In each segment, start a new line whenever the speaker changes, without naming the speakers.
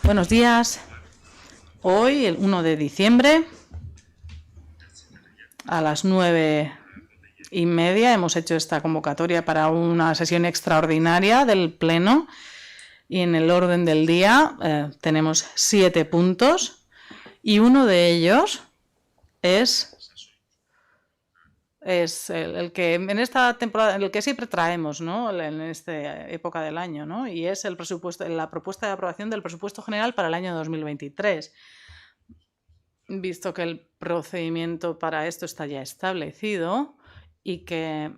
Buenos días. Hoy, el 1 de diciembre, a las 9:30, hemos hecho esta convocatoria para una sesión extraordinaria del Pleno. Y en el orden del día tenemos 7 puntos y uno de ellos es el que en esta temporada, el que siempre traemos, ¿no?, en esta época del año, ¿no?, y es el presupuesto, la propuesta de aprobación del presupuesto general para el año 2023. Visto que el procedimiento para esto está ya establecido y que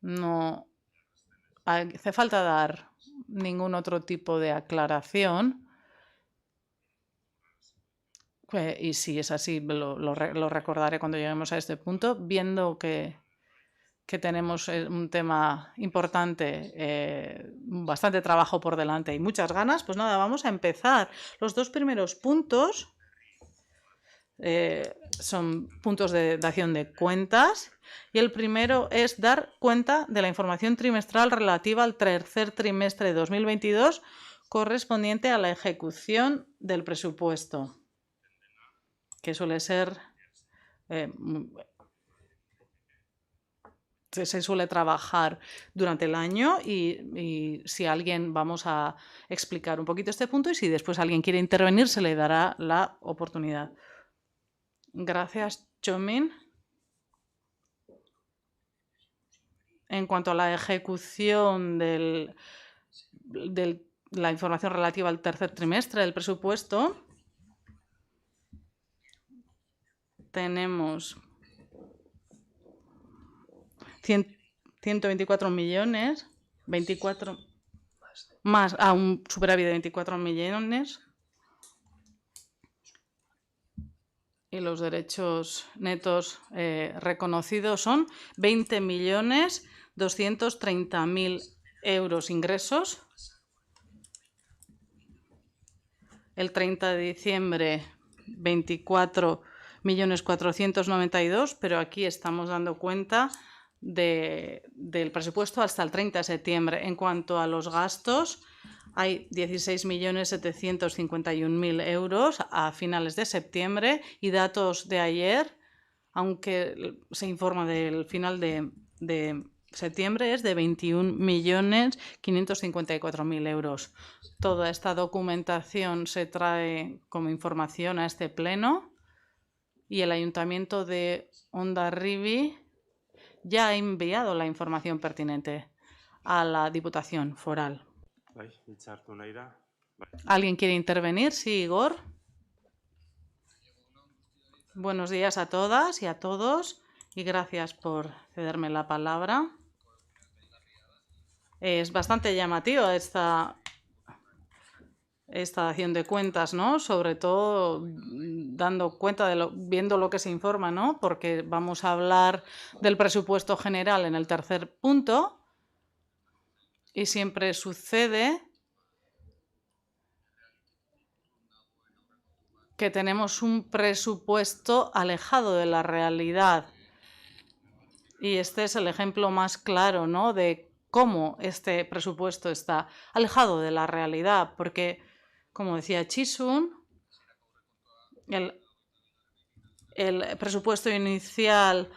no hace falta dar ningún otro tipo de aclaración, y si es así lo recordaré cuando lleguemos a este punto, viendo que tenemos un tema importante, bastante trabajo por delante y muchas ganas, pues nada, vamos a empezar. Los 2 primeros puntos son puntos de dación de cuentas, y el primero es dar cuenta de la información trimestral relativa al tercer trimestre de 2022 correspondiente a la ejecución del presupuesto, que suele ser se suele trabajar durante el año, y si alguien, vamos a explicar un poquito este punto, y si después alguien quiere intervenir se le dará la oportunidad. Gracias, Chomin. En cuanto a la ejecución de la información relativa al tercer trimestre del presupuesto, tenemos 124 millones, 24 más a un superávit de 24 millones, y los derechos netos reconocidos son 20.230.000 euros ingresos. El 30 de diciembre, 24.492.000, pero aquí estamos dando cuenta del presupuesto hasta el 30 de septiembre. En cuanto a los gastos, hay 16.751.000 euros a finales de septiembre, y datos de ayer, aunque se informa del final de septiembre, es de 21.554.000 euros. Toda esta documentación se trae como información a este pleno, y el Ayuntamiento de Hondarribia ya ha enviado la información pertinente a la Diputación Foral. ¿Alguien quiere intervenir? Sí, Igor. Buenos días a todas y a todos, y gracias por cederme la palabra. Es bastante llamativa esta dación de cuentas, ¿no? Sobre todo dando cuenta viendo lo que se informa, ¿no? Porque vamos a hablar del presupuesto general en el tercer punto, y siempre sucede que tenemos un presupuesto alejado de la realidad. Y este es el ejemplo más claro, ¿no?, de cómo este presupuesto está alejado de la realidad, porque, como decía Chisun, el presupuesto inicial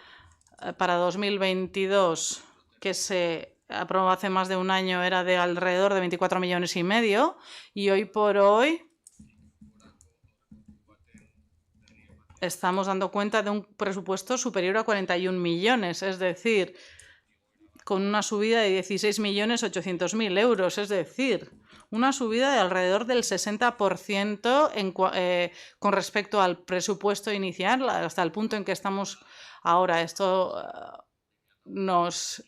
para 2022, que se aprobó hace más de un año, era de alrededor de 24,5 millones, y hoy por hoy estamos dando cuenta de un presupuesto superior a 41 millones, es decir, con una subida de 16.800.000 euros, es decir, una subida de alrededor del 60% con respecto al presupuesto inicial, hasta el punto en que estamos ahora. Esto nos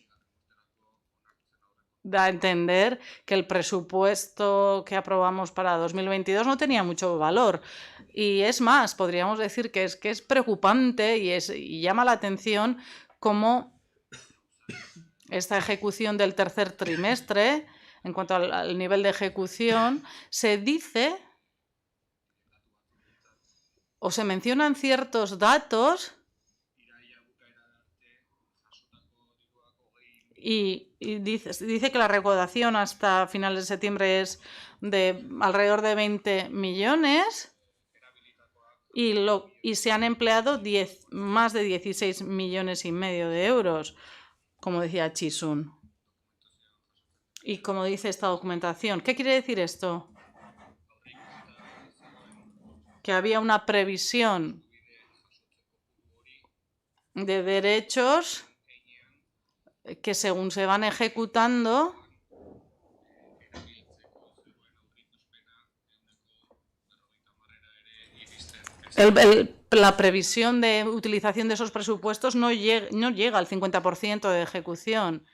da a entender que el presupuesto que aprobamos para 2022 no tenía mucho valor. Y es más, podríamos decir que es preocupante y llama la atención cómo esta ejecución del tercer trimestre, en cuanto al nivel de ejecución, se dice o se mencionan ciertos datos, y y dice que la recaudación hasta finales de septiembre es de alrededor de 20 millones y se han empleado más de 16 millones y medio de euros, como decía Chisun. Y como dice esta documentación, ¿qué quiere decir esto? Que había una previsión de derechos que según se van ejecutando, la previsión de utilización de esos presupuestos no llega al 50% de ejecución.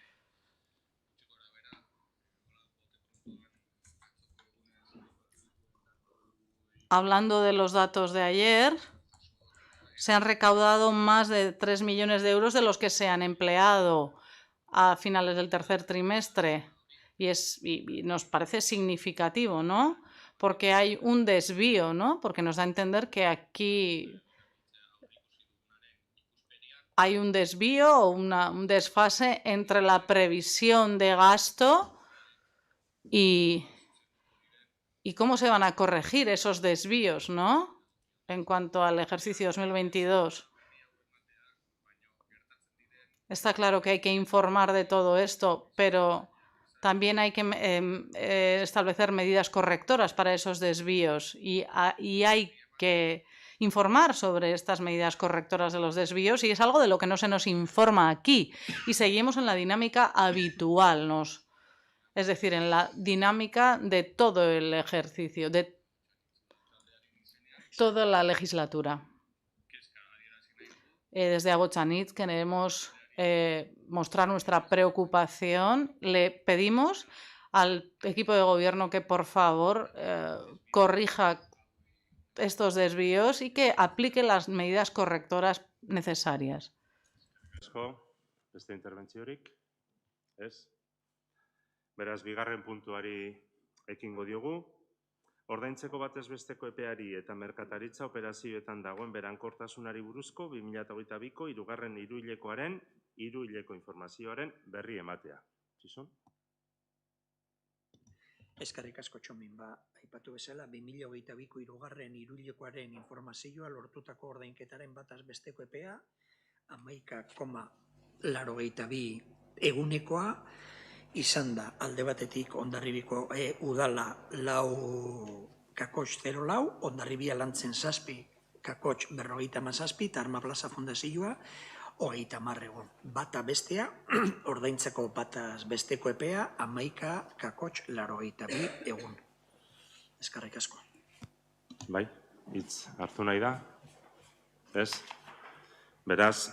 Hablando de los datos de ayer, se han recaudado más de 3 millones de euros de los que se han empleado a finales del tercer trimestre. Y nos parece significativo, ¿no? Porque hay un desvío, ¿no? Porque nos da a entender que aquí hay un desvío o un desfase entre la previsión de gasto y cómo se van a corregir esos desvíos, ¿no? En cuanto al ejercicio 2022. Está claro que hay que informar de todo esto, pero también hay que establecer medidas correctoras para esos desvíos y hay que informar sobre estas medidas correctoras de los desvíos y es algo de lo que no se nos informa aquí y seguimos en la dinámica habitual, es decir, en la dinámica de todo el ejercicio, de toda la legislatura. Desde Abotxanitz queremos mostrar nuestra preocupación. Le pedimos al equipo de gobierno que por favor corrija estos desvíos y que aplique las medidas correctoras necesarias.
Beste interbentziorik? Ez? Beraz, bigarren puntuari ekingo diogu. Ordaintzeko batez besteko epeari eta merkataritza operazioetan dagoen berankortasunari buruzko 2022ko hirugarren hiruhileko informazioaren berri ematea. Chisun?
Eskerrik asko Txomin, aipatu bezala 2022ko hirugarren hiruhilekoaren informazioa lortutako ordainketaren bataz besteko epea 11,82 egunekoa izan da alde batetik Hondarribiko udala 4,04, Hondarribia Lantzen 7,57 eta Arma Plaza Fundazioa 30 egun. Bata bestea, ordaintzeko bataz besteko epea 11,82 egun. Eskerrik asko.
Bai, hitz hartu nahi da? Ez? Beraz,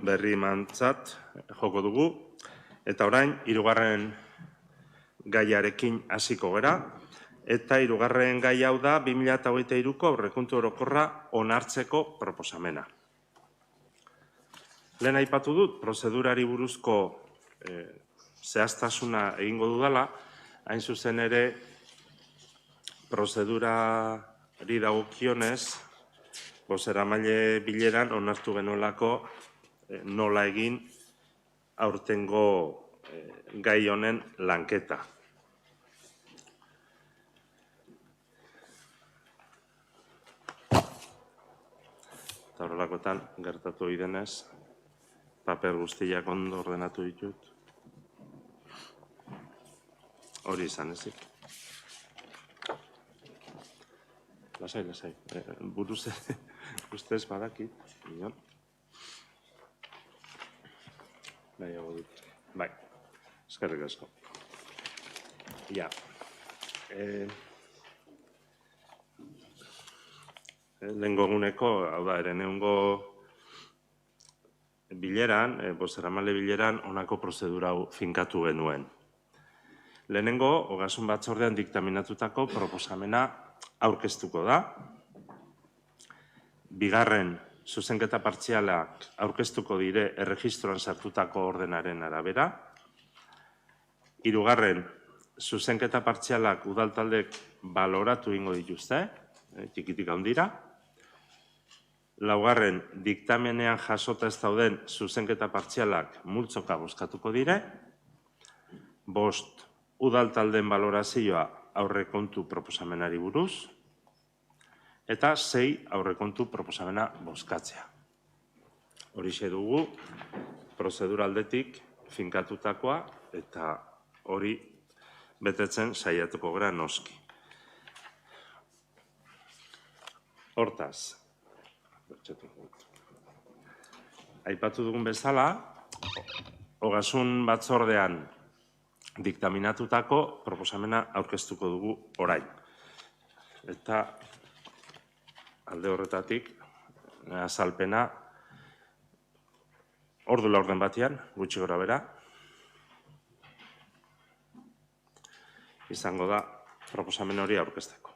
berri emantzat joko dugu. Eta orain, hirugarren gaiarekin hasiko gera. Eta hirugarren gai hau da 2023ko aurrekontu orokorra onartzeko proposamena. Lehen aipatu dut, prozedurari buruzko zehaztasuna egingo dudala, hain zuzen ere, prozedurari dagokionez, bozeramaile bileran onartu genuelako nola egin aurtengo gai honen lanketa. Eta horrelakotan gertatu idenez, paper guztiak ondo ordenatu ditut. Hori izan ezik. Lasai. Buruz ustez badakit. Nahiago dut. Bai, eskerrik asko. Ja. Lehengo eguneko, hau da, ereneungo bileran, bozeramale bileran, honako prozedura finkatu genuen. Lehenengo, Ogasun Batzordean diktaminatutako proposamena aurkeztuko da. Bigarren, zuzenketa partzialak aurkeztuko dire erregistroan sartutako ordenaren arabera. Hirugarren, zuzenketa partzialak udaltaldek baloratu ingo dituzte, txikitik handira. Laugarren, diktamenean jasota ez dauden zuzenketa partzialak multzoka bozkatuko dire. 5, udal taldeen balorazioa aurrekontu proposamenari buruz, eta 6, aurrekontu proposamena bozkatzea. Horixe dugu, prozedura aldetik finkatutakoa, eta hori betetzen saiatuko gara noski. Hortaz, aipatu dugun bezala, Ogasun batzordean diktaminatutako proposamena aurkeztuko dugu orain. Eta alde horretatik, azalpena, ordu laurden batean, gutxi gora bera, izango da proposamen hori aurkezteko.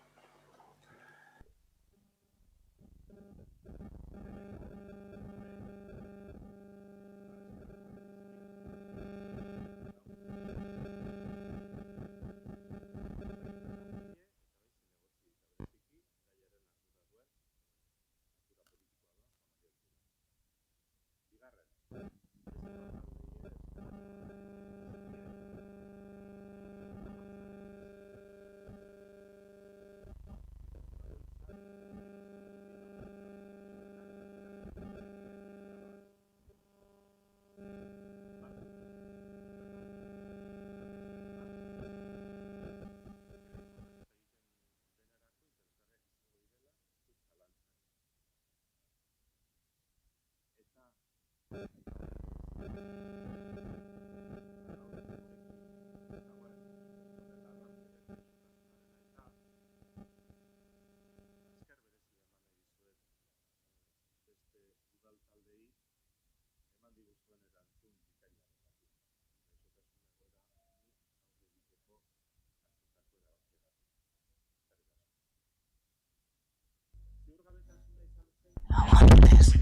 Aguantes.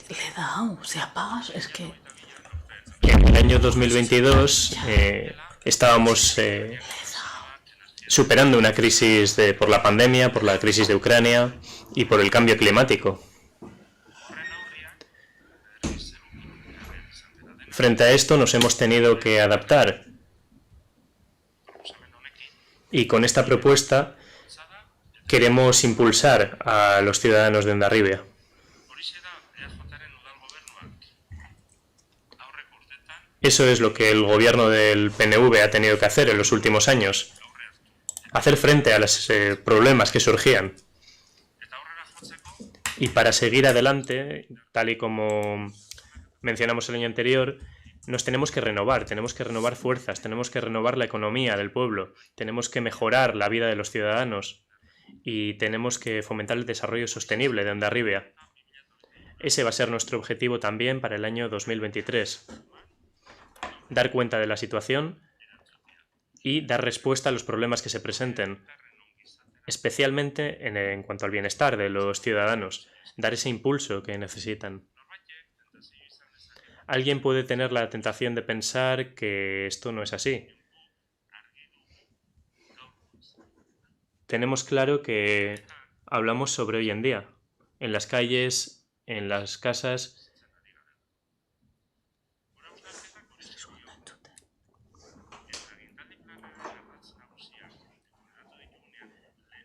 Le he dado, se apaga, es que...
En el año 2022 estábamos superando una crisis por la pandemia, por la crisis de Ucrania y por el cambio climático. Frente a esto nos hemos tenido que adaptar. Y con esta propuesta queremos impulsar a los ciudadanos de Hondarribia. Eso es lo que el gobierno del PNV ha tenido que hacer en los últimos años. Hacer frente a los problemas que surgían. Y para seguir adelante, tal y como mencionamos el año anterior, nos tenemos que renovar fuerzas, tenemos que renovar la economía del pueblo, tenemos que mejorar la vida de los ciudadanos y tenemos que fomentar el desarrollo sostenible de Hondarribia. Ese va a ser nuestro objetivo también para el año 2023. Dar cuenta de la situación y dar respuesta a los problemas que se presenten, especialmente en cuanto al bienestar de los ciudadanos, dar ese impulso que necesitan. Alguien puede tener la tentación de pensar que esto no es así. Tenemos claro que hablamos sobre hoy en día, en las calles, en las casas.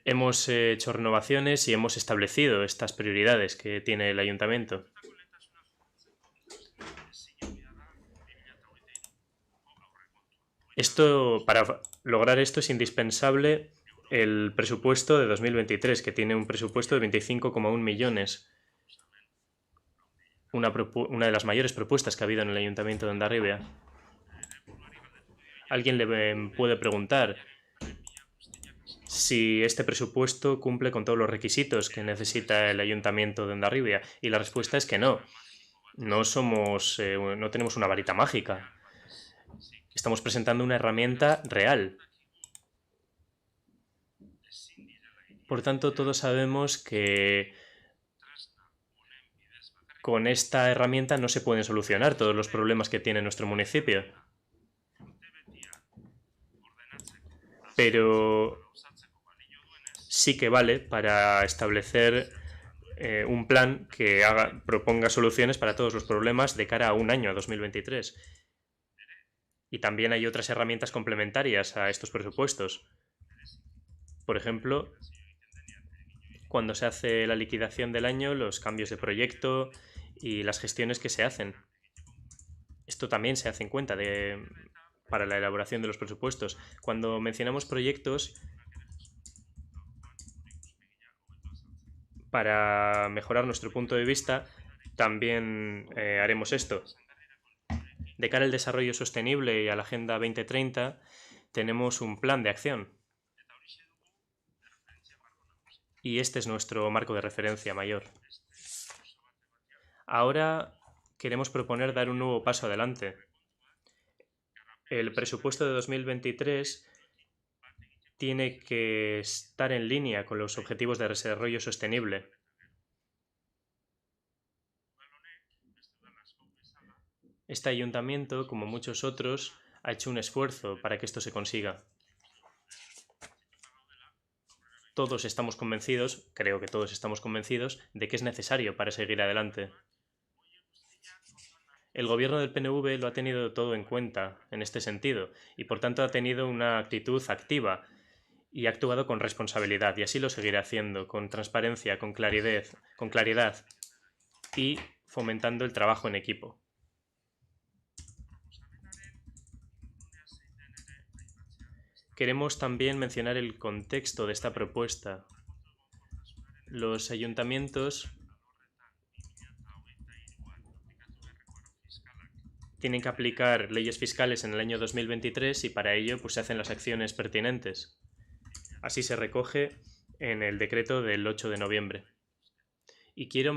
Hemos hecho renovaciones y hemos establecido estas prioridades que tiene el ayuntamiento. Para lograr esto es indispensable el presupuesto de 2023, que tiene un presupuesto de 25,1 millones. Una de las mayores propuestas que ha habido en el Ayuntamiento de Hondarribia. Alguien le puede preguntar si este presupuesto cumple con todos los requisitos que necesita el Ayuntamiento de Hondarribia. Y la respuesta es que no. No tenemos una varita mágica. Estamos presentando una herramienta real. Por tanto, todos sabemos que con esta herramienta no se pueden solucionar todos los problemas que tiene nuestro municipio. Pero sí que vale para establecer un plan que proponga soluciones para todos los problemas de cara a un año, a 2023. Y también hay otras herramientas complementarias a estos presupuestos. Por ejemplo, cuando se hace la liquidación del año, los cambios de proyecto y las gestiones que se hacen. Esto también se hace en cuenta para la elaboración de los presupuestos. Cuando mencionamos proyectos, para mejorar nuestro punto de vista, también haremos esto. De cara al desarrollo sostenible y a la Agenda 2030, tenemos un plan de acción. Y este es nuestro marco de referencia mayor. Ahora queremos proponer dar un nuevo paso adelante. El presupuesto de 2023 tiene que estar en línea con los objetivos de desarrollo sostenible. Este ayuntamiento, como muchos otros, ha hecho un esfuerzo para que esto se consiga. Todos estamos convencidos, creo que todos estamos convencidos, de que es necesario para seguir adelante. El gobierno del PNV lo ha tenido todo en cuenta en este sentido y por tanto ha tenido una actitud activa y ha actuado con responsabilidad y así lo seguirá haciendo, con transparencia, con claridad y fomentando el trabajo en equipo. Queremos también mencionar el contexto de esta propuesta. Los ayuntamientos tienen que aplicar leyes fiscales en el año 2023 y para ello pues, se hacen las acciones pertinentes. Así se recoge en el decreto del 8 de noviembre. Y quiero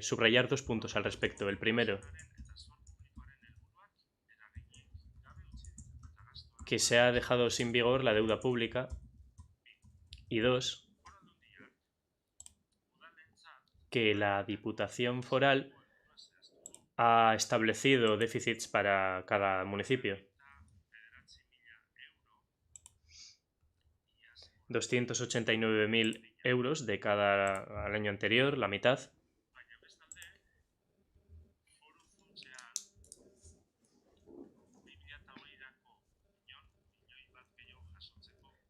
subrayar 2 puntos al respecto. El primero, que se ha dejado sin vigor la deuda pública. Y 2, que la Diputación Foral ha establecido déficits para cada municipio. 289.000 euros de cada al año anterior, la mitad.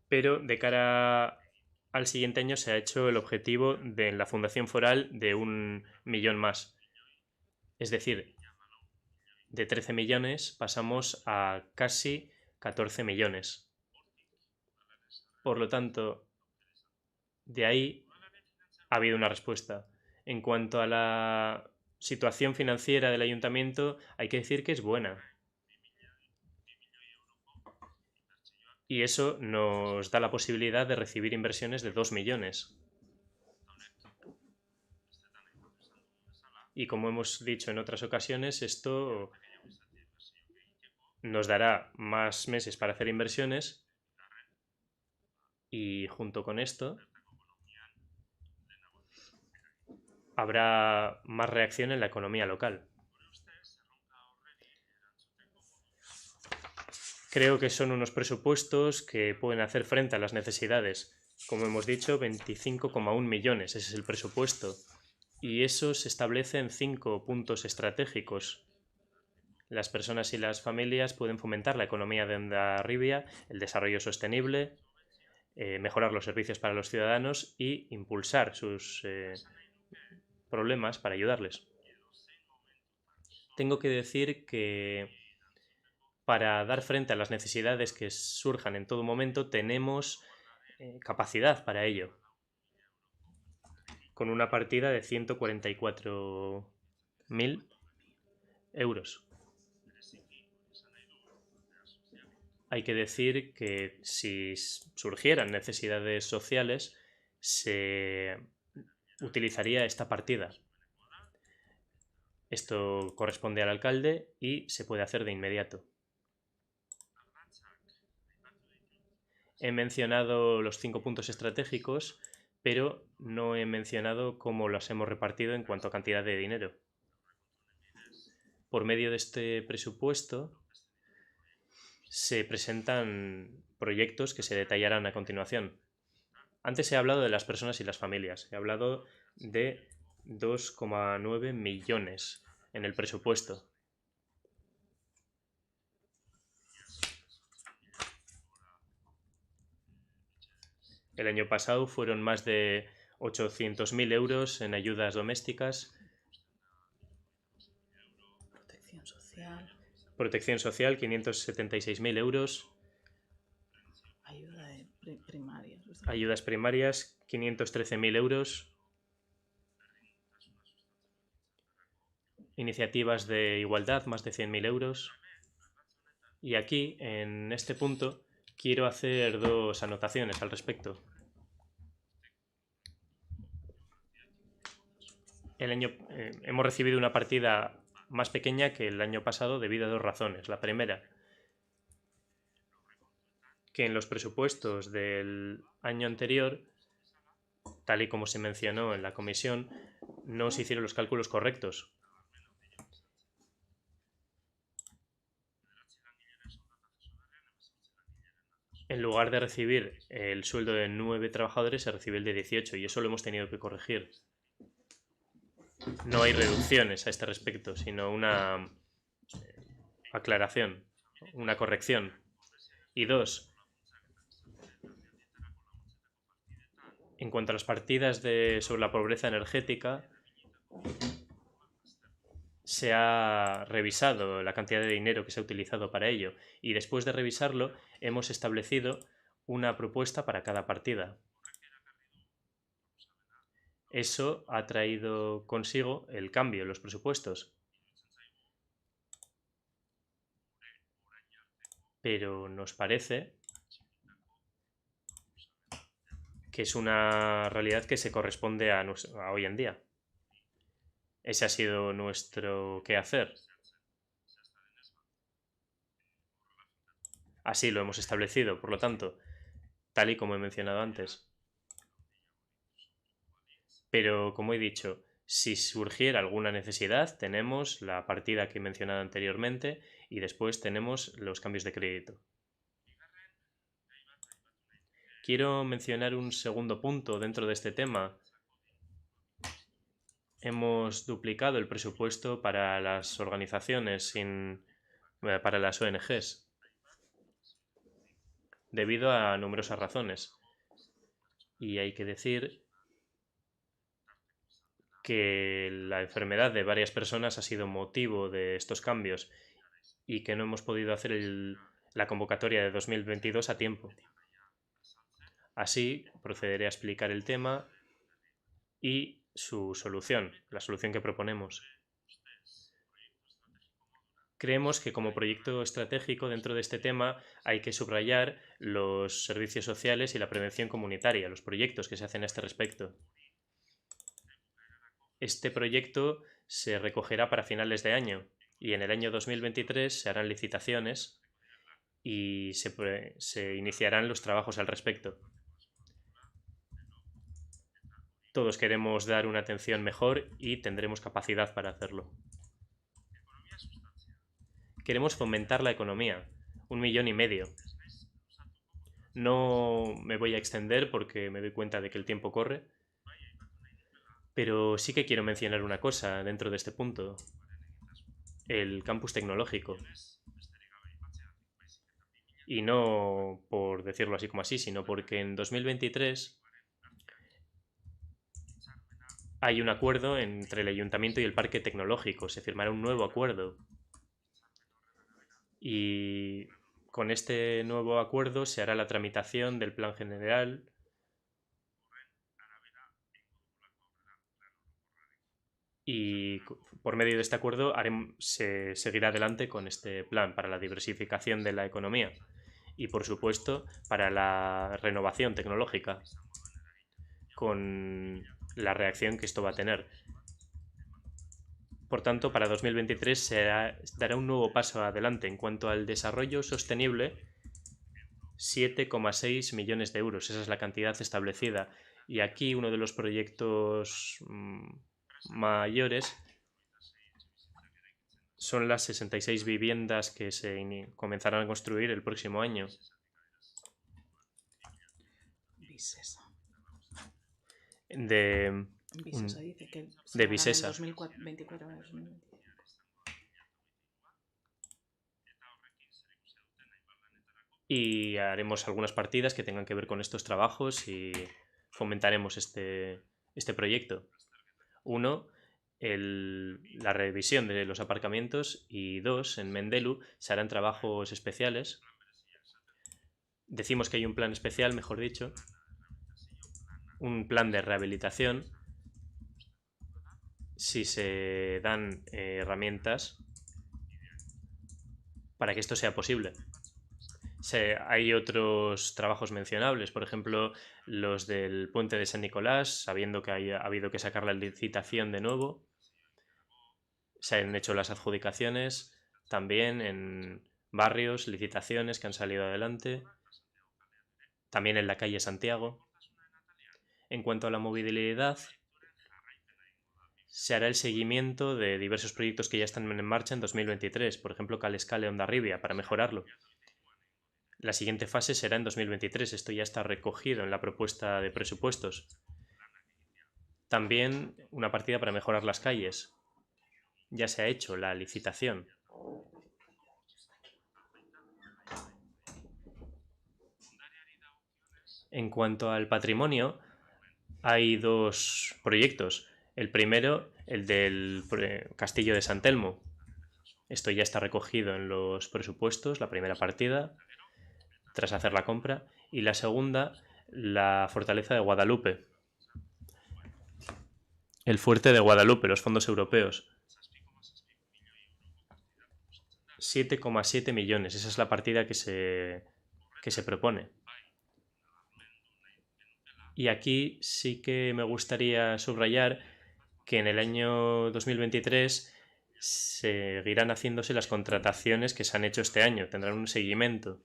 Pero de cara al siguiente año se ha hecho el objetivo de la Fundación Foral de 1 millón más. Es decir, de 13 millones pasamos a casi 14 millones. Por lo tanto, de ahí ha habido una respuesta. En cuanto a la situación financiera del ayuntamiento, hay que decir que es buena. Y eso nos da la posibilidad de recibir inversiones de 2 millones. Y como hemos dicho en otras ocasiones, esto nos dará más meses para hacer inversiones y junto con esto habrá más reacción en la economía local. Creo que son unos presupuestos que pueden hacer frente a las necesidades. Como hemos dicho, 25,1 millones, ese es el presupuesto. Y eso se establece en 5 puntos estratégicos. Las personas y las familias pueden fomentar la economía de Hondarribia, el desarrollo sostenible, mejorar los servicios para los ciudadanos y impulsar sus problemas para ayudarles. Tengo que decir que para dar frente a las necesidades que surjan en todo momento tenemos capacidad para ello, con una partida de 144.000 euros. Hay que decir que si surgieran necesidades sociales, se utilizaría esta partida. Esto corresponde al alcalde y se puede hacer de inmediato. He mencionado los 5 puntos estratégicos, pero no he mencionado cómo los hemos repartido en cuanto a cantidad de dinero. Por medio de este presupuesto se presentan proyectos que se detallarán a continuación. Antes he hablado de las personas y las familias. He hablado de 2,9 millones en el presupuesto. El año pasado fueron más de 800.000 euros en ayudas domésticas.
Protección social.
Protección social, 576.000 euros.
Ayuda de primarias.
Ayudas primarias, 513.000 euros. Iniciativas de igualdad, más de 100.000 euros. Y aquí, en este punto, quiero hacer dos anotaciones al respecto. Hemos recibido una partida más pequeña que el año pasado debido a dos razones. La primera, que en los presupuestos del año anterior, tal y como se mencionó en la comisión, no se hicieron los cálculos correctos. En lugar de recibir el sueldo de 9 trabajadores, se recibe el de 18 y eso lo hemos tenido que corregir. No hay reducciones a este respecto, sino una aclaración, una corrección. Y dos, en cuanto a las partidas sobre la pobreza energética, se ha revisado la cantidad de dinero que se ha utilizado para ello y después de revisarlo hemos establecido una propuesta para cada partida. Eso ha traído consigo el cambio en los presupuestos. Pero nos parece que es una realidad que se corresponde a hoy en día. Ese ha sido nuestro quehacer. Así lo hemos establecido, por lo tanto, tal y como he mencionado antes. Pero, como he dicho, si surgiera alguna necesidad, tenemos la partida que he mencionado anteriormente y después tenemos los cambios de crédito. Quiero mencionar un segundo punto dentro de este tema. Hemos duplicado el presupuesto para las organizaciones, para las ONGs, debido a numerosas razones. Y hay que decir que la enfermedad de varias personas ha sido motivo de estos cambios y que no hemos podido hacer la convocatoria de 2022 a tiempo. Así, procederé a explicar el tema y su solución, la solución que proponemos. Creemos que como proyecto estratégico dentro de este tema hay que subrayar los servicios sociales y la prevención comunitaria, los proyectos que se hacen a este respecto. Este proyecto se recogerá para finales de año y en el año 2023 se harán licitaciones y se iniciarán los trabajos al respecto. Todos queremos dar una atención mejor y tendremos capacidad para hacerlo. Queremos fomentar la economía, 1,5 millones. No me voy a extender porque me doy cuenta de que el tiempo corre, pero sí que quiero mencionar una cosa dentro de este punto. El campus tecnológico. Y no por decirlo así como así, sino porque en 2023 hay un acuerdo entre el ayuntamiento y el parque tecnológico. Se firmará un nuevo acuerdo. Y con este nuevo acuerdo se hará la tramitación del plan general y por medio de este acuerdo se seguirá adelante con este plan para la diversificación de la economía y, por supuesto, para la renovación tecnológica con la reacción que esto va a tener. Por tanto, para 2023 se dará un nuevo paso adelante en cuanto al desarrollo sostenible, 7,6 millones de euros. Esa es la cantidad establecida. Y aquí uno de los proyectos mayores son las 66 viviendas que se comenzarán a construir el próximo año.
Visesa dice que
de Visesa.
2024 a 2025.
y haremos algunas partidas que tengan que ver con estos trabajos y fomentaremos este proyecto. Uno, la revisión de los aparcamientos, y dos, en Mendelu se harán trabajos especiales. Decimos que hay un plan especial, mejor dicho, un plan de rehabilitación si se dan herramientas para que esto sea posible. Hay otros trabajos mencionables, por ejemplo, los del puente de San Nicolás, sabiendo que ha habido que sacar la licitación de nuevo. Se han hecho las adjudicaciones también en barrios, licitaciones que han salido adelante, también en la calle Santiago. En cuanto a la movilidad, se hará el seguimiento de diversos proyectos que ya están en marcha en 2023, por ejemplo, Calescale Hondarribia, para mejorarlo. La siguiente fase será en 2023, esto ya está recogido en la propuesta de presupuestos. También una partida para mejorar las calles. Ya se ha hecho la licitación. En cuanto al patrimonio, hay dos proyectos. El primero, el del Castillo de San Telmo. Esto ya está recogido en los presupuestos, la primera partida, tras hacer la compra. Y la segunda, la Fortaleza de Guadalupe. El Fuerte de Guadalupe, los fondos europeos. 7,7 millones. Esa es la partida que se propone. Y aquí sí que me gustaría subrayar que en el año 2023 seguirán haciéndose las contrataciones que se han hecho este año. Tendrán un seguimiento.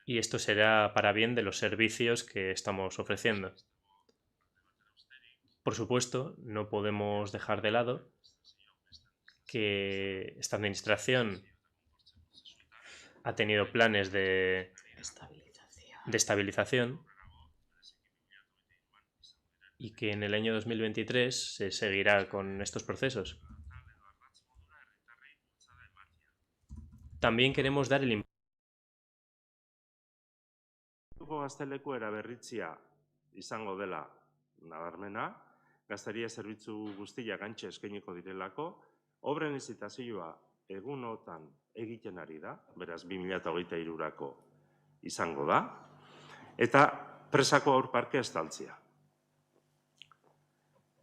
Y esto será para bien de los servicios que estamos ofreciendo. Por supuesto, no podemos dejar de lado que esta administración ha tenido planes de estabilización y que en el año 2023 se seguirá con estos procesos. También queremos dar el impulso.
Gazteleku eraberritzia izango dela nabarmena, gazteria zerbitzu guztiak antxe eskainiko direlako, obren lizitazioa egunotan egiten ari da, beraz 2023rako izango da, eta presako aurparke estaltzia.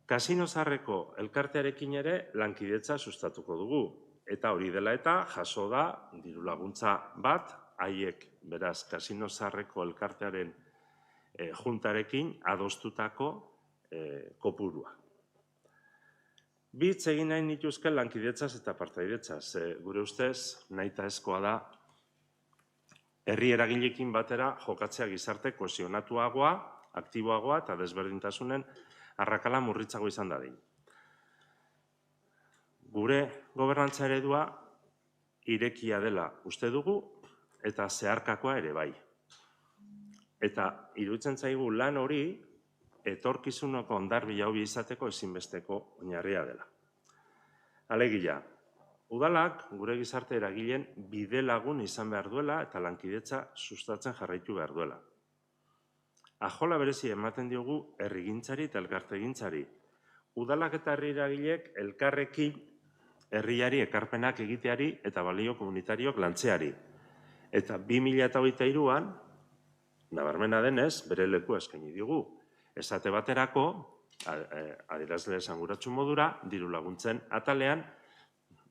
Kasino Zaharreko elkartearekin ere lankidetza sustatuko dugu, eta hori dela eta jaso da diru laguntza bat, haiek beraz Kasino Zaharreko elkartearen juntarekin adostutako kopurua. Bitz egin nahi nituzke lankidetzaz eta partaidetzaz. Gure ustez, nahitaezkoa da herri eragileekin batera jokatzea gizarte kohesionatuagoa, aktiboagoa eta desberdintasunen arrakala murritzago izan dadin. Gure gobernantza eredua irekia dela uste dugu eta zeharkakoa ere bai. Eta iruditzen zaigu lan hori etorkizuneko Hondarribia hobi izateko ezinbesteko oinarria dela. Alegia, udalak gure gizarte eragileen bide lagun izan behar duela eta lankidetza sustatzen jarraitu behar duela. Ajola berezi ematen diogu herrigintzari eta elkartegintzari. Udalak eta herri eragileek elkarrekin herriari ekarpenak egiteari eta balio komunitariok lantzeari. Eta 2023an, nabarmena denez, bere leku eskaini diogu. Esate baterako, adierazle esanguratsu modura, diru laguntzen atalean,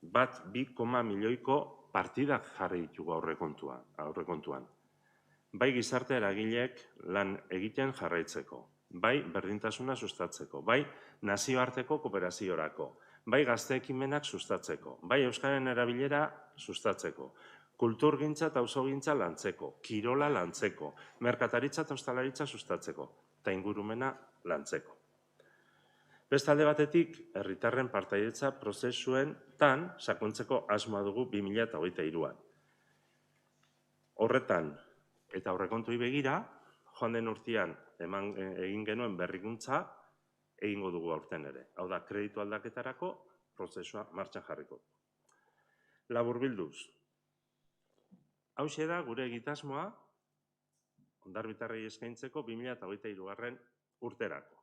2,2 milioiko partidak jarri ditugu aurrekontuan. Bai gizarte eragileek lan egiten jarraitzeko, bai berdintasuna sustatzeko, bai nazioarteko kooperaziorako, bai gazte ekimenak sustatzeko, bai euskaren erabilera sustatzeko, kulturgintza eta auzogintza lantzeko, kirola lantzeko, merkataritza eta ostalaritza sustatzeko, eta ingurumena lantzeko. Beste alde batetik, herritarren partaidetza prozesuetan sakontzeko asmoa dugu 2023an. Horretan, eta aurrekontui begira, joan den urtean egin genuen berrikuntza egingo dugu aurten ere. Hau da, kreditu aldaketarako prozesua martxan jarriko. Laburbilduz. Hauxe da gure egitasmoa hondarbitarrei eskaintzeko 2023 urterako.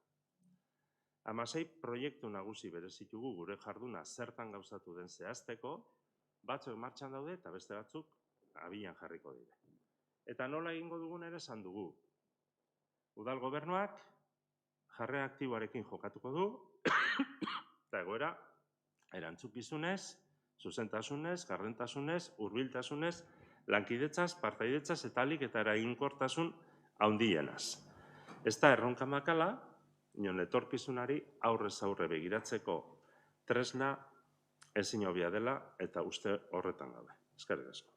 16 proiektu nagusi berezitugu gure jarduna zertan gauzatu den zehazteko, batzuk martxan daude eta beste batzuk abian jarriko dire. Eta nola egingo dugun ere esan dugu. Udal gobernuak jarrera aktiboarekin jokatuko du, eta egoera erantzukizunez, zuzentasunez, gardentasunez, hurbiltasunez, lankidetzaz, partaidetzaz eta alik eta eraginkortasun handienaz. Ez da erronka makala, inon etorkizunari aurrez aurre begiratzeko tresna ezin hobea dela eta uste horretan gabe. Eskerrik asko.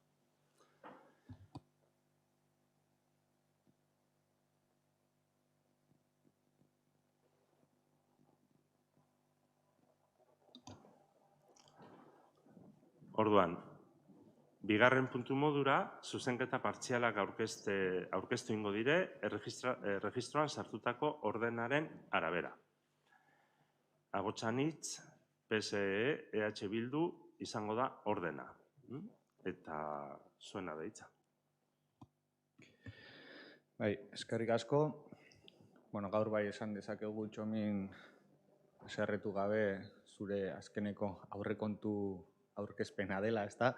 Orduan, bigarren puntu modura, zuzenketa partzialak aurkeztu ingo dire, erregistroan sartutako ordenaren arabera. Agotxanitz, PSE, EH Bildu izango da ordena. Eta zuena deitza.
Bai, eskerrik asko. Gaur bai esan dezakegu Txomin haserretu gabe zure azkeneko aurrekontu aurkezpena dela, ezta?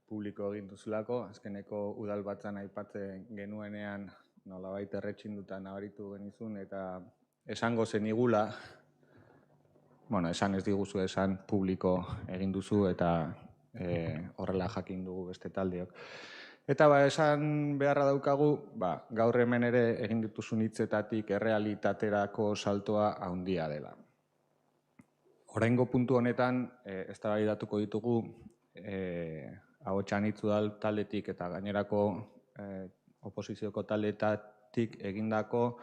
Publiko egin duzulako, azkeneko udal batzan aipatzen genuenean nolabait erretxinduta nabaritu genizun eta esango zenigula, esan ez diguzu esan publiko egin duzu eta horrela jakin dugu beste taldeok. Eta esan beharra daukagu, gaur hemen ere egin dituzun hitzetatik errealitaterako saltoa handia dela. Oraingo puntu honetan, eztabaidatuko ditugu Ahotsanitz udal taldetik eta gainerako oposizioko taldeetatik egindako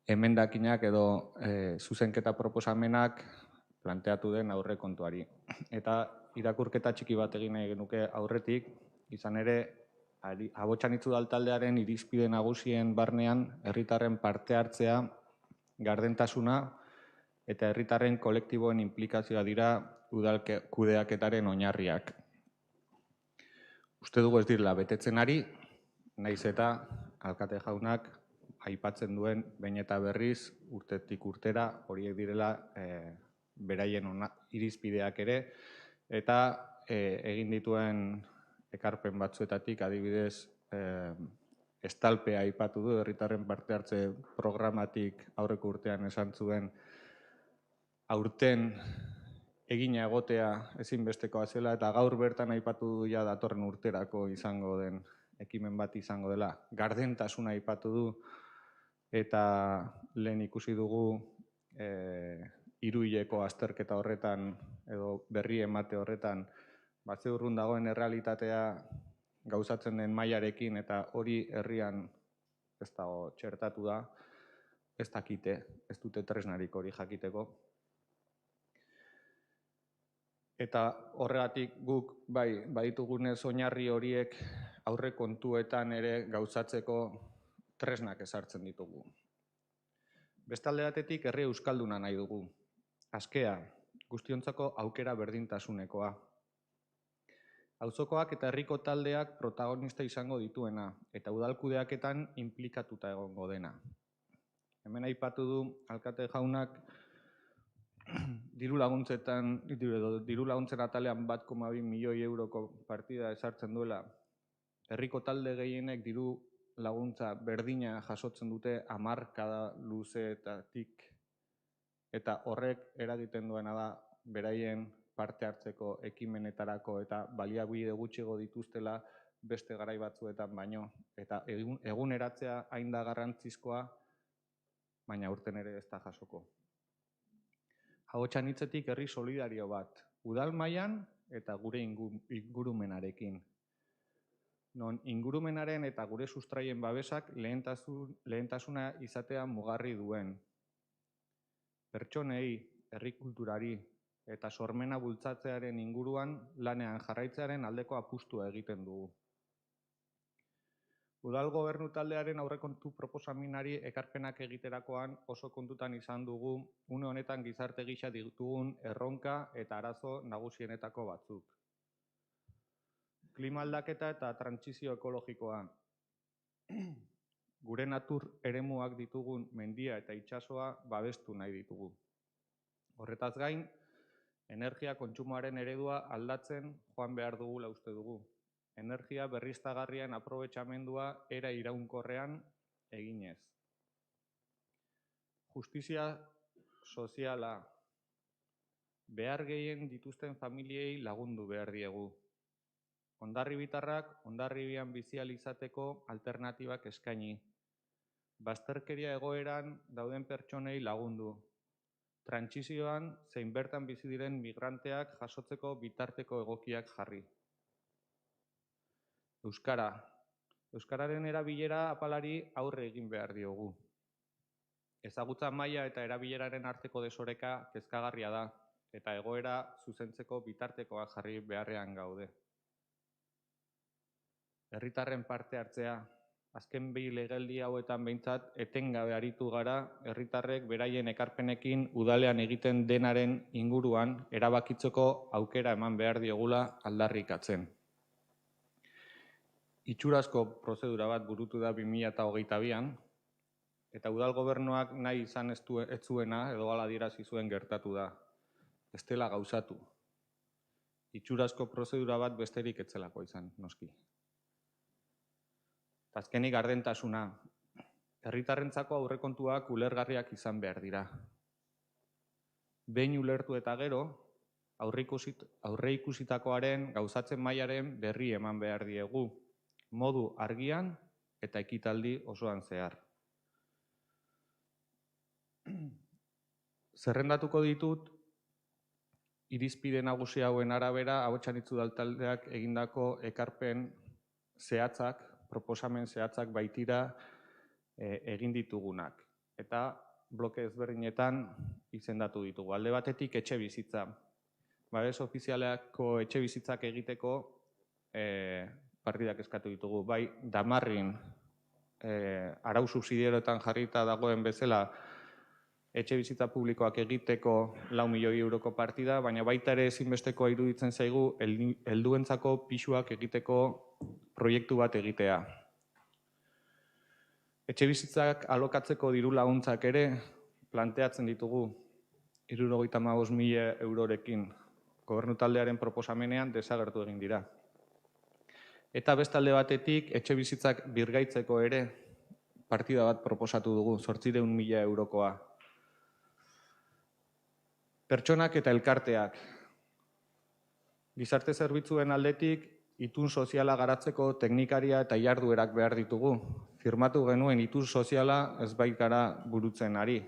emendakinak edo zuzenketa proposamenak planteatu den aurrekontuari. Eta irakurketa txiki bat egin nahi genuke aurretik, izan ere Ahotsanitz udal taldearen irizpide nagusien barnean herritarren parte hartzea, gardentasuna eta herritarren kolektiboen inplikazioa dira udal kudeaketaren oinarriak. Uste dugu ez direla betetzen ari, naiz eta alkate jaunak aipatzen duen behin eta berriz urtetik urtera horiek direla beraien irizpideak ere eta egin dituen ekarpen batzuetatik adibidez estalpea aipatu du herritarren parte hartze programatik aurreko urtean esan zuen aurten egina egotea ezinbestekoa zela eta gaur bertan aipatu du ja datorren urterako izango den ekimen bat izango dela. Gardentasuna aipatu du eta lehen ikusi dugu hiruhileko azterketa horretan edo berri emate horretan ze urrun dagoen errealitatea gauzatzen den mailarekin eta hori herrian ez dago txertatu da, ez dakite, ez dute tresnarik hori jakiteko. Eta horregatik guk baditugunez oinarri horiek aurrekontuetan ere gauzatzeko tresnak ezartzen ditugu. Bestalde batetik herri euskalduna nahi dugu. Askea, guztiontzako aukera berdintasunekoa. Auzokoak eta herriko taldeak protagonista izango dituena eta udal kudeaketan inplikatuta egongo dena. Hemen aipatu du alkate jaunak diru laguntzen atalean 1,2 milioi euroko partida ezartzen duela. Herriko talde gehienek diru laguntza berdina jasotzen dute hamarkada luzeetatik eta horrek eragiten duena da beraien parte hartzeko ekimenetarako eta baliabide gutxiago dituztela beste garai batzuetan baino. Eta eguneratzea hain da garrantzizkoa, baina aurten ere ez da jasoko. Ahotsanitzetik herri solidario bat, udal mailan eta gure ingurumenarekin. Non ingurumenaren eta gure sustraien babesak lehentasuna izatea mugarri duen. Pertsonei, herri kulturari eta sormena bultzatzearen inguruan lanean jarraitzearen aldeko apustua egiten dugu. Udal gobernu taldearen aurrekontu proposamenari ekarpenak egiterakoan oso kontutan izan dugu une honetan gizarte gisa ditugun erronka eta arazo nagusienetako batzuk. klima aldaketa eta trantsizio ekologikoa. Gure natur eremuak ditugun mendia eta itsasoa babestu nahi ditugu. Horretaz gain, energia kontsumoaren eredua aldatzen joan behar dugula uste dugu. Energia berriztagarrien aprobetxamendua era iraunkorrean eginez. Justizia soziala. Behar gehien dituzten familiei lagundu behar diegu. Hondarribitarrak Hondarribian bizi ahal izateko alternatibak eskaini. Bazterkeria egoeran dauden pertsonei lagundu. Trantsizioan zein bertan bizi diren migranteak jasotzeko bitarteko egokiak jarri. Euskara. Euskararen erabilera apalari aurre egin behar diogu. Ezagutza maila eta erabileraren arteko desoreka kezkagarria da, eta egoera zuzentzeko bitartekoa jarri beharrean gaude. Herritarren parte hartzea. Azken bi legealdi hauetan behintzat etengabe aritu gara herritarrek beraien ekarpenekin udalean egiten denaren inguruan erabakitzeko aukera eman behar diogula aldarrikatzen. Itxurazko prozedura bat burutu da 2022an, eta udal gobernuak nahi izan ez zuena edo hala adierazi zuen gertatu da. Ez dela gauzatu. Itxurazko prozedura bat besterik etzelako izan, noski. Azkenik gardentasuna. Herritarrentzako aurrekontuak ulergarriak izan behar dira. Behin ulertu eta gero, aurreikusitakoaren gauzatzen mailaren berri eman behar diegu, modu argian eta ekitaldi osoan zehar. Zerrendatuko ditut, irizpide nagusi hauen arabera, Ahotsanitz udaltaldeak egindako ekarpen zehatzak, proposamen zehatzak baitira egin ditugunak. Eta bloke ezberdinetan izendatu ditugu. Alde batetik etxe bizitza. Babes ofizialeko etxe bizitzak egiteko partidak eskatu ditugu. Bai, Damarrin arau subsidieroetan jarrita dagoen bezala etxe bizitza publikoak egiteko 4 milioi euroko partida, baina baita ere ezinbestekoa iruditzen zaigu helduentzako pisuak egiteko proiektu bat egitea. Etxe bizitzak alokatzeko diru laguntzak ere planteatzen ditugu 75.000 eurorekin. Gobernu taldearen proposamenean desagertu egin dira. Eta bestalde batetik etxe bizitzak birgaitzeko ere partida bat proposatu dugu, 800.000 eurokoa. Pertsonak eta elkarteak. Gizarte zerbitzuen aldetik, itun soziala garatzeko teknikaria eta jarduerak behar ditugu. Firmatu genuen itun soziala ez bait gara burutzen ari.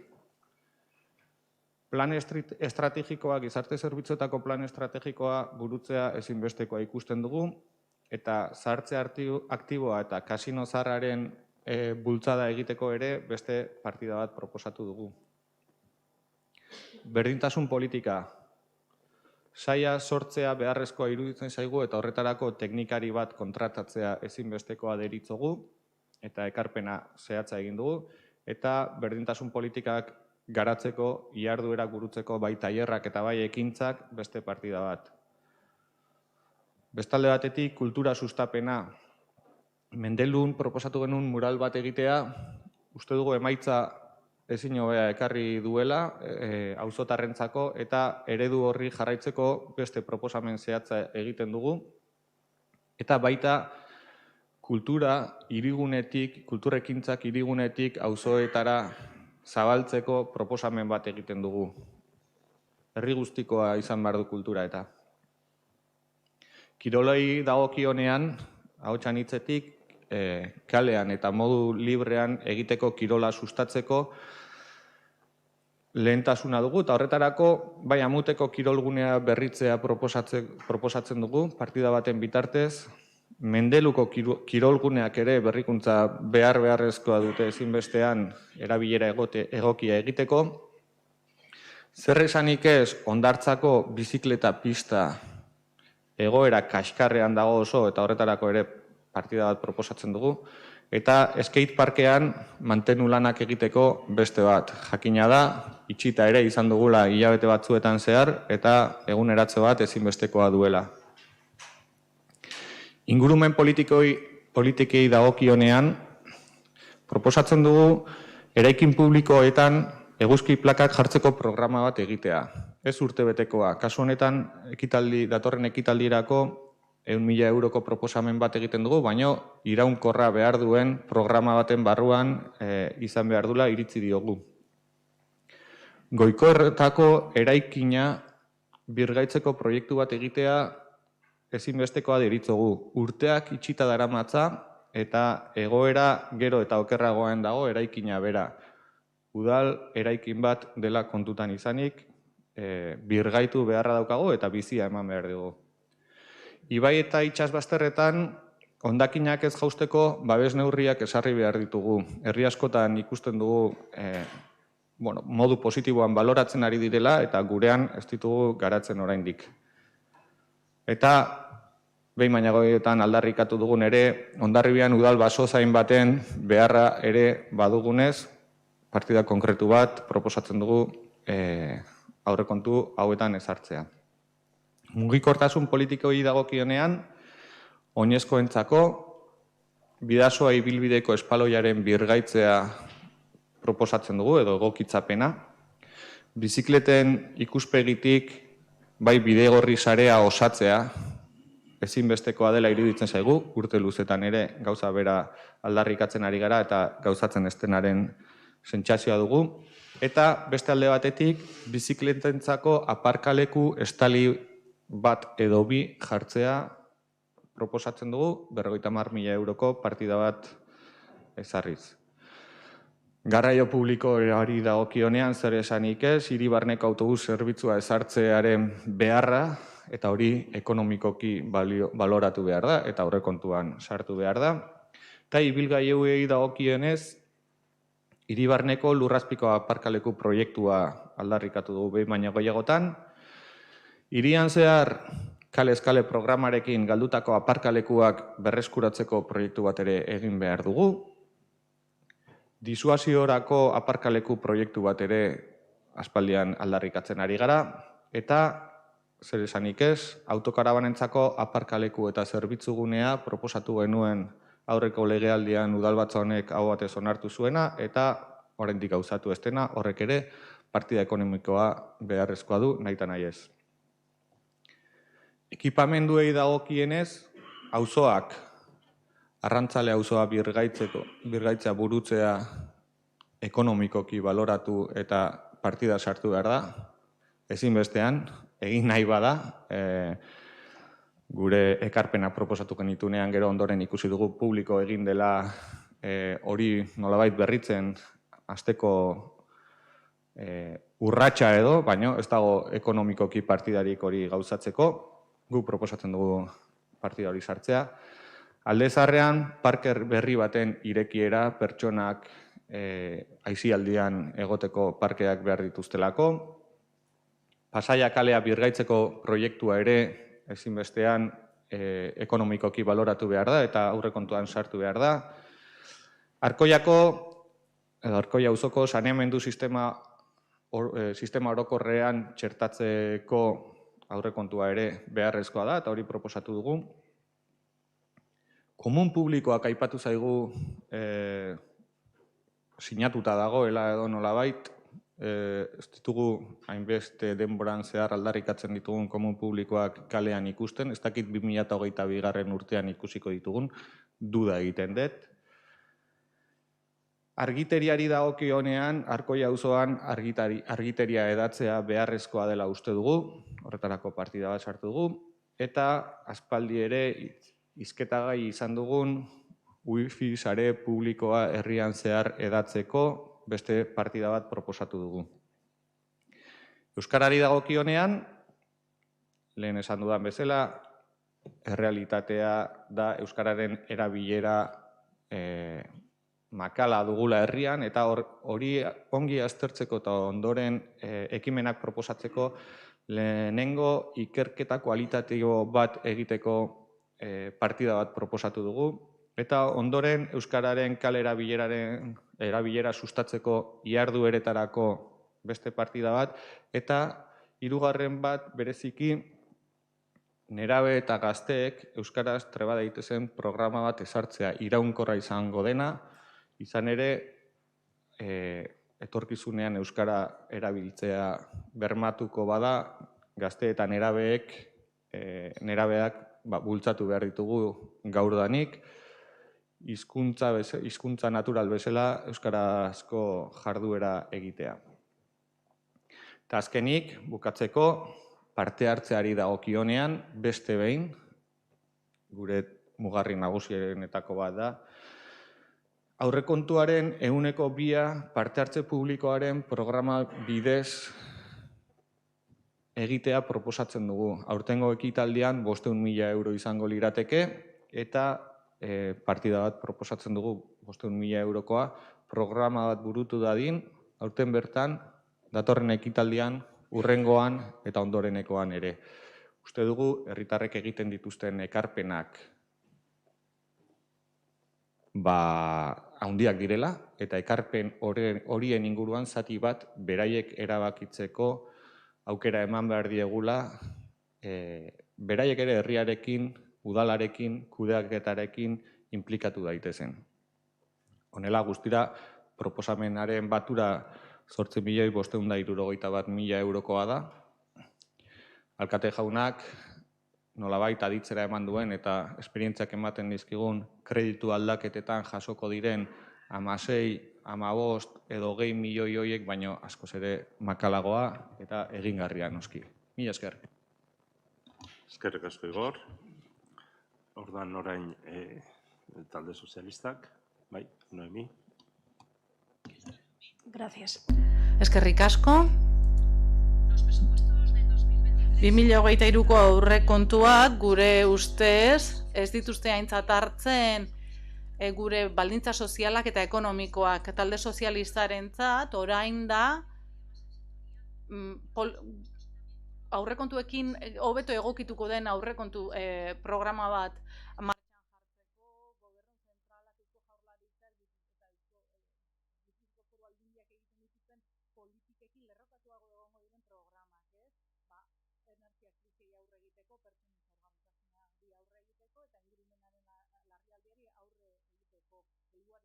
Plan estrategikoa, gizarte zerbitzuetako plan estrategikoa burutzea ezinbestekoa ikusten dugu, eta zahartze aktiboa eta kasino zaharraren bultzada egiteko ere beste partida bat proposatu dugu. Berdintasun politika. Saila sortzea beharrezkoa iruditzen zaigu eta horretarako teknikari bat kontratatzea ezinbestekoa deritzogu eta ekarpena zehatza egin dugu eta berdintasun politikak garatzeko, jarduerak burutzeko bai tailerrak eta bai ekintzak beste partida bat. Bestalde batetik kultura sustapena. Mendelun proposatu genuen mural bat egitea, uste dugu emaitza ezin hobea ekarri duela auzotarrentzako eta eredu horri jarraitzeko beste proposamen zehatza egiten dugu. Eta baita kultura hirigunetik, kulturekintzak hirigunetik auzoetara zabaltzeko proposamen bat egiten dugu. Herri guztikoa izan behar du kultura eta. Kirolei dagokionean, Ahotsanitzetik, kalean eta modu librean egiteko kirola sustatzeko lehentasuna dugu, eta horretarako bai Amuteko kirolgunea berritzea proposatzen dugu, partida baten bitartez, Mendeluko kirolguneak ere berrikuntza beharrezkoa dute ezinbestean erabilera egokia egiteko. Zer esanik ez, Hondartzako bizikleta pista egoera kaskarrean dago oso, eta horretarako ere partida bat proposatzen dugu. Eta skate parkean mantenu lanak egiteko beste bat. Jakina da, itxita ere izan dugula hilabete batzuetan zehar, eta eguneratze bat ezinbestekoa duela. Ingurumen politikei dagokionean, proposatzen dugu eraikin publikoetan eguzki plakak jartzeko programa bat egitea. Ez urtebetekoa. Kasu honetan, datorren ekitaldirako 100.000 euroko proposamen bat egiten dugu, baina iraunkorra behar duen programa baten barruan izan behar dula iritzi diogu. Goikoerretako eraikina birgaitzeko proiektu bat egitea ezinbestekoa deritzogu. Urteak itxita daramatza eta egoera gero eta okerragoan dago eraikina bera. Udal eraikin bat dela kontutan izanik, birgaitu beharra daukago eta bizia eman behar dugu. Ibai eta itsasbazterretan hondakinak ez jausteko babes neurriak esarri behar ditugu. Herri askotan ikusten dugu modu positiboan baloratzen ari direla eta gurean ez ditugu garatzen oraindik. Eta behin baina goietan aldarrikatu dugun ere, Hondarribian udal basozain baten beharra ere badugunez, partida konkretu bat proposatzen dugu aurrekontu hauetan ezartzea. Mugikortasun politikoi dagokionean, oinezkoentzako bidasoa ibilbideko espaloiaren birgaitzea proposatzen dugu, edo egokitzapena. Bizikleten ikuspegitik bai bidegorri sarea osatzea, ezinbestekoa dela iruditzen zaigu, urte luzetan ere gauza bera aldarrikatzen ari gara eta gauzatzen estenaren sentsazioa dugu. Eta beste alde batetik, bizikletentzako aparkaleku estali bat edo bi jartzea proposatzen dugu, 50.000 euroko partida bat ezarriz. Garraio publikoari dagokionean zer esanik ez, hiri barneko autobus zerbitzua ezartzearen beharra, eta hori ekonomikoki baloratu behar da, eta aurrekontuan sartu behar da. Eta ibilgailuei dagokionez, hiri barneko lurrazpiko aparkaleku proiektua aldarrikatu dugu behin baino gehiagotan. Hirian zehar kale-eskale programarekin galdutako aparkalekuak berreskuratzeko proiektu bat ere egin behar dugu. Disuasiorako aparkaleku proiektu bat ere aspaldian aldarrikatzen ari gara. Eta, zer esanik ez, autokarabanentzako aparkaleku eta zerbitzugunea proposatu genuen aurreko legealdian udalbatza honek hau batez onartu zuena, eta oraindik gauzatu ez dena, horrek ere partida ekonomikoa beharrezkoa du, nahita nahi ez. Ekipamenduei dagokienez, auzoak, arrantzale auzoa birgaitzea burutzea ekonomikoki baloratu eta partida sartu behar da, ezinbestean, egin nahi bada, gure ekarpena proposatu genitunean gero ondoren ikusi dugu publiko egin dela hori nolabait berritzen hasteko urratsa edo, baina ez dago ekonomikoki partidarik hori gauzatzeko, guk proposatzen dugu partida hori sartzea. Alde zaharrean, parke berri baten irekiera pertsonak aisialdian egoteko parkeak behar dituztelako. Pasaia kalea birgaitzeko proiektua ere ezinbestean ekonomikoki baloratu behar da eta aurrekontuan sartu behar da. Arkoia auzoko saneamendu sistema orokorrean txertatzeko aurrekontua ere beharrezkoa da eta hori proposatu dugu. Komun publikoak aipatu zaigu sinatuta dagoela edo nolabait, ez ditugu hainbeste denboran zehar aldarrikatzen ditugun komun publikoak kalean ikusten, ez dakit 2022 urtean ikusiko ditugun, duda egiten dut. Argiteriari dagokionean, Arkoia auzoan argiteria edatzea beharrezkoa dela uste dugu, horretarako partida bat sartu dugu, eta aspaldi ere hizketagai izan dugun wifi sare publikoa herrian zehar edatzeko beste partida bat proposatu dugu. Euskarari dagokionean, lehen esan dudan bezala, errealitatea da euskararen erabilera makala dugula herrian, eta hori ongi aztertzeko eta ondoren ekimenak proposatzeko lehenengo ikerketa kualitatibo bat egiteko partida bat proposatu dugu, eta ondoren euskararen kalera erabilera sustatzeko ihardueretarako beste partida bat, eta hirugarren bat bereziki nerabe eta gazteek euskaraz treba daitezen programa bat ezartzea iraunkorra izango dena, izan ere etorkizunean euskara erabiltzea bermatuko bada, gazte eta nerabeak bultzatu behar ditugu gaurdanik, hizkuntza natural bezala euskarazko jarduera egitea. Eta azkenik, bukatzeko, parte hartzeari dagokionean beste behin, gure mugarri nagusienetako bat da, aurrekontuaren 2% parte hartze publikoaren programa bidez egitea proposatzen dugu. Aurtengo ekitaldian 500.000 euro izango lirateke eta partida bat proposatzen dugu 500.000 eurokoa, programa bat burutu dadin, aurten bertan, datorren ekitaldian, hurrengoan eta ondorenekoan ere. Uste dugu, herritarrek egiten dituzten ekarpenak handiak direla, eta ekarpen horien inguruan zati bat beraiek erabakitzeko aukera eman behar diegula, beraiek ere herriarekin, udalarekin, kudeaketarekin inplikatu daitezen. Honela guztira, proposamenaren batura 8.571.000 eurokoa da. Alkate jaunak nolabait aditzera eman duen eta esperientziak ematen dizkigun kreditu aldaketetan jasoko diren 16, 15 edo 20 milioi horiek, baino askoz ere makalagoa eta egingarria noski. Mila esker.
Eskerrik asko Igor. Ordan orain talde sozialistak, bai, Noemi.
Gracias.
Eskerrik asko. 2023ko aurrekontuak gure ustez ez dituzte aintzat hartzen gure baldintza sozialak eta ekonomikoak. Talde sozialistarentzat orain da aurrekontuekin hobeto egokituko den aurrekontu programa bat martxan jartzeko, gobernu zentralak, Eusko Jaurlaritzak eta Gipuzkoako Foru Aldundiak egiten dituzten politikekin lerrokatuago egongo diren programak, ez? Energia krisiei aurre egiteko, pertsonen zaurgarritasunari aurre egiteko eta ingurumenaren larrialdiari aurre egiteko.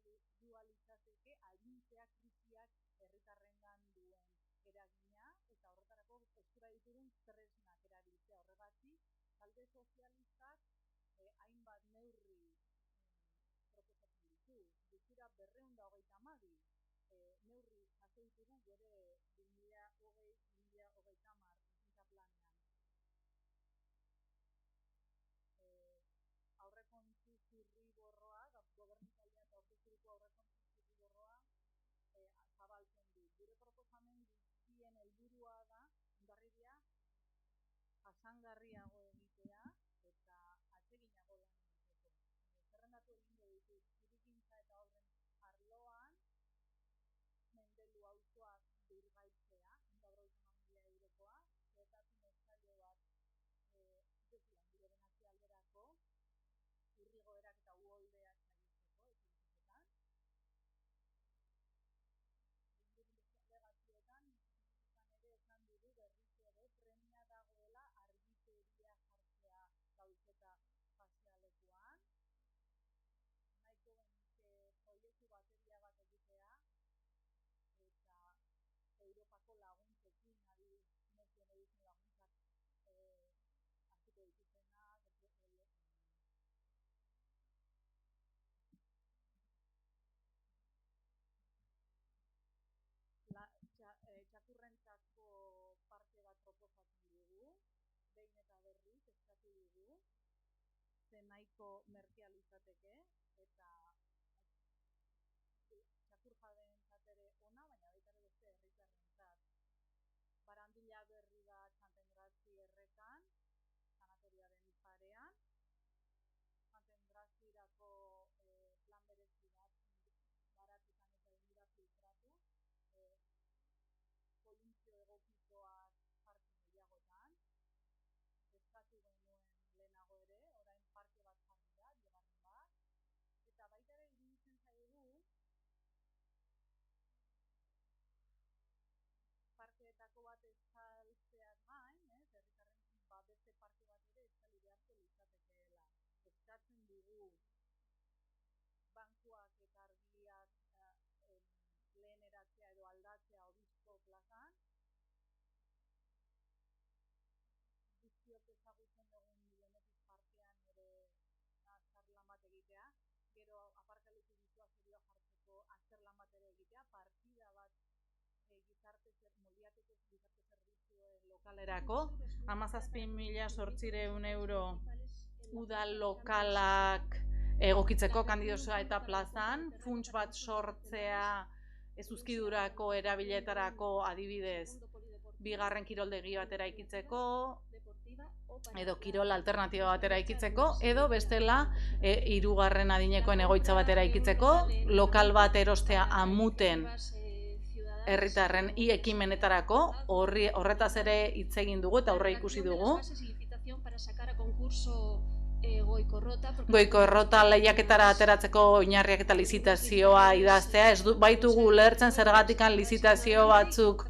Helburua litzateke arintzea krisiak herritarrengan duen eragina eta horretarako eskura ditugun tresnak erabiltzea. Horregatik, talde sozialistak hainbat neurri proposatzen ditu. Gutxira 232 neurri jaso ditugu gure 2020-2030 hezkuntza planean. Aurrekontu zirriborroa, gobernu taldea eta aurkezturiko aurrekontu zirriborroa zabaltzen du. Gure proposamen guztien helburua da ondarribia jasangarriago egitea eta atseginago lan egiteko. Zerrendatu egingo ditut hirigintza eta obren arloan Mendelu auzoa birgaitzea, 150.000 eurokoa, zehetasun estailo bat Langileren alderako, urrigoerak eta uholdeak saihesteko etxebizitzetan. Legazioetan, ere esan dugu berriz ere premia dagoela argiteria jartzea gauzeta pasealekuan. Nahiko genuke proiektu bateria bat egitea eta Europako laguntzekin, next generation laguntzak hartuko dituzenak, txakurrentzako parke bat proposatzen dugu, behin eta berriz eskatu dugu, ze nahiko merkeal izateke, eta txakurjabeentzat ere ona, baina baita ere beste herritarrentzat. Barandilla berri bat Santengrazi errekan, sanatoriaren parean, Santengrazirako plan berezi bat baratutan eta ingura filtratu, koluntzio egokikoak jartzen gehiagotan, eskatu genuen lehenago ere, orain parke bat jarri da, bigarren bat, eta baita eskatzen dugu bankuak eta argiak leheneratzea edo aldatzea obispo plazan. Guztiok ezagutzen dugun Milenetis parkean ere azterlan bat egitea, gero aparkaleku disuasorioa jartzeko azterlan bat ere egitea, partida bat gizarte zerbitzuen lokalerako, 17.800 euro udal lokalak egokitzeko Kandidosa eta plazan, funts bat sortzea ezuzkidurako erabiletarako adibidez, bigarren kiroldegi bat eraikitzeko, edo kirol alternatiba bat eraikitzeko, edo bestela hirugarren adinekoen egoitza bat eraikitzeko, lokal bat erostea Amuten herritarren ekimenetarako, horretaz ere hitz egin dugu eta aurre ikusi dugu. Goikorrota lehiaketara ateratzeko oinarriak eta lizitazioa idaztea, ez baitugu ulertzen zergatikan lizitazio batzuk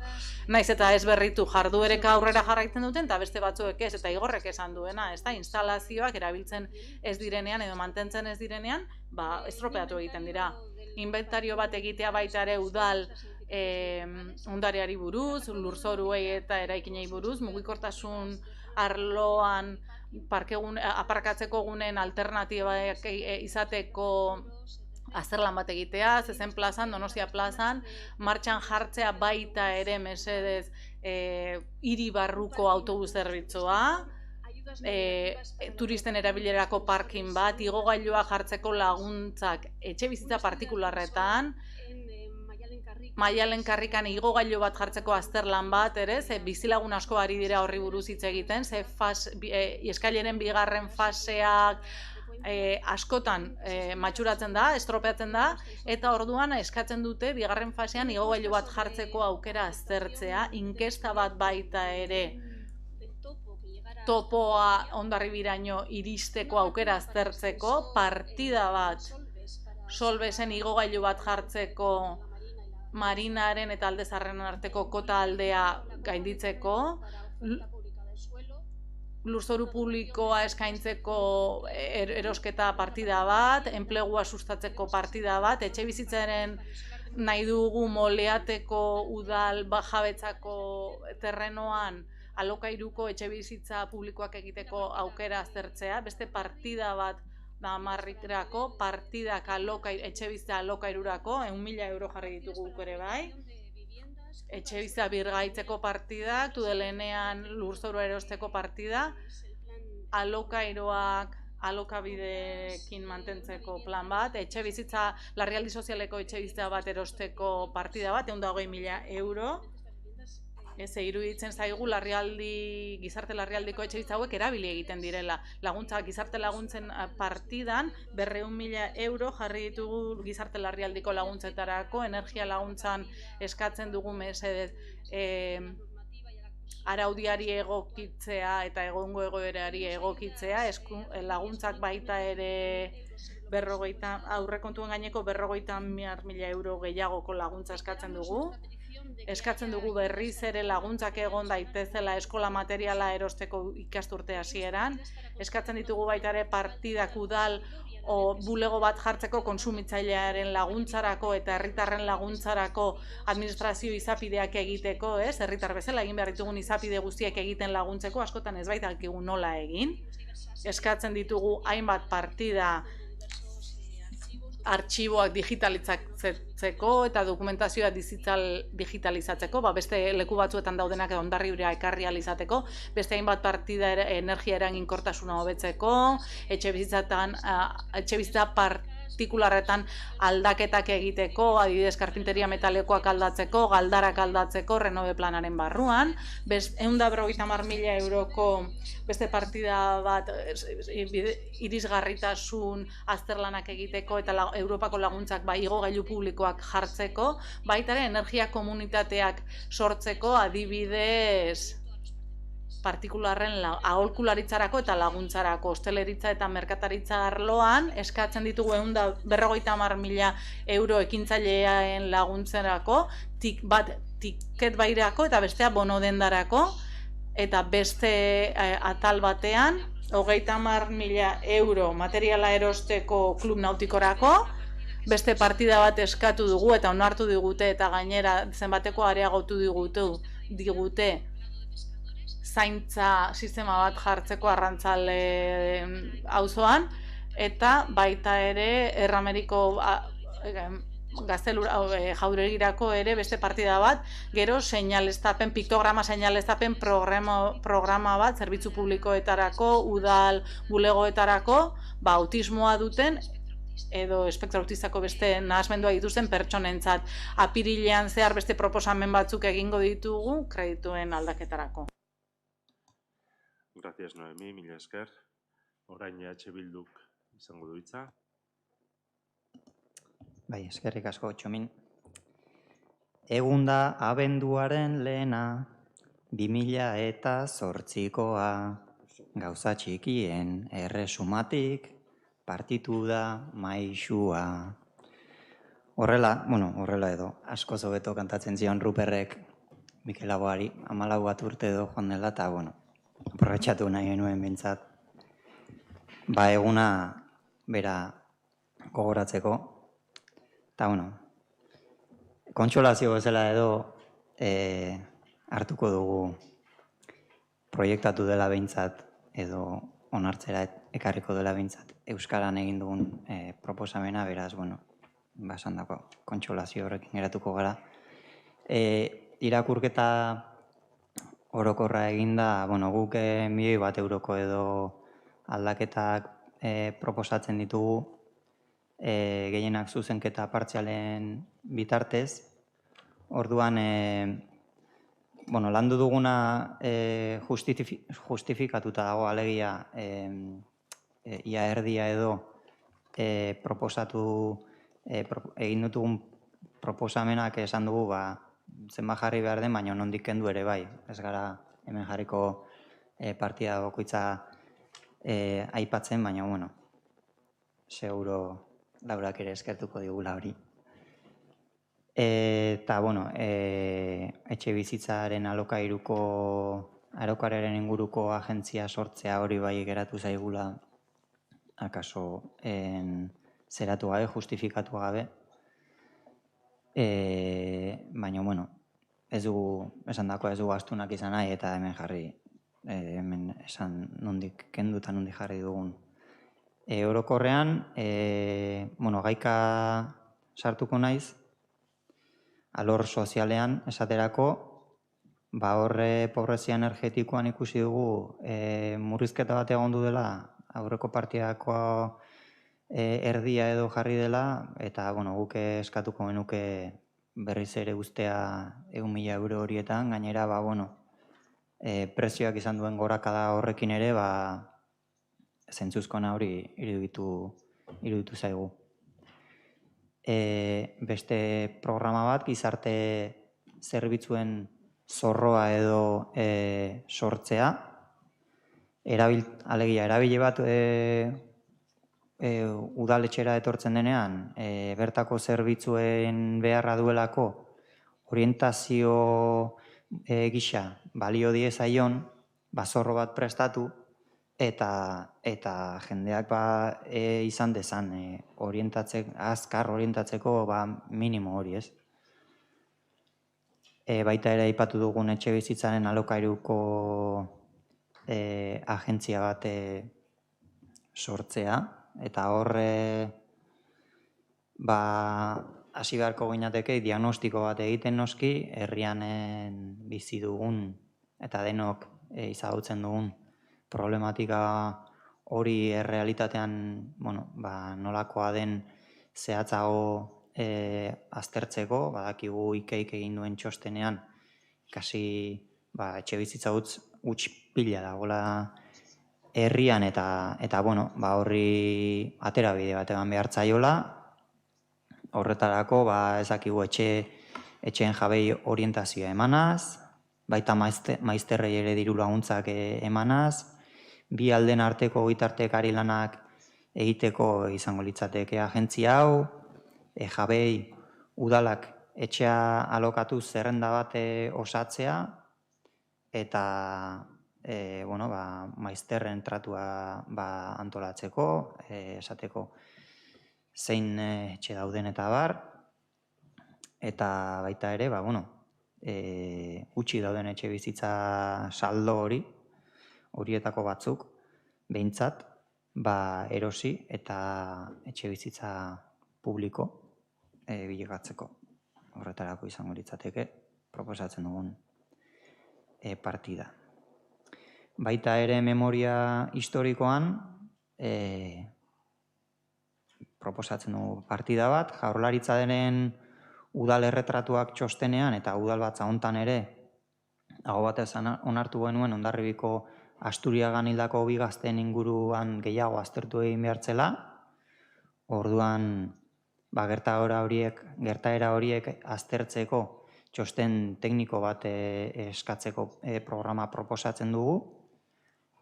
naiz eta ez berritu jarduereka aurrera jarraitzen duten, eta beste batzuek ez, eta Igorrek esan duena, ez da, instalazioak erabiltzen ez direnean edo mantentzen ez direnean, estropeatu egiten dira. Inventario bat egitea baita ere udal ondareari buruz, lurzoruei eta eraikinei buruz, mugikortasun arloan aparkatzeko gunen alternatibak izateko azterlan bat egitea, Zezen plazan, Donostia plazan, martxan jartzea baita ere mesedez hiri barruko autobus zerbitzua, turisten erabilerako parkin bat, igogailua jartzeko laguntzak etxebizitza partikularretan, Maialen karrikan igogailu bat jartzeko azterlan bat ere, ze bizilagun asko ari dira horri buruz hitz egiten, ze eskaileren bigarren faseak askotan matxuratzen da, estropeatzen da, eta orduan eskatzen dute bigarren fasean igogailu bat jartzeko aukera aztertzea, inkesta bat baita ere topoa Hondarribiraino iristeko aukera aztertzeko, partida bat Solbesen igogailu bat jartzeko Marinaren eta Aldezarren arteko kota aldea gainditzeko, lurzoru publikoa eskaintzeko erosketa partida bat, enplegua sustatzeko partida bat, etxebizitzaren nahi dugu moleateko udal jabetzako terrenoan alokairuko etxebizitza publikoak egiteko aukera aztertzea, beste partida bat Marrikrako, partidak etxebizitza alokairurako, 1.000 euro jarri ditugu ere bai. Etxebizitza birgaitzeko partidak, Tudelenean lurzoru erosteko partida, alokairoak alokabideekin mantentzeko plan bat, etxebizitza, larrialdi sozialeko etxebizitza bat erosteko partida bat, 120.000 euro. Ez iruditzen zaigu gizarte larrialdiko etxebizitza hauek erabili egiten direla. Gizarte laguntzen partidan 200.000 euro jarri ditugu gizarte larrialdiko laguntzetarako, energia laguntzan eskatzen dugu mesedez araudiari egokitzea eta egongo egoerari egokitzea, laguntzak baita ere aurrekontuen gaineko 50.000 euro gehiagoko laguntza eskatzen dugu. Eskatzen dugu berriz ere laguntzak egon daitezela eskola materiala erosteko ikasturte hasieran. Eskatzen ditugu baita ere partidak udal bulego bat jartzeko kontsumitzailearen laguntzarako eta herritarren laguntzarako administrazio izapideak egiteko, herritar bezala egin behar ditugun izapide guztiak egiten laguntzeko, askotan ez baitakigu nola egin. Eskatzen ditugu hainbat partida artxiboak digitalizatzeko eta dokumentazioa digitalizatzeko, beste leku batzuetan daudenak Hondarribira ekarri ahal izateko, beste hainbat partida energia eraginkortasuna hobetzeko, etxebizitza partikularretan aldaketak egiteko, adibidez karpinteria metalekoak aldatzeko, galdarak aldatzeko, renove planaren barruan, 150.000 euroko beste partida bat irisgarritasun azterlanak egiteko eta Europako laguntzak igogailu publikoak jartzeko, baita ere energia komunitateak sortzeko, adibidez partikularren aholkularitzarako eta laguntzarako, hosteleritza eta merkataritza arloan eskatzen ditugu 150.000 euro ekintzaileen laguntzerako, bat tiket bairako eta bestea bono dendarako, eta beste atal batean 30.000 euro materiala erosteko klub nautikorako, beste partida bat eskatu dugu eta onartu digute eta gainera zenbateko areagotu digute zaintza sistema bat jartzeko Arrantzale auzoan, eta baita ere Errameriko jauregirako ere beste partida bat, gero seinaleztapen, piktograma seinaleztapen programa bat, zerbitzu publikoetarako, udal bulegoetarako, autismoa duten, edo espektro autistako beste nahasmendua dituzten pertsonentzat. Apirilean zehar beste proposamen batzuk egingo ditugu kredituen aldaketarako.
Gracias, Noemi, mila esker. Orain Bilduk izango du hitza.
Bai, eskerrik asko, Txomin. Egun da abenduaren lehena, 2008koa, gauza txikien erresumatik, partitu da maixua. Horrela edo, asko zobeto kantatzen zion Ruperrek Mikel Laboari, 14 bat urte edo joan dela, eta, aprobetxatu nahi genuen bintzat. Eguna bera gogoratzeko. Eta, kontsolazio bezala edo hartuko dugu proiektatu dela behintzat edo onartzera ekarriko dela behintzat Euskaran egin dugun proposamena, beraz, basandako kontsolazio horrekin geratuko gara. Irakurketa orokorra eginda, guk 1.000.000 euroko edo aldaketak proposatzen ditugu, gehienak zuzenketa partzialen bitartez. Orduan, landu duguna justifikatuta dago, alegia, ia erdia edo egin dutugun proposamenak esan dugu, zenbat jarri behar den, baina nondik kendu ere bai. Ez gara hemen jarriko partida bakoitza aipatzen, baina, seguro Laurak ere eskertuko digula hori. Eta, etxe bizitzaren alokairaren inguruko agentzia sortzea hori bai geratu zaigula, akaso zeratu gabe, justifikatu gabe. Baina, ez dugu, esan dako ez dugu astunak izan nahi, eta hemen jarri, hemen esan nondik kendu eta nondik jarri dugun. Orokorrean, gaika sartuko naiz, alor sozialean esaterako, horre pobrezia energetikoan ikusi dugu murrizketa bat egondu dela, aurreko partidako erdia edo jarri dela, eta guk eskatuko genuke berriz ere ustea 1.000 euro horietan, gainera, prezioak izan duen gorakada horrekin ere, zentzuzkona hori iruditu zaigu. Beste programa bat, gizarte zerbitzuen zorroa edo sortzea. Erabile bat udaletxera etortzen denean, bertako zerbitzuen beharra duelako orientazio gisa balio diezaion, zorro bat prestatu, eta jendeak izan dezan azkar orientatzeko minimo hori, ez. Baita ere aipatu dugun etxe bizitzaren alokairuko agentzia bat sortzea, eta horre hasi beharko ginateke diagnostiko bat egiten noski, herrian bizi dugun eta denok izagutzen dugun problematika hori errealitatean nolakoa den zehatzago aztertzeko, badakigu ikeik egin duen txostenean, kasi etxe bizitza huts pila dagoela herrian, eta horri atera bide bat eman behar zaiola, horretarako ezakigu etxeen jabei orientazioa emanaz, baita maizterrei ere diru laguntzak emanaz, bi alden arteko bitartekari lanak egiteko izango litzateke agentzia hau, jabei udalak etxea alokatu zerrenda bat osatzea, eta maizterren tratua antolatzeko, esateko zein etxe dauden eta bar, eta baita ere, gutxi dauden etxe bizitza saldo horietako batzuk, behintzat, erosi eta etxe bizitza publiko bilakatzeko. Horretarako izango litzateke proposatzen dugun partida. Baita ere memoria historikoan proposatzen dugu partida bat, Jaurlaritza denen udal erretratuak txostenean eta udalbatza hontan ere aho batez onartu genuen Hondarribiko Asturiagan hildako bi gazteen inguruan gehiago aztertu egin behartzela. Orduan gertaera horiek aztertzeko txosten tekniko bat eskatzeko programa proposatzen dugu.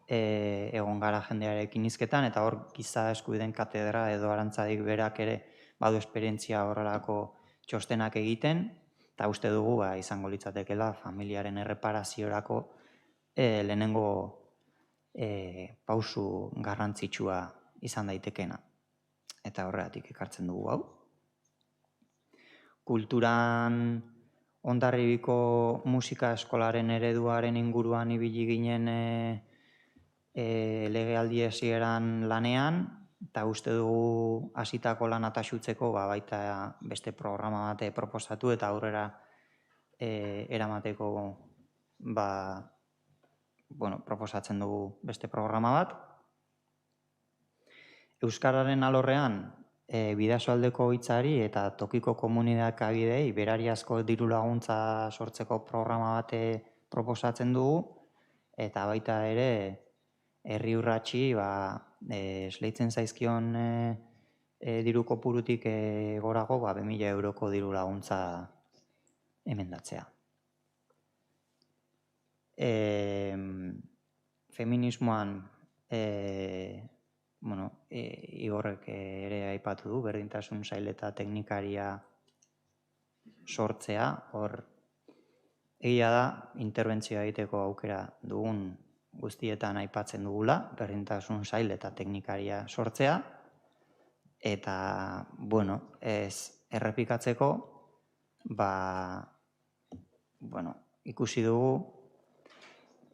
Egon gara jendearekin hizketan eta hor giza eskubideen katedra edo Arantzadik berak ere badu esperientzia horrelako txostenak egiten, eta uste dugu izango litzatekeela familiaren erreparaziorako lehenengo pausu garrantzitsua izan daitekena. Eta horregatik ekartzen dugu hau. Kulturan Hondarribiko musika eskolaren ereduaren inguruan ibili ginen legealdi hasieran lanean, eta uste dugu hasitako lana taxutzeko baita beste programa bat proposatu eta aurrera eramateko proposatzen dugu beste programa bat. Euskararen alorrean Bidasoaldeko hitzari eta tokiko komunikabidei berariazko diru laguntza sortzeko programa bat proposatzen dugu, eta baita ere herri urratsi esleitzen zaizkion diru kopurutik gorago 2.000 euroko diru laguntza emendatzea. Feminismoan Igorrek ere aipatu du, berdintasun sail eta teknikaria sortzea. Hor egia da interbentzioa egiteko aukera dugun guztietan aipatzen dugula, berdintasun sail eta teknikaria sortzea, eta ez errepikatzeko ikusi dugu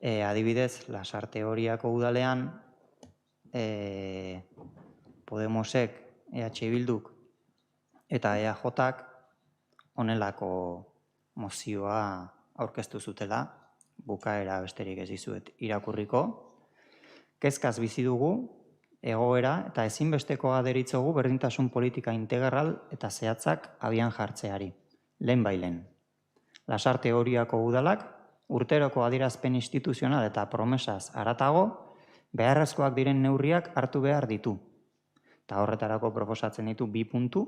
adibidez Lasarte Oriako udalean Podemosek, EH Bilduk eta EAJak honelako mozioa aurkeztu zutela, bukaera besterik ez dizuet irakurriko. Kezkaz bizi dugu egoera eta ezinbestekoa deritzogu berdintasun politika integral eta zehatzak abian jartzeari, lehenbailen. Lasarte Oriako udalak urteroko adierazpen instituzional eta promesaz haratago beharrezkoak diren neurriak hartu behar ditu. Eta horretarako proposatzen ditu 2 puntu.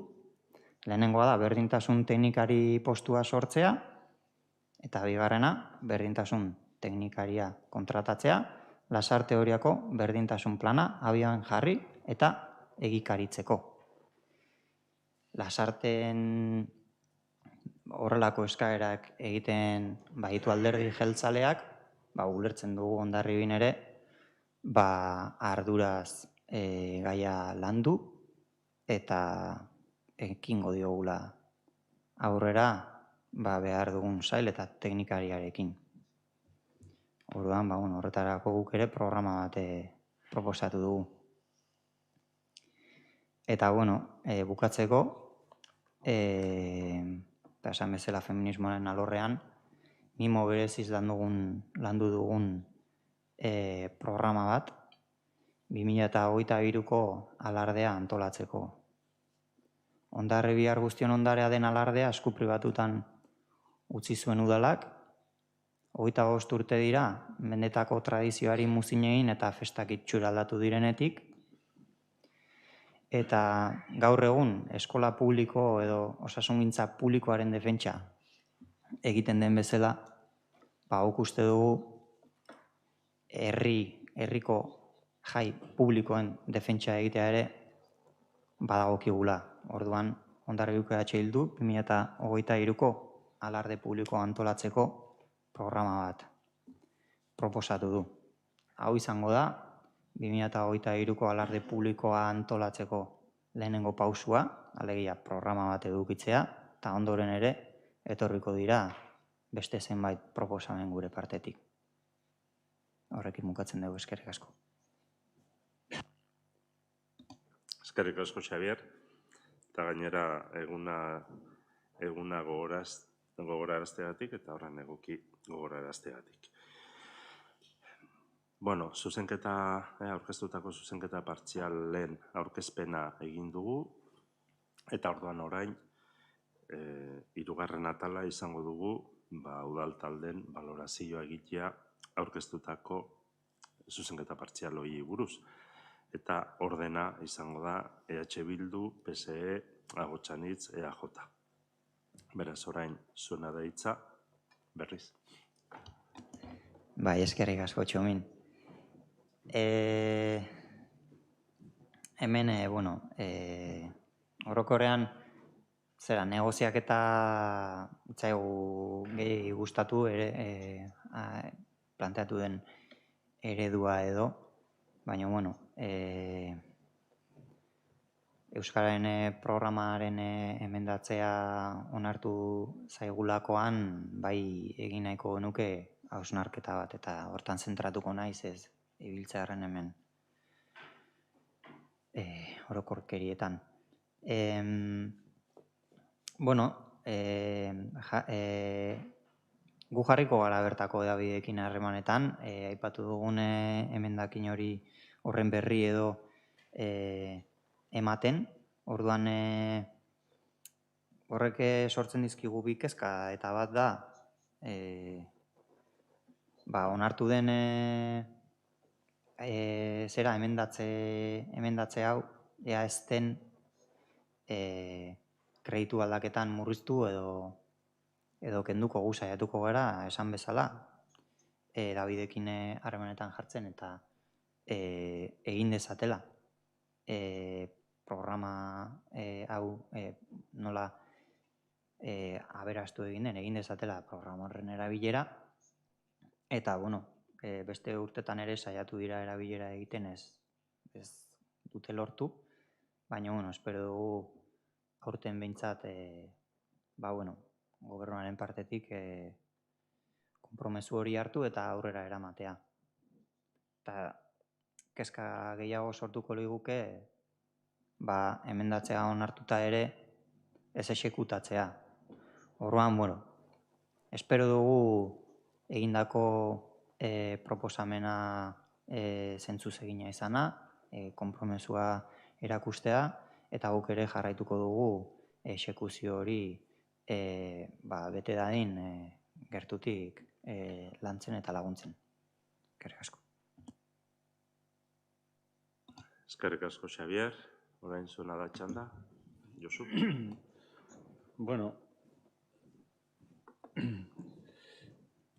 Lehenengoa da berdintasun teknikari postua sortzea, eta bigarrena berdintasun teknikaria kontratatzea, Lasarte Oriako berdintasun plana abian jarri eta egikaritzeko. Lasarten horrelako eskaerak egiten baditu alderdi jeltzaleak, ulertzen dugu Hondarribin ere, arduraz gaia landu eta ekingo diogula aurrera behar dugun sail eta teknikariarekin. Orduan, horretarako guk ere programa bat proposatu dugu. Eta, bukatzeko, eta esan bezala feminismoaren alorrean, mimo bereziz landu dugun programa bat, 2023ko alardea antolatzeko. Hondarribia guztion ondarea den alardea esku pribatutan utzi zuen udalak, 25 urte dira, mendetako tradizioari muzin egin eta festak itxura aldatu direnetik, eta gaur egun eskola publiko edo osasungintza publikoaren defentsa egiten den bezala, guk uste dugu herriko jai publikoen defentsa egitea ere badagokigula. Orduan, Hondarribiko EH Bildu 2023ko alarde publikoa antolatzeko programa bat proposatu du. hau izango da, 2023ko alarde publikoa antolatzeko lehenengo pausua, alegia programa bat edukitzea, eta ondoren ere etorriko dira beste zenbait proposamen gure partetik. Horrekin bukatzen dugu, eskerrik asko.
Eskerrik asko, Xabier. Eta gainera eguna gogorarazteagatik eta horren egoki gogorarazteagatik. Bueno, aurkeztutako zuzenketa partzialen aurkezpena egin dugu, eta orduan orain, 3. atala izango dugu, udal taldeen balorazioa egitea aurkeztutako zuzenketa partzial hori buruz. Eta ordena izango da EH Bildu, PSE, Agotxanitz, EAJ. Beraz, orain, zuena da hitza, berriz.
Bai, eskerrik asko, Txomin. Hemen, orokorrean, negoziaketa zaigu gehi gustatu planteatu den eredua edo, baina, Euskararen programaren emendatzea onartu zaigulakoan, bai egin nahiko genuke hausnarketa bat, eta hortan zentratuko naiz ez ibiltzearen hemen orokorkerietan. Gu jarriko gara bertako edabideekin harremanetan, aipatu dugun emendakin hori horren berri edo ematen, orduan horrek sortzen dizkigu bi kezka, eta bat da, onartu den emendatze hau, ea ez den kreditu aldaketan murriztu edo kenduko gu saiatuko gara, esan bezala, edabideekin harremanetan jartzen eta egin dezatela programa hau nola aberastu egin dezatela programa horren erabilera, eta, beste urtetan ere saiatu dira erabilera egiten ez dute lortu, baina, espero dugu aurten behintzat, gobernuaren partetik konpromezu hori hartu eta aurrera eramatea. Eta kezka gehiago sortuko liguke, emendatzea onartuta ere ez exekutatzea. Orduan, espero dugu egindako proposamena zentzuz egina izana, konpromesua erakustea, eta guk ere jarraituko dugu exekuzio hori bete dadin gertutik lantzen eta laguntzen. Eskerrik asko.
Eskerrik asko, Xabier. Orain zuena da txanda. Josu.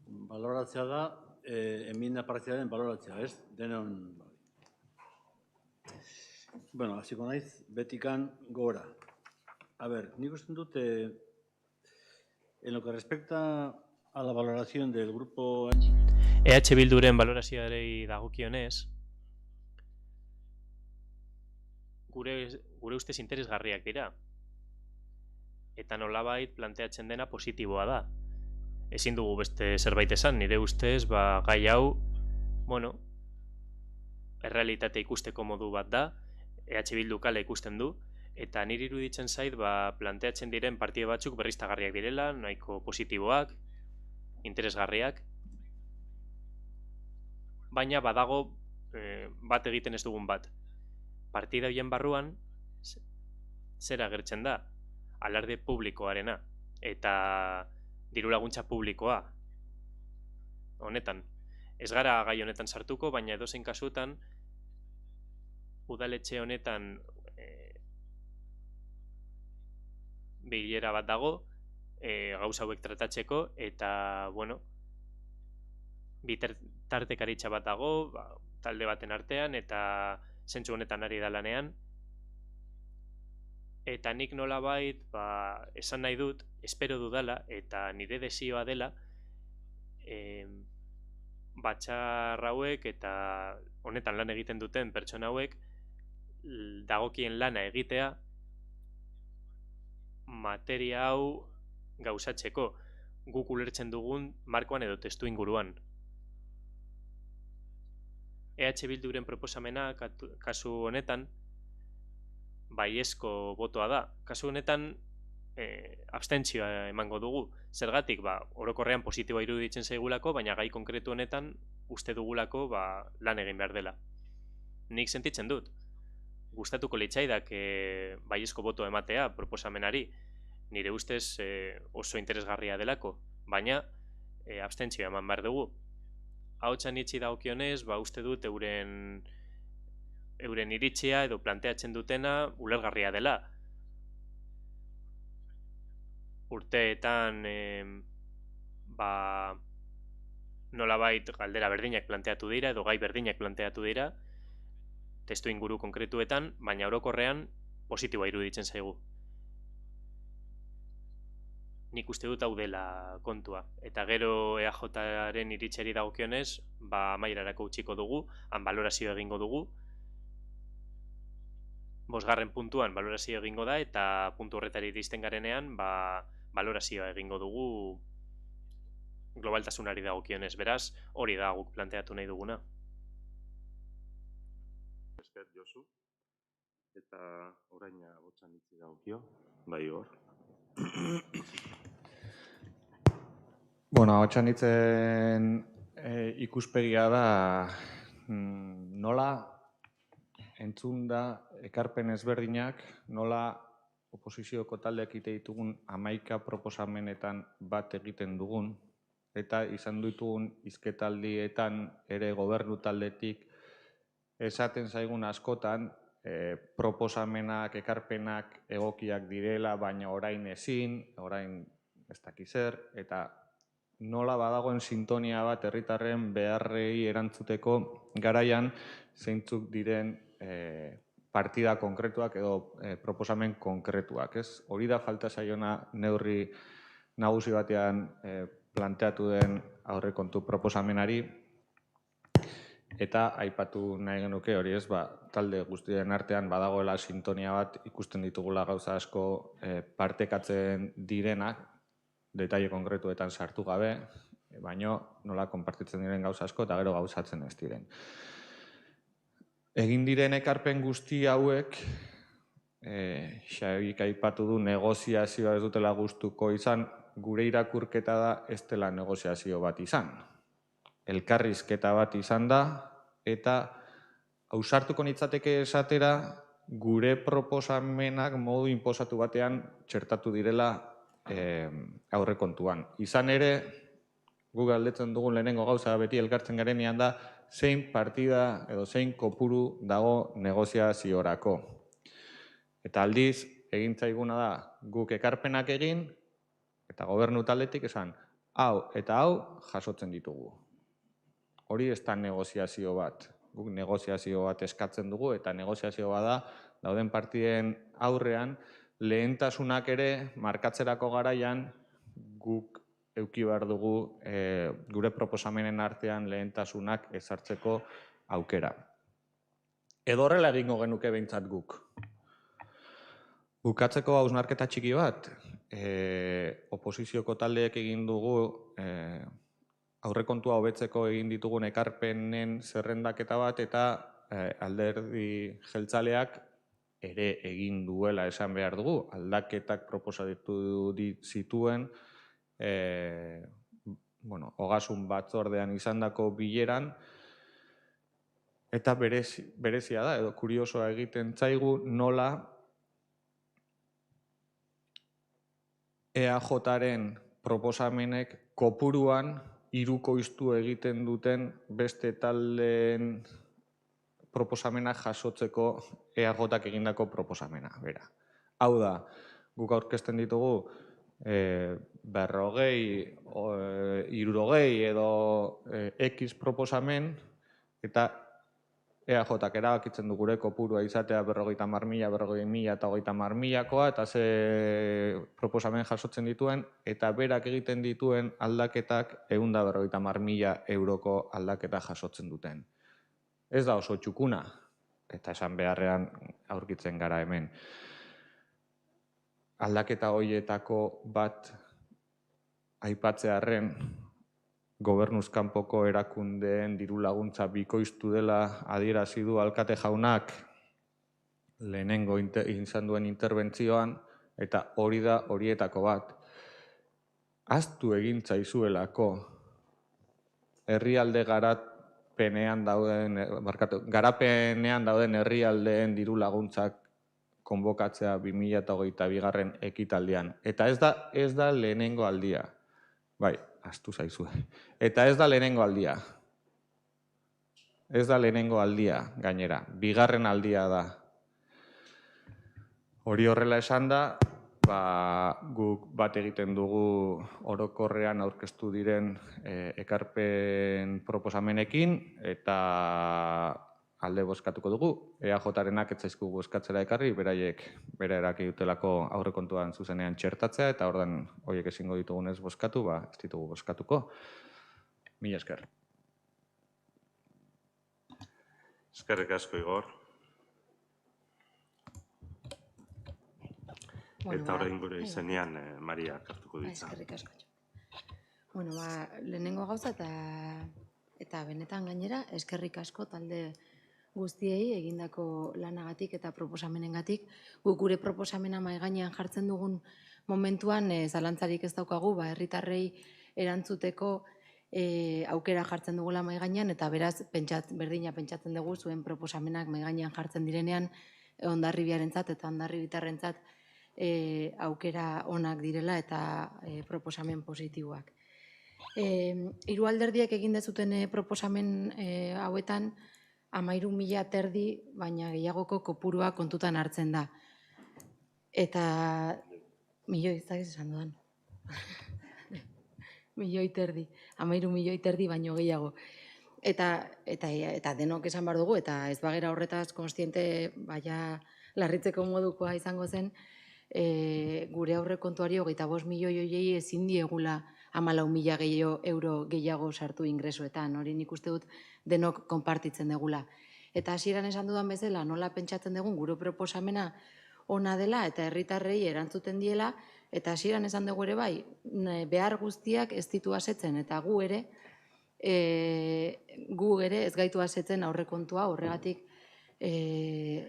Baloratzea da, enmienda partzialaren baloratzea, ez? Denon. Hasiko naiz, betikan gora. Nik uste dut, en lo que respecta a la valoración del grupo...
EH Bilduren balorazioari dagokionez, gure ustez interesgarriak dira. Eta nolabait planteatzen dena positiboa da. Ezin dugu beste zerbait esan, nire ustez, gai hau, errealitate ikusteko modu bat da, EH Bildu kale ikusten du, eta niri iruditzen zait, planteatzen diren partide batzuk berriztagarriak direla, nahiko positiboak, interesgarriak, baina badago bat egiten ez dugun bat. Partida horien barruan, zer agertzen da? Alarde publikoarena, eta diru laguntza publikoa. Honetan, ez gara gai honetan sartuko, baina edozein kasutan, udaletxe honetan bilera bat dago, gauza hauek tratatzeko, eta, bitartekaritza bat dago, talde baten artean, eta zentzu honetan ari da lanean. Eta nik nolabait, esan nahi dut, espero dudala, eta nire desioa dela, batzar hauek eta honetan lan egiten duten pertsona hauek dagokien lana egitea materia hau gauzatzeko guk ulertzen dugun markoan edo testu inguruan. EH Bilduren proposamena kasu honetan baiezko botoa da. Kasu honetan abstentzioa emango dugu. Zergatik, orokorrean positiboa iruditzen zaigulako, baina gai konkretu honetan uste dugulako lan egin behar dela. Nik sentitzen dut. Gustatuko litzaidak baiezko botoa ematea proposamenari. Nire ustez oso interesgarria delako, baina abstentzioa eman behar dugu. Ahotsan itxi dagokionez, uste dut euren iritzia edo planteatzen dutena ulergarria dela. Urteetan nolabait galdera berdinak planteatu dira edo gai berdinak planteatu dira testu inguru konkretuetan, baina orokorrean positiboa iruditzen zaigu. Nik uste dut hau dela kontua. Eta gero EAJaren iritzari dagokionez, amaierarako utziko dugu, han balorazio egingo dugu. 5. puntuan balorazio egingo da, eta puntu horretari iristen garenean, balorazioa egingo dugu globaltasunari dagokionez. Beraz, hori da guk planteatu nahi duguna.
Esker Josu, eta oraina Ahotsan itxi dagokio, bai hor.
Ahotsan itzen ikuspegia da nola entzun da ekarpen ezberdinak, nola oposizioko taldeak ite ditugun 11 proposamenetan bat egiten dugun, eta izan ditugun hizketaldietan ere gobernu taldetik esaten zaigun askotan proposamenak, ekarpenak egokiak direla, baina orain ezin, orain ez dakiz zer, eta nola badagoen sintonia bat herritarren beharrei erantzuteko garaian zeintzuk diren partida konkretuak edo proposamen konkretuak. Hori da falta zaiona neurri nagusi batean planteatu den aurrekontu proposamenari, eta aipatu nahi genuke hori talde guztien artean badagoela sintonia bat, ikusten ditugula gauza asko partekatzen direnak, detaile konkretuetan sartu gabe, baino nola konpartitzen diren gauza asko eta gero gauzatzen ez diren. Egin diren ekarpen guzti hauek, Xabik aipatu du negoziazioa ez dutela gustuko izan, gure irakurketa da ez dela negoziazio bat izan. Elkarrizketa bat izan da, eta ausartuko nitzateke esatera gure proposamenak modu inposatu batean txertatu direla aurrekontuan. Izan ere, gu galdetzen dugun lehenengo gauza beti elkartzen garenean da, zein partida edo zein kopuru dago negoziaziorako. Eta aldiz, egin zaiguna da, guk ekarpenak egin, eta gobernu taldetik esan, hau eta hau jasotzen ditugu. Hori ez da negoziazio bat. Guk negoziazio bat eskatzen dugu, eta negoziazio bat da, dauden partiden aurrean, lehentasunak ere markatzerako garaian guk eduki behar dugu gure proposamenen artean lehentasunak ezartzeko aukera. Edo horrela egingo genuke behintzat guk. Bukatzeko hausnarketa txiki bat, oposizioko taldeek egin dugu aurrekontua hobetzeko egin ditugun ekarpenen zerrendaketa bat, eta alderdi jeltzaleak ere egin duela esan behar dugu, aldaketak proposatu zituen ogasun batzordean izandako bileran, eta berezia da, edo kuriosoa egiten zaigu nola EAJaren proposamenek kopuruan hirukoiztu egiten duten beste taldeen proposamenak jasotzeko EAJak egindako proposamena. Hau da, guk aurkezten ditugu 40, 60 edo X proposamen, eta EAJak erabakitzen du gure kopurua izatea 50.000, 40.000 eta 30.000koa, eta ze proposamen jasotzen dituen, eta berak egiten dituen aldaketak 150.000 euroko aldaketa jasotzen duten. Ez da oso txukuna, eta esan beharrean aurkitzen gara hemen. Aldaketa horietako bat aipatzearren, gobernuz kanpoko erakundeen diru laguntza bikoiztu dela adierazi du alkate jaunak lehenengo izan duen interbentzioan, eta hori da horietako bat. Ahaztu egin zaizuelako herrialde garapenean dauden herrialdeen diru laguntzak konbokatzea 2022 ekitaldian. Eta ez da lehenengo aldia. Bai, ahaztu zaizue. Eta ez da lehenengo aldia. Ez da lehenengo aldia, gainera. Bigarren aldia da. Hori horrela esan da, guk bat egiten dugu orokorrean aurkeztu diren ekarpen proposamenekin, eta alde bozkatuko dugu. EAJarenak ez zaizku bozkatzera ekarri, beraiek bera eraki dutelako aurrekontuan zuzenean txertatzea, eta ordan horiek ezingo ditugunez bozkatu, ez ditugu bozkatuko. Mila esker.
Eskerrik asko, Igor. Eta horrein gure izenean Maria hartuko ditza.
Eskerrik asko. Lehenengo gauza eta benetan gainera, eskerrik asko talde guztiei egindako lanagatik eta proposamenengatik. Guk gure proposamena mahai gainean jartzen dugun momentuan zalantzarik ez daukagu, herritarrei erantzuteko aukera jartzen dugula mahai gainean, eta beraz berdina pentsatzen dugu zuen proposamenak mahai gainean jartzen direnean Hondarribiarentzat eta Hondarribitarrentzat aukera onak direla eta proposamen positiboak. Hiru alderdiek egin dezuten proposamen hauetan 13.000 terdi, baina gehiagoko kopurua kontutan hartzen da. Eta milioi, ez esan dudan. Milioi terdi, 13.000 terdi, baino gehiago. Eta denok esan behar dugu, eta ez bagera horretaz konstiente, baina larritzeko modukoa izango zen, gure aurrekontuari 25 milioi horiei ezin diegula 14.000 euro gehiago sartu ingresoetan. Hori nik uste dut denok konpartitzen degula. Eta hasieran esan dudan bezala, nola pentsatzen dugun gure proposamena ona dela eta herritarrei erantzuten diela, eta hasieran esan dugu ere bai, behar guztiak ez ditu asetzen, eta gu ere ez gaitu asetzen aurrekontua, horregatik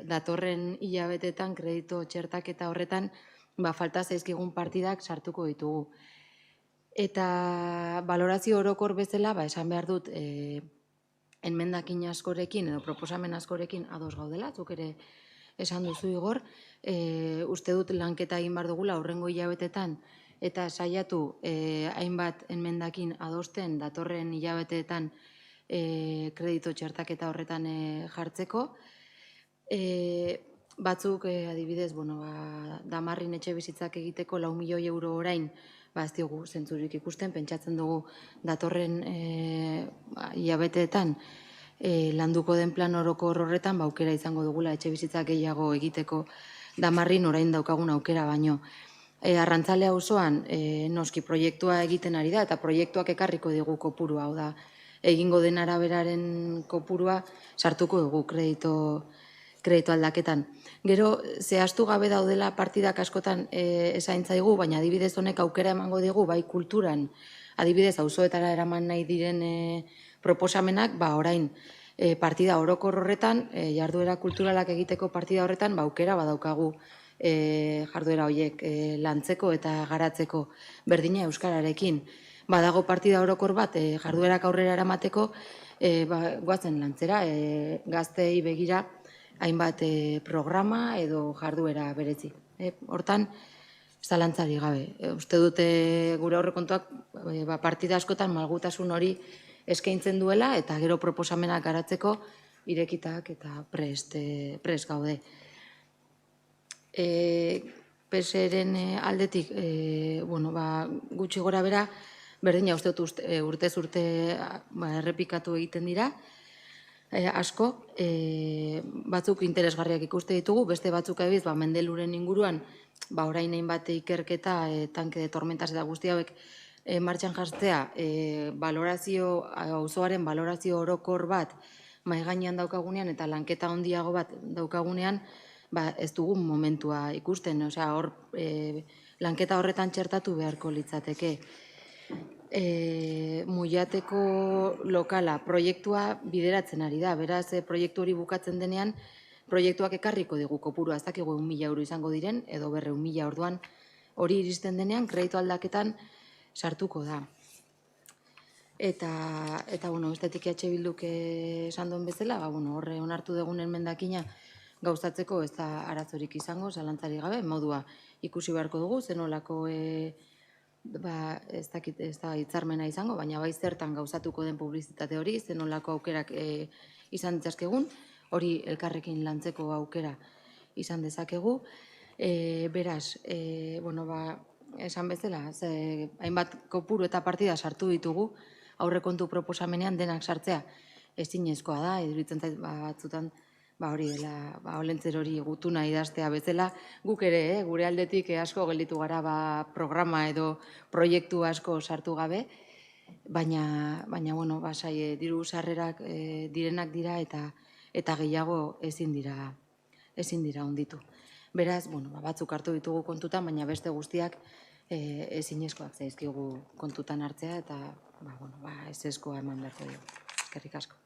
datorren hilabetetan kredito txertaketa horretan falta zaizkigun partidak sartuko ditugu. Eta balorazio orokor bezala, esan behar dut, enmendakin askorekin edo proposamen askorekin ados gaudela, zuk ere esan duzu Igor, uste dut lanketa egin behar dugula aurrengo hilabetetan, eta saiatu hainbat enmendakin adosten datorren hilabeteetan kredito txertaketa horretan jartzeko. Batzuk, adibidez, Damarrin etxe bizitzak egiteko 4 milioi euro orain, ez diogu zentzurik ikusten, pentsatzen dugu datorren hilabeteetan landuko den plan orokor horretan, aukera izango dugula etxe bizitzak gehiago egiteko Damarrin orain daukagun aukera baino. Arrantzale auzoan noski proiektua egiten ari da, eta proiektuak ekarriko digu kopurua, hau da, egingo den araberaren kopurua sartuko dugu kredito aldaketan. Gero, zehaztu gabe daudela partidak askotan esaintzaigu, baina adibidez honek aukera emango digu, bai kulturan, adibidez auzoetara eraman nahi diren proposamenak, orain partida orokor horretan, jarduera kulturalak egiteko partida horretan, aukera badaukagu jarduera horiek lantzeko eta garatzeko berdina euskararekin. Badago partida orokor bat, jarduerak aurrera eramateko, goazen lantzera, gazteei begira, hainbat programa edo jarduera berezi. Hortan, zalantzari gabe. Uste dute gure aurrekontuak partida askotan malgutasun hori eskaintzen duela, eta gero proposamenak garatzeko irekitak eta prest gaude. PSren aldetik, gutxi gora bera, berdina uste dut urtez urte errepikatu egiten dira. asko, batzuk interesgarriak ikuste ditugu, beste batzuk ebiz, mendeluren inguruan, orain hainbat ikerketa, tanke de tormentas eta guzti hauek martxan jartzea, auzoaren balorazio orokor bat mahai gainean daukagunean eta lanketa handiago bat daukagunean, ez dugu momentua ikusten, hor lanketa horretan txertatu beharko litzateke. Muiateko lokala proiektua bideratzen ari da, beraz proiektu hori bukatzen denean, proiektuak ekarriko digu kopurua, ez dakigu 1.000 euro izango diren, edo 200.000 orduan hori iristen denean, kreditu aldaketan sartuko da. Eta bestetik Bilduk esan duen bezala, horre onartu dugun emendakina gauzatzeko ez da arazorik izango, zalantzari gabe, modua ikusi beharko dugu, zenolako ez da hitzarmena izango, baina bai zertan gauzatuko den publizitate hori, zenolako aukerak izan ditzazkegun, hori elkarrekin lantzeko aukera izan dezakegu. Beraz, esan bezala, hainbat kopuru eta partida sartu ditugu, aurrekontu proposamenean denak sartzea ezinezkoa da, iduritzen zait batzutan hori dela, olentzer hori gutuna idaztea bezala, guk ere, gure aldetik asko gelditu gara programa edo proiektu asko sartu gabe, baina, diru sarrerak direnak dira eta gehiago ezin dira onditu. Beraz, batzuk hartu ditugu kontutan, baina beste guztiak ezinezkoak zaizkigu kontutan hartzea eta ezezkoa eman beharko dugu. Eskerrik asko.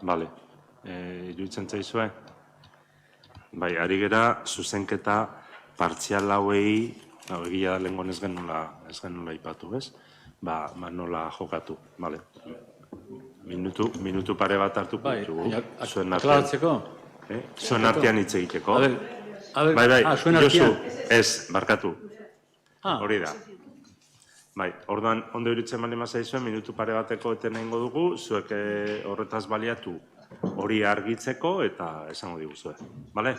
Bale, iruditzen zaizue? Bai, ari gera zuzenketa partzial hauei, egia da lehenkoan ez genula ipatu, ez? Nola jokatu, bale. Minutu pare bat hartuko ditugu.
Aklaratzeko?
Zuen artean hitz egiteko. Bai, Josu, ez, barkatu. Hori da. Bai, orduan, ondo irutzen bali mazaizuen, minutu pare bateko eten egingo dugu, zuek horretaz baliatu hori argitzeko eta esango diguzue. Bale?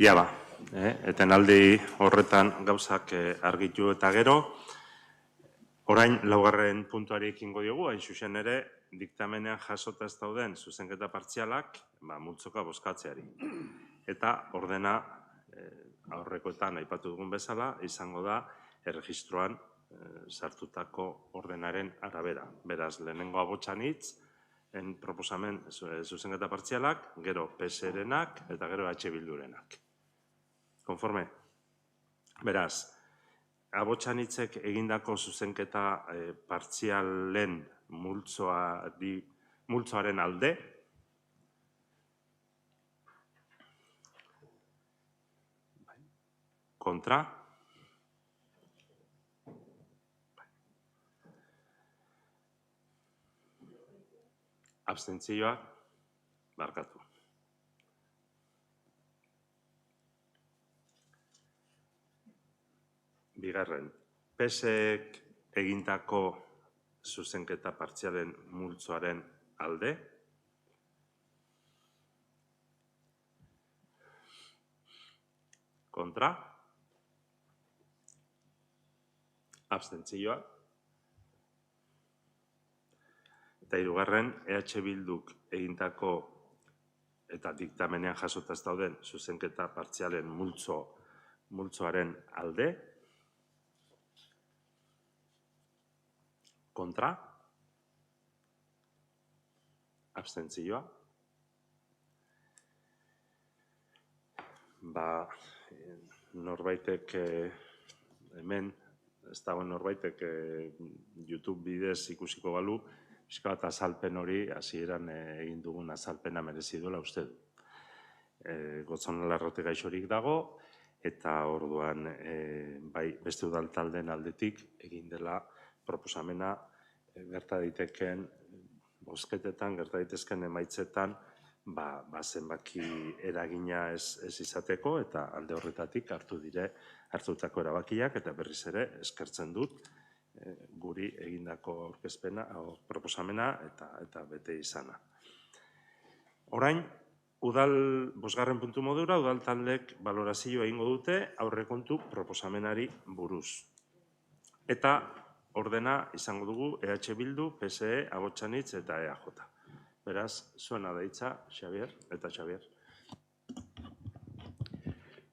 Iaba, etenaldi horretan gauzak argitu eta gero, orain laugarren puntuari ekingo diogu, hain zuzen ere, diktamenean jasota ez dauden zuzenketa partzialak, multzoka bozkatzeari. Eta ordena aurrekoetan aipatu dugun bezala, izango da erregistroan sartutako ordenaren arabera. Beraz, lehenengo abotsan hitz, proposamen zuzenketa partzialak, gero PSR-enak eta gero H Bildurenak. Konforme? Beraz, abotsan hitzek egindako zuzenketa partzialen multzoaren alde, kontra, abstentzioak, barkatu. Bigarren, PSek egindako zuzenketa partzialen multzoaren alde, kontra, abstentzioak, eta hirugarren, EH Bilduk egindako eta diktamenean jasota ez dauden zuzenketa partzialen multzoaren alde, kontra, abstentzioa. Norbaitek hemen, ez dagoen norbaitek YouTube bidez ikusiko balu, pixka bat azalpen hori, hasieran egin dugun azalpena merezi duela uste du. Gotzon Larrote gaixorik dago, eta orduan beste udal taldeen aldetik egin dela proposamena gerta daiteken bozketetan, gerta daitezken emaitzetan, zenbaki eragina ez izateko, eta alde horretatik hartutako erabakiak, eta berriz ere eskertzen dut guri egindako aurkezpena, proposamena eta bete izana. Orain, bosgarren puntu modura, udal taldek balorazio egingo dute aurrekontu proposamenari buruz. Eta ordena izango dugu EH Bildu, PSE, Abotsanitz eta EAJ. Beraz, zuena da hitza, Xabier eta Xabier.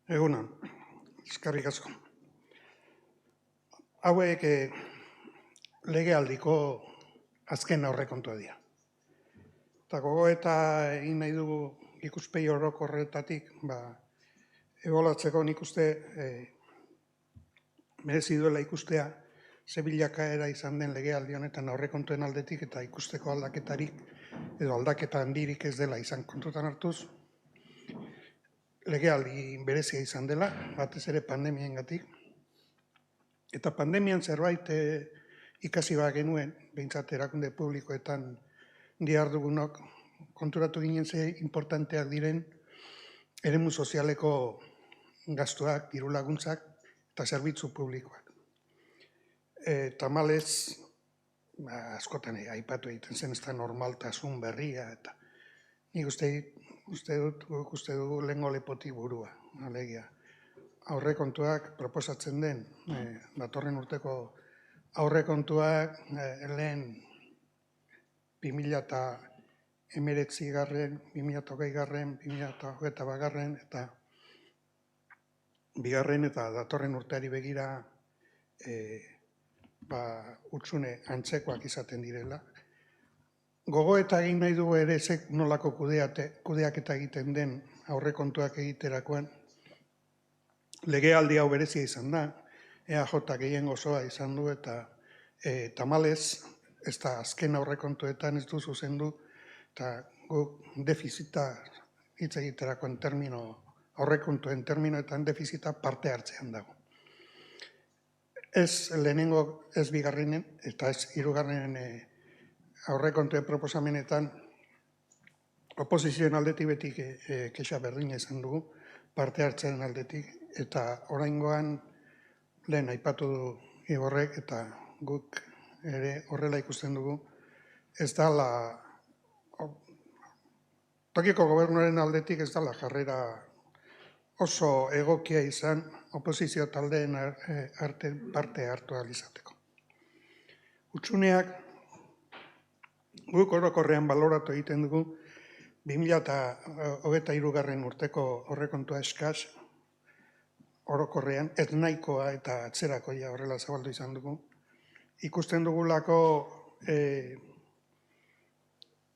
Egunon, eskerrik asko. Hauek legealdiko azken aurrekontua dira. Eta gogoeta egin nahi dugu ikuspegi orokorretatik, ebolatzeko nik uste merezi duela ikustea ze bilakaera izan den legealdi honetan aurrekontuen aldetik eta ikusteko aldaketarik edo aldaketa handirik ez dela izan kontutan hartuz. Legealdi berezia izan dela, batez ere pandemiengatik. Eta pandemian zerbait ikasi genuen, behintzat erakunde publikoetan dihardugunok, konturatu ginen ze importanteak diren eremu sozialeko gastuak, diru laguntzak eta zerbitzu publikoak. Tamalez, askotan aipatu egiten zen ez da normaltasun berria, eta nik uste dugu lehengo lepotik burua, alegia. Aurrekontuak proposatzen den, datorren urteko aurrekontuak lehen 2019-garren, 2020-garren, 2021-garren, eta bigarren eta datorren urteari begira hutsune antzekoak izaten direla. Gogoeta egin nahi dugu ere ezek nolako kudeaketa egiten den aurrekontuak egiterakoan. Legealdi hau berezia izan da, EAJ gehien osoa izan du eta tamalez, ez da azken aurrekontuetan ez du zuzendu, eta guk defizita hitz egiterakoan aurrekontuen terminoetan defizita parte hartzean dago. Ez lehenengo, ez bigarrenen, eta ez hirugarrenen aurrekontuen proposamenetan oposizioen aldetik beti kexa berdina izan dugu, parte hartzearen aldetik, eta oraingoan lehen aipatu du Igorrek eta guk ere horrela ikusten dugu, ez dala, tokiko gobernuaren aldetik ez dala jarrera oso egokia izan oposizio taldeen parte hartu ahal izateko. Hutsuneak guk orokorrean baloratu egiten dugu 2023 urteko aurrekontua eskas orokorrean ez nahikoa eta atzerakoia horrela zabaldu izan dugu. Ikusten dugulako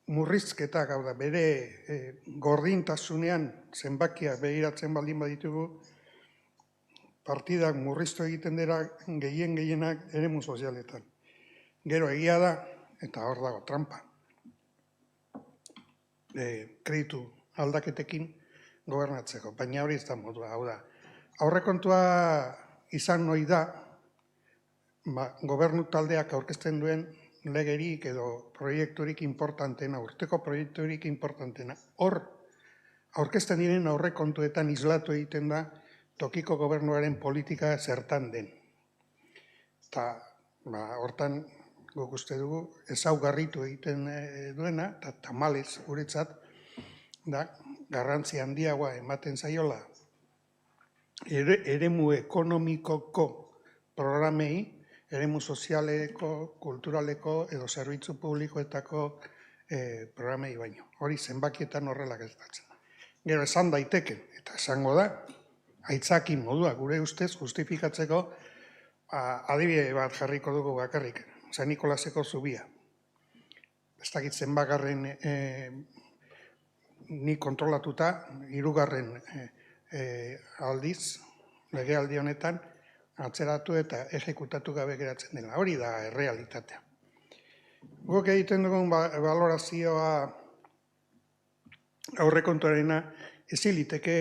murrizketak, hau da, bere gordintasunean zenbakiak begiratzen baldin baditugu, partidak murriztu egiten dira gehienak eremu sozialetan. Gero egia da, eta hor dago trampa, kreditu aldaketekin gobernatzeko, baina hori ez da modua, hau da. Aurrekontua izan noi da, gobernu taldeak aurkezten duen legerik edo proiekturik importantena, urteko proiekturik importantena. Hor, aurkezten diren aurrekontuetan islatu egiten da tokiko gobernuaren politika zertan den. Eta hortan guk uste dugu ezaugarritu egiten duena, eta tamalez guretzat, da garrantzi handiagoa ematen zaiola eremu ekonomikoko programei, eremu sozialeko, kulturaleko edo zerbitzu publikoetako programei baino. Hori zenbakietan horrela gertatzen. Gero esan daiteke, eta esango da, aitzakin modua gure ustez justifikatzeko adibide bat jarriko dugu bakarrik, San Nikolaseko zubia. Ez dakit zenbagarren ni kontrolatuta, 3. Aldiz, legealdi honetan, atzeratu eta ejekutatu gabe geratzen dela. Hori da errealitatea. Guk egiten dugun balorazioa aurrekontuarena ezin liteke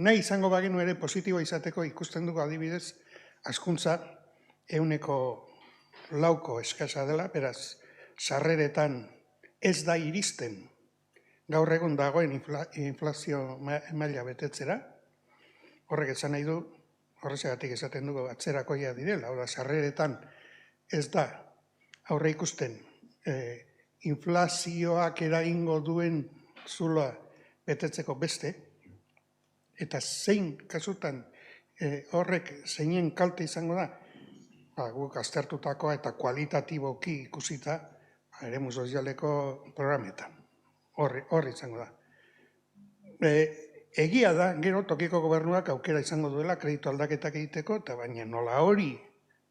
nahi izango bagenu ere positiboa izateko ikusten dugu adibidez hazkuntza 4% eskasa dela, beraz sarreretan ez da iristen gaur egun dagoen inflazio maila betetzera. Horrek esan nahi du, horrezagatik esaten dugu atzerakoia direla, hau da, sarreretan ez da aurre ikusten inflazioak eragingo duen zuloa betetzeko beste, eta zein kasutan horrek zeinen kalte izango da, guk aztertutakoa eta kualitatiboki ikusita eremu sozialeko programetan. Horri izango da. Egia da, gero tokiko gobernuak aukera izango duela kreditu aldaketak egiteko, eta baina nola hori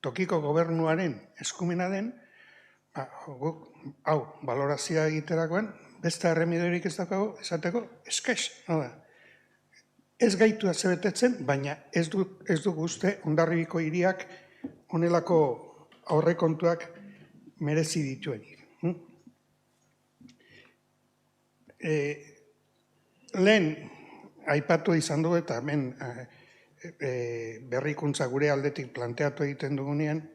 tokiko gobernuaren eskumena den, guk, hau, balorazioa egiterakoan, beste erremediorik ez daukagu, esateko, eskez. Ez gaitu azebetetzen, baina ez dugu uste Hondarribiko hiriak honelako aurrekontuak merezi dituenik. Lehen aipatu izan du eta hemen berrikuntza gure aldetik planteatu egiten dugunean,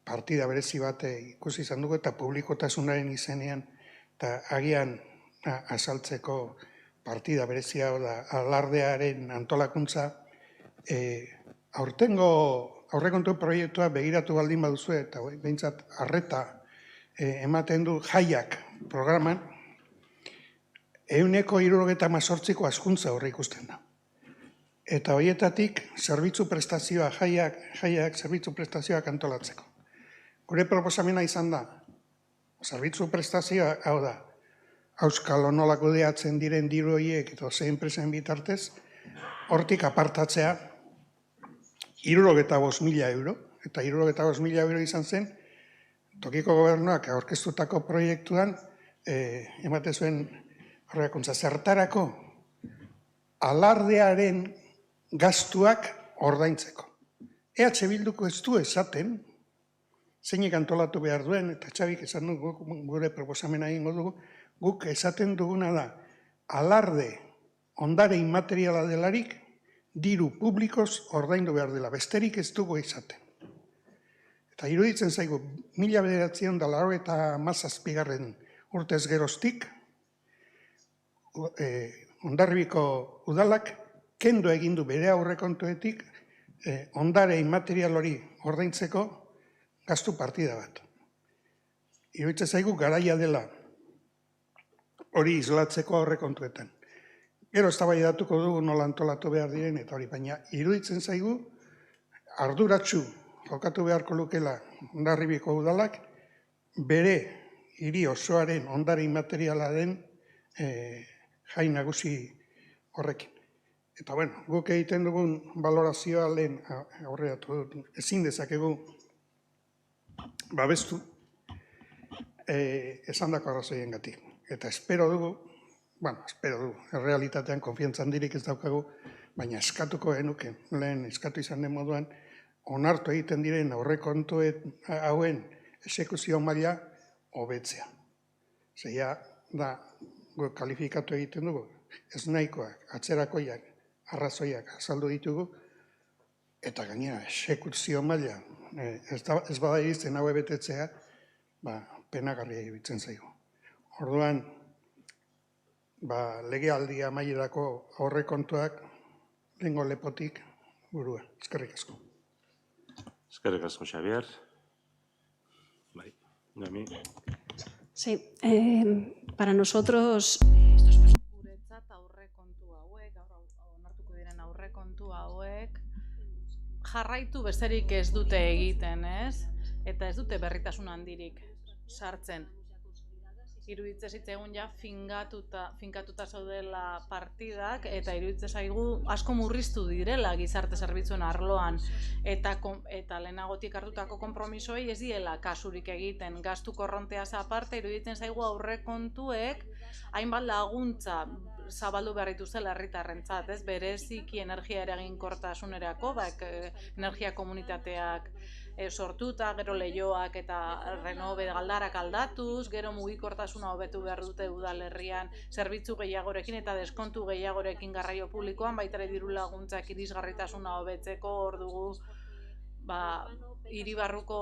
partida berezi bat ikusi izan dugu eta publikotasunaren izenean eta agian azaltzeko partida berezia da alardearen antolakuntza. Aurtengo aurrekontu proiektua begiratu baldin baduzu eta behintzat arreta ematen du jaiak programan, 178ko hazkuntza horre ikusten da. Eta horietatik zerbitzu prestazioa, jaiak zerbitzu prestazioak antolatzeko. Gure proposamena izan da, zerbitzu prestazioa, hau da, auskalo nola kudeatzen diren diru horiek eta zein enpresen bitartez, hortik apartatzea 75.000 euro, eta 75.000 euro izan zen, tokiko gobernuak aurkeztutako proiektuan, emate zuen horrekuntza zertarako alardearen gastuak ordaintzeko. EH Bilduko ez du esaten, zeinek antolatu behar duen, eta Txabik esan dugu, gure proposamena egingo dugu, guk esaten duguna da, alarde ondare inmateriala delarik, diru publikoz ordaindu behar dela, besterik ez dugu esaten. Eta iruditzen zaigu, 1987 urtez geroztik, Hondarribiko udalak kendu egindu bere aurrekontuetik ondare inmaterial hori ordaintzeko gastu partida bat. Iruditzen zaigu garaia dela hori islatzeko aurrekontuetan. Gero eztabaidatuko dugu nola antolatu behar diren eta hori, baina iruditzen zaigu arduratsu jokatu beharko lukela Hondarribiko udalak bere hiri osoaren ondare inmateriala den jai nagusi horrekin. Eta bueno, guk egiten dugun balorazioa lehen aurreatu dut, ezin dezakegu babestu esandako arrazoiengatik. Eta espero dugu, errealitatean konfiantza handirik ez daukagu, baina eskatuko genuke, lehen eskatu izan den moduan, onartu egiten diren aurrekontu hauen esekuzio maila hobetzea. Zeia da, guk kalifikatu egiten dugu, ez nahikoak, atzerakoiak, arrazoiak azaldu ditugu, eta gainera esekuzio maila ez bada irizten haue betetzea, penagarria iruditzen zaigu. Orduan, legealdia amaierako aurrekontuak lehengo lepotik burua. Eskerrik asko.
Eskerrik asko, Xabier. Bai, Noemi.
Sí, para nosotros...
Guretzat aurrekontu hauek, onartuko diren aurrekontu hauek, jarraitu besterik ez dute egiten, ez? Eta ez dute berritasun handirik sartzen. Iruditzen zitzaigun ja finkatuta zaudela partidak eta iruditzen zaigu asko murriztu direla gizarte zerbitzuen arloan eta lehenagotik hartutako konpromisoei ez diela kasurik egiten. Gastu korronteaz aparte iruditzen zaigu aurrekontuek hainbat laguntza zabaldu behar dituzela herritarrentzat, ez? Bereziki energia eraginkortasunerako, energia komunitateak sortuta, gero leihoak eta renove galdarak aldatuz, gero mugikortasuna hobetu behar dute udalerrian zerbitzu gehiagorekin eta deskontu gehiagorekin garraio publikoan, baita ere diru laguntzak irisgarritasuna hobetzeko, hor dugu hiribarruko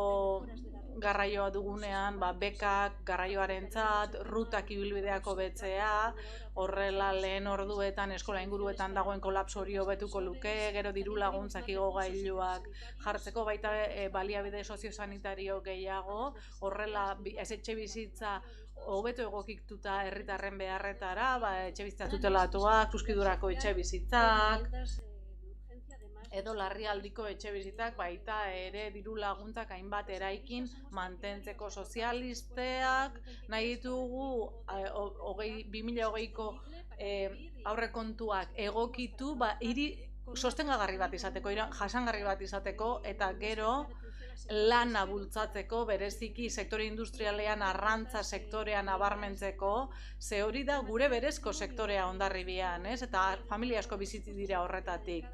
garraioa dugunean, bekak garraioarentzat, rutak ibilbideak hobetzea, horrela lehen orduetan eskola inguruetan dagoen kolapso hori hobetuko luke, gero diru laguntzak igogailuak jartzeko, baita baliabide soziosanitario gehiago, horrela ez etxebizitza hobeto egokituta herritarren beharretara, etxebizitza tutelatuak, zuzkidurako etxebizitzak, edo larrialdiko etxebizitzak, baita ere diru laguntzak hainbat eraikin mantentzeko sozialisteak, nahi ditugu 2020ko aurrekontuak egokitu, hiri sostengagarri bat izateko, jasangarri bat izateko, eta gero lana bultzatzeko, bereziki sektore industrialean, arrantza sektorean nabarmentzeko, ze hori da gure berezko sektorea Hondarribian, eta familia asko bizitzi dira horretatik.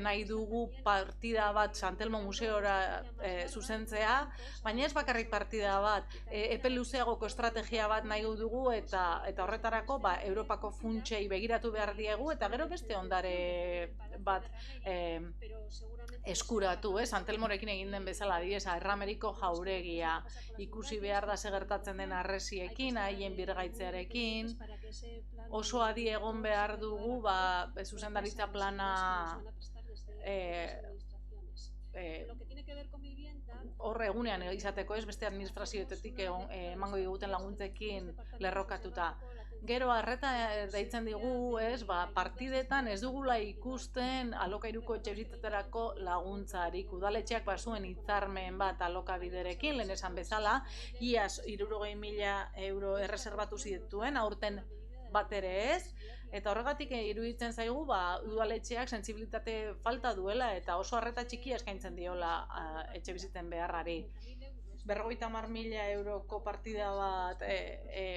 Nahi dugu partida bat Santelmo Museora zuzentzea, baina ez bakarrik partida bat, epe luzeagoko estrategia bat nahi dugu, eta horretarako Europako funtsei begiratu behar diegu, eta gero beste ondare bat eskuratu, Santelmorekin egin den bezala diesa, Errameriko jauregia, ikusi behar da segertatzen den arresiekin, haien birgaitzearekin, oso adi egon behar dugu, zuzendaritza plana horre egunean izateko, ez beste administrazioetetik emango diguten laguntzekin lerrokatuta. Gero arreta deitzen digu, partidetan ez dugula ikusten alokairuko etxebizitzaterako laguntzarik. Udaletxeak bazuen hitzarmen bat alokabiderekin, lehen esan bezala, iaz 60.000 euro erreserbatu zituen, aurten bat ere ez, eta horregatik iruditzen zaigu udaletxeak sentsibilitate falta duela eta oso arreta txikia eskaintzen diola etxebizitzen beharrari. 50.000 euroko partida bat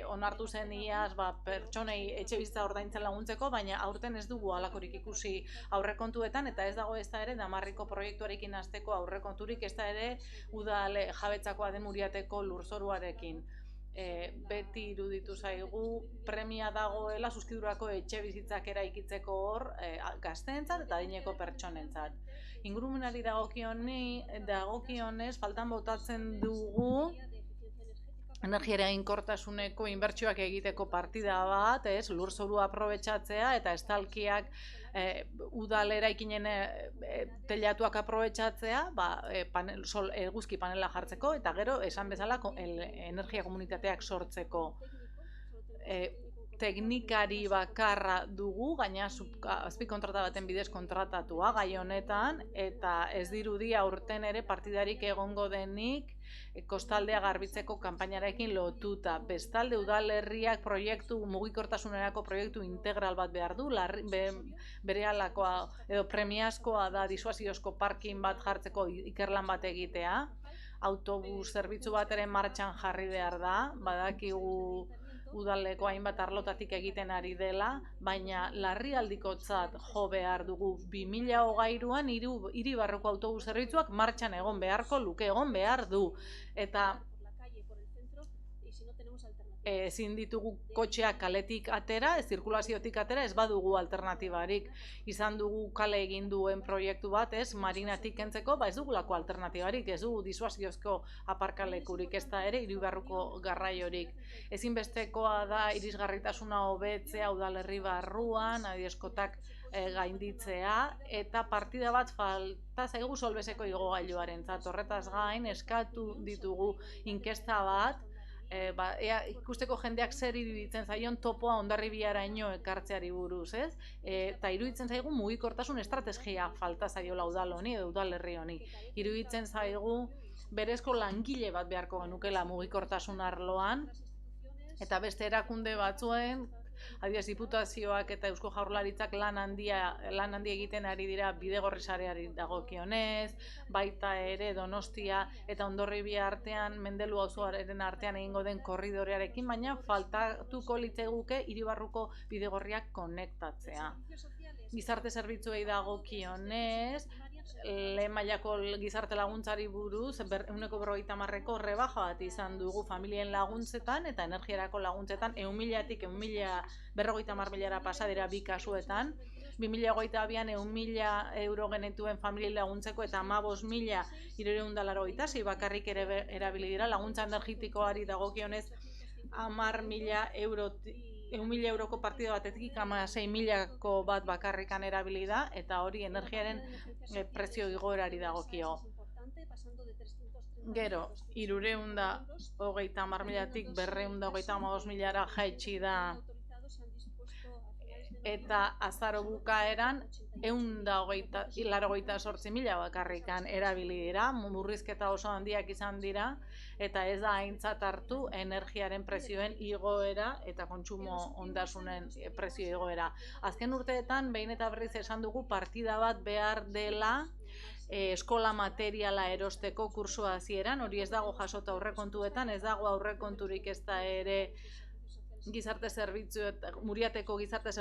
onartu zen iaz pertsonei etxebizitza ordaintzen laguntzeko, baina aurten ez dugu halakorik ikusi aurrekontuetan, eta ez dago ez da ere Damarriko proiektuarekin hasteko aurrekonturik, ez da ere udal jabetzakoa den Muriateko lurzoruarekin. Beti iruditu zaigu premia dagoela zuzkidurako etxebizitzak eraikitzeko hor gazteentzat eta adineko pertsonentzat. Ingurumenari dagokionez faltan botatzen dugu energia eraginkortasuneko inbertsioak egiteko partida bat, lurzorua aprobetxatzea eta estalkiak udal eraikinen telatuak aprobetxatzea, eguzki panela jartzeko eta gero esan bezala energia komunitateak sortzeko. teknikari bakarra dugu, gaina azpikontrata baten bidez kontratatua gai honetan, eta ez dirudi aurten ere partidarik egongo denik kostaldea garbitzeko kanpainarekin lotuta. Bestalde udalerriak mugikortasunerako proiektu integral bat behar du, berehalakoa edo premiazkoa da disuasiozko parkin bat jartzeko ikerlan bat egitea, autobus zerbitzu bat ere martxan jarri behar da, badakigu udaleko hainbat arlotatik egiten ari dela, baina larrialdikotzat jo behar dugu 2023an hiri barruko autobus zerbitzuak martxan egon beharko luke, egon behar du. Eta ezin ditugu kotxeak kaletik atera, zirkulaziotik atera, ez badugu alternatibarik. Izan dugu kale egin duen proiektu bat, ez, marinatik kentzeko, ez dugulako alternatibarik, ez dugu disuasiozko aparkalekurik, ez da ere hiribarruko garraiorik. Ezinbestekoa da irisgarritasuna hobetzea udalerri barruan, adieskotak gainditzea, eta partida bat falta zaigu Solbeseko igogailuarentzat. Horretaz gain, eskatu ditugu inkesta bat, ikusteko jendeak zer iruditzen zaion topoa Hondarribiaraino ekartzeari buruz, ez? Eta iruditzen zaigu mugikortasun estrategia falta zaiola udal honi edo udalerri honi. Iruditzen zaigu berezko langile bat beharko genukela mugikortasun arloan, eta beste erakunde batzuen, adibidez diputazioak eta Eusko Jaurlaritzak lan handia egiten ari dira bidegorri sareari dagokionez, baita ere Donostia eta Hondarribia artean, Mendelu auzoaren artean egingo den korridorearekin, baina faltatuko litzaiguke hiribarruko bidegorriak konektatzea. Gizarte zerbitzuei dagokionez, lehen mailako gizarte laguntzari buruz, 50%ko rebaja bat izan dugu familien laguntzetan eta energiarako laguntzetan 100.000tik 150.000 pasa dira bi kasuetan. 2022an 100.000 euro genetuen familien laguntzeko eta 15.386 bakarrik ere erabili dira. Laguntza energetikoari dagokionez 100.000 euroko partida batetik 16.000ko bat bakarrikan erabili da, eta hori energiaren prezio igoerari dagokio. Gero, 330.000tik 235.000ra jaitsi da, eta azaro bukaeran 188.000 bakarrikan erabili dira, murrizketa oso handiak izan dira, eta ez da aintzat hartu energiaren prezioen igoera eta kontsumo ondasunen prezio igoera. Azken urteetan, behin eta berriz esan dugu partida bat behar dela eskola materiala erosteko kursua hasieran, hori ez dago jasota aurrekontuetan, ez dago aurrekonturik ez da ere gizarte Muriateko gizarte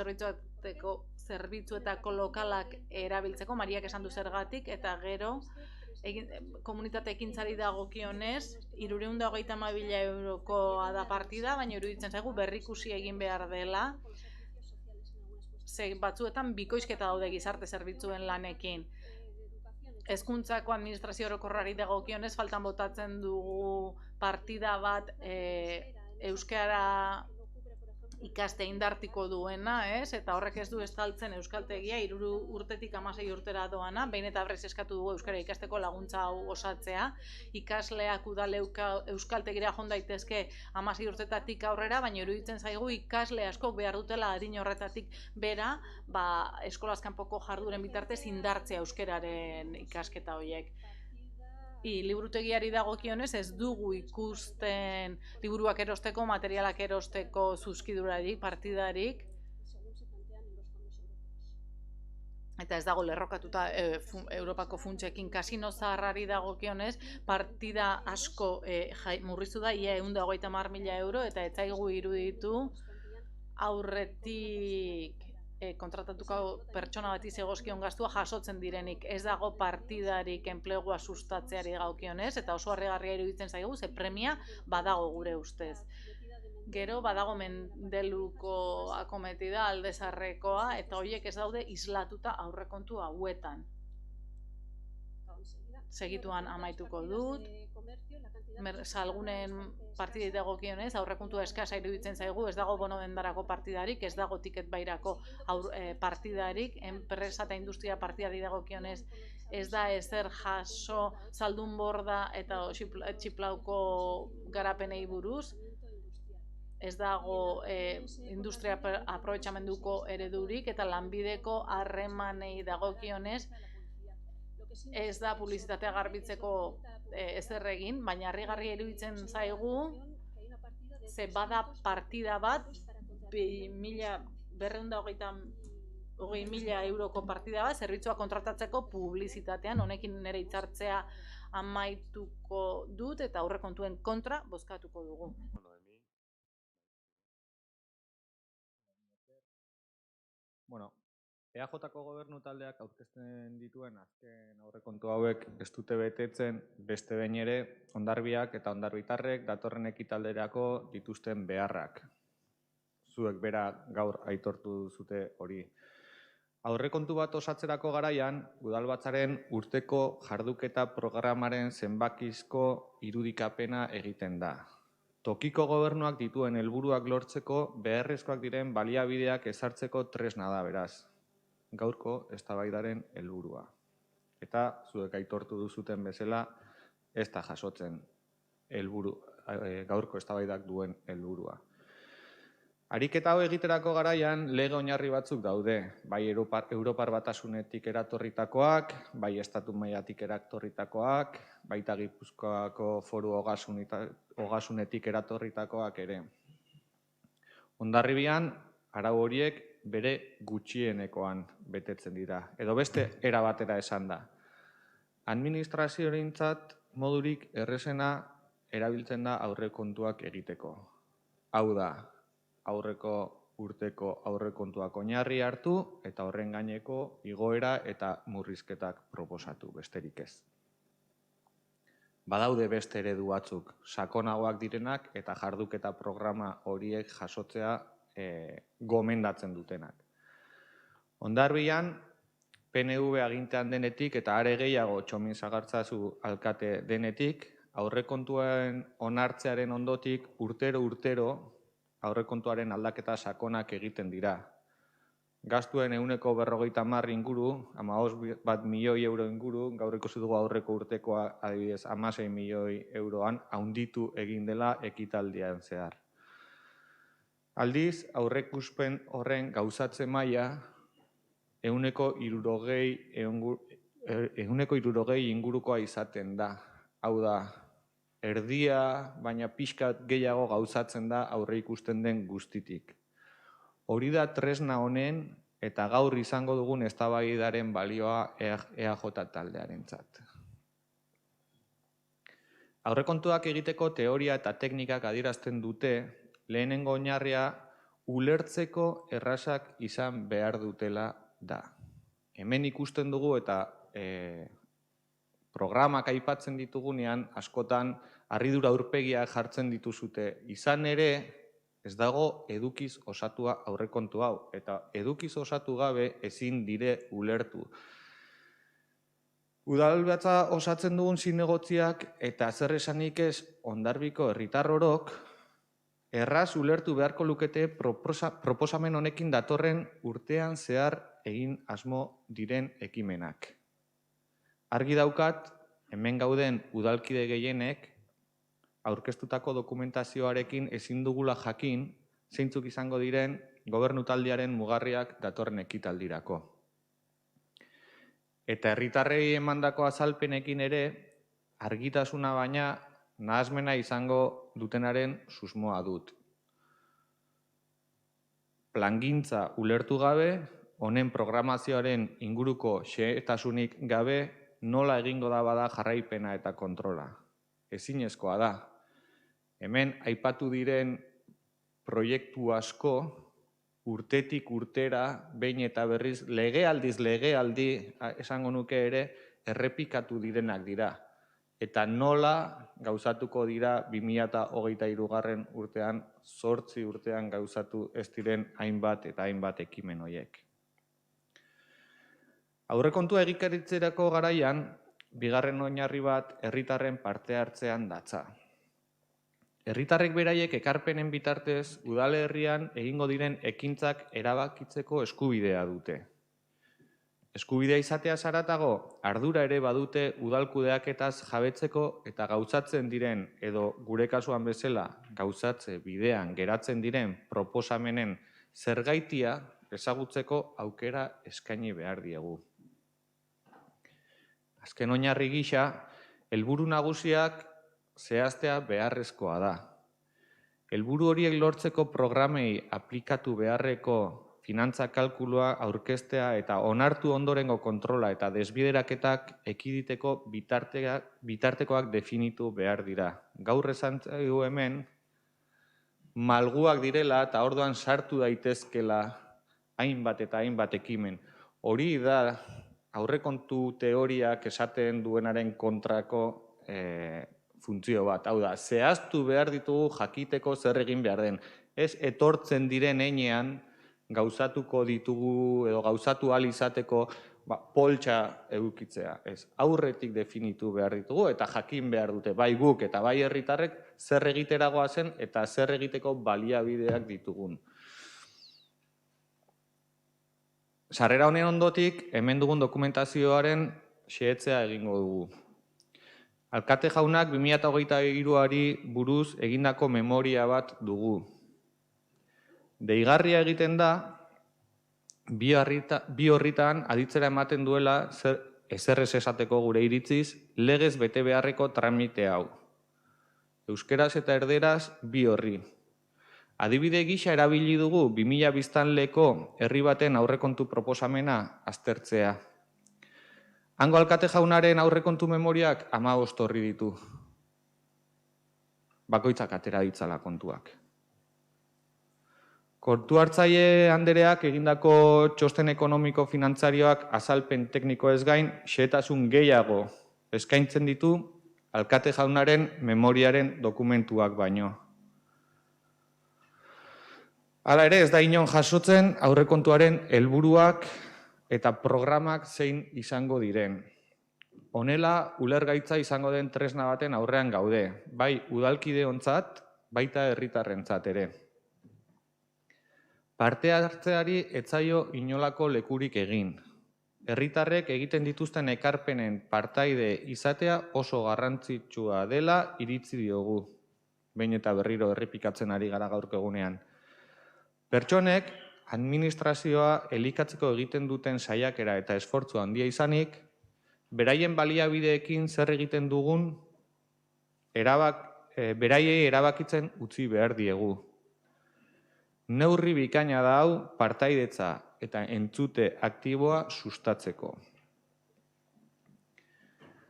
zerbitzuetako lokalak erabiltzeko, Mariak esan du zergatik, eta gero komunitate ekintzari dagokionez 330.000 eurokoa da partida, baina iruditzen zaigu berrikusi egin behar dela, batzuetan bikoizketa daude gizarte zerbitzuen lanekin. Hezkuntzako administrazio orokorrari dagokionez faltan botatzen dugu partida bat euskara ikaste indartiko duena, ez? Eta horrek ez du estaltzen euskaltegia 3 urtetik 16 urtera doana, behin eta berriz eskatu dugu euskara ikasteko laguntza hau osatzea. Ikasleak udal euskaltegira joan daitezke 16 urtetatik aurrera, baina iruditzen zaigu ikasle askok behar dutela adin horretatik bera, eskolaz kanpoko jarduren bitartez indartzea euskararen ikasketa horiek. Liburutegiari dagokionez ez dugu ikusten liburuak erosteko, materialak erosteko zuzkidurarik, partidarik, eta ez dago lerrokatuta Europako funtsekin. Kasino zaharrari dagokionez partida asko murriztu da, ia 130.000 euro, eta ez zaigu iruditu aurretik kontratatuko pertsona bati zegozkion gastua jasotzen direnik. Ez dago partidarik enplegua sustatzeari dagokionez, eta oso harrigarria iruditzen zaigu, ze premia badago gure ustez. Gero badago Mendeluko akometida, Aldezarrekoa, eta horiek ez daude islatuta aurrekontu hauetan. Segituan amaituko dut. Salgunen partidei dagokionez, aurrekontua eskasa iruditzen zaigu, ez dago bono dendarako partidarik, ez dago tiket bairako partidarik, enpresa eta industria partidari dagokionez ez da ezer jaso zaldun borda eta txiplauko garapenei buruz. ez dago industria aprobetxamenduko eredurik, eta lanbideko harremanei dagokionez ez da publizitatea garbitzeko ezer egin, baina harrigarria iruditzen zaigu, ze bada partida bat, 200.000 euroko partida bat, zerbitzua kontratatzeko publizitatean, honekin nire hitzartzea amaituko dut eta aurrekontuen kontra bozkatuko dugu.
Bueno, EAJ-ko gobernu taldeak aurkezten dituen azken aurrekontu hauek ez dute betetzen beste behin ere Hondarbiak eta hondarbitarrek datorren ekitalderako dituzten beharrak. Zuek bera gaur aitortu duzute hori. Aurrekontu bat osatzerako garaian, Udalbatzaren urteko jarduketa programaren zenbakizko irudikapena egiten da. Tokiko gobernuak dituen helburuak lortzeko beharrezkoak diren baliabideak ezartzeko tresna da beraz. Gaurko eztabaidaren helburua. Eta zuek aitortu duzuten bezala ez da jasotzen gaurko eztabaidak duen helburua. Ariketa hau egiterako garaian lege oinarri batzuk daude, bai Europar Batasunetik eratorritakoak, bai estatu mailatik eratorritakoak, baita Gipuzkoako Foru Ogasunetik eratorritakoak ere. Hondarribian arau horiek bere gutxienekoan betetzen dira, edo beste era batera esan da. Administrazioarentzat modurik errazena erabiltzen da aurrekontuak egiteko. Hau da, aurreko urteko aurrekontuak oinarri hartu eta horren gaineko igoera eta murrizketak proposatu, besterik ez. Badaude beste eredu batzuk, sakonagoak direnak eta jarduketa programa horiek jasotzea gomendatzen dutenak. Hondarbian, PNV agintean denetik eta are gehiago Txomin Sagartzazu alkate denetik, aurrekontuen onartzearen ondotik urtero aurrekontuaren aldaketa sakonak egiten dira. Gastuen 150 inguru, 15 milioi euro inguru, gaur ikusi dugu aurreko urtekoa adibidez 16 milioi euroan handitu egin dela ekitaldian zehar. Aldiz, aurreikuspen horren gauzatze maila 160 ingurukoa izaten da. Hau da, erdia, baina pixkat gehiago gauzatzen da aurre ikusten den guztitik. Hori da tresna honen eta gaur izango dugun eztabaidaren balioa EAJ taldearentzat. Aurrekontuak egiteko teoria eta teknikak adierazten dute, lehenengo oinarria ulertzeko errazak izan behar dutela da. Hemen ikusten dugu eta programak aipatzen ditugunean, askotan harridura aurpegiak jartzen dituzute. Izan ere, ez dago edukiz osatua aurrekontu hau, eta edukiz osatu gabe ezin dire ulertu. Udalbatza osatzen dugun zinegotziak eta zer esanik ez Hondarbiko herritar orok, erraz ulertu beharko lukete proposamen honekin datorren urtean zehar egin asmo diren ekimenak. Argi daukat, hemen gauden udalkide gehienek, aurkeztutako dokumentazioarekin ezin dugula jakin, zeintzuk izango diren gobernu taldearen mugarriak datorren ekitaldirako. Eta herritarrei emandako azalpenekin ere, argitasuna baina nahasmena izango dutenaren susmoa dut. Plangintza ulertu gabe, honen programazioaren inguruko xehetasunik gabe, nola egingo da bada jarraipena eta kontrola. Ezinezkoa da. Hemen aipatu diren proiektu asko urtetik urtera, behin eta berriz, legealdiz legealdi esango nuke ere, errepikatu direnak dira. Eta nola gauzatuko dira 2023 urtean, 8 urtean gauzatu ez diren hainbat eta hainbat ekimen horiek. Aurrekontua egikaritzerako garaian, bigarren oinarri bat herritarren parte hartzean datza. Herritarrek beraiek ekarpenen bitartez udalerrian egingo diren ekintzak erabakitzeko eskubidea dute. eskubidea izatea zaratago, ardura ere badute udalkudeaketaz jabetzeko eta gauzatzen diren, edo gure kasuan bezala, gauzatze bidean geratzen diren proposamenen zergaitia ezagutzeko aukera eskaini behar diegu. Azken oinarri gisa, helburu nagusiak zehaztea beharrezkoa da. Helburu horiek lortzeko programei aplikatu beharreko finantza kalkulua aurkeztea eta onartu ondorengo kontrola eta desbideraketak ekiditeko bitartekoak definitu behar dira. Gaur esan zaigu hemen, malguak direla eta orduan sartu daitezkela hainbat eta hainbat ekimen. Hori da aurrekontu teoriak esaten duenaren kontrako funtzio bat. Hau da, zehaztu behar ditugu jakiteko zer egin behar den. Ez etortzen diren heinean gauzatuko ditugu edo gauzatu ahal izateko poltsa edukitzea. Ez, aurretik definitu behar ditugu eta jakin behar dute bai guk eta bai herritarrek zer egiteragoa zen eta zer egiteko baliabideak ditugun. Sarrera honen ondotik, hemen dugun dokumentazioaren xehetzea egingo dugu. Alkate jaunak 2023ari buruz egindako memoria bat dugu. Deigarria egiten da, bi horritan aditzera ematen duela ezer ez esateko gure iritziz, legez bete beharreko tramite hau. Euskeraz eta erderaz bi horri. Adibide gisa erabili dugu 2000 biztanleko herri baten aurrekontu proposamena aztertzea. Hango alkate jaunaren aurrekontu memoriak 15 horri ditu. Bakoitzak atera ditzala kontuak. Kontu hartzaile andereak egindako txosten ekonomiko finantzarioak azalpen tekniko ez gain, xehetasun gehiago eskaintzen ditu alkate jaunaren memoriaren dokumentuak baino. Hala ere, ez da inon jasotzen aurrekontuaren helburuak eta programak zein izango diren. Honela, ulergaitza izango den tresna baten aurrean gaude, bai udalkideontzat, baita herritarrentzat ere. Parte hartzeari ez zaio inolako lekurik egin. Herritarrek egiten dituzten ekarpenen partaide izatea oso garrantzitsua dela iritzi diogu. Behin eta berriro errepikatzen ari gara gaurko egunean. Pertsonek, administrazioa elikatzeko egiten duten saiakera eta esfortzu handia izanik, beraien baliabideekin zer egiten dugun, beraiei erabakitzen utzi behar diegu. Neurri bikaina da hau partaidetza eta entzute aktiboa sustatzeko.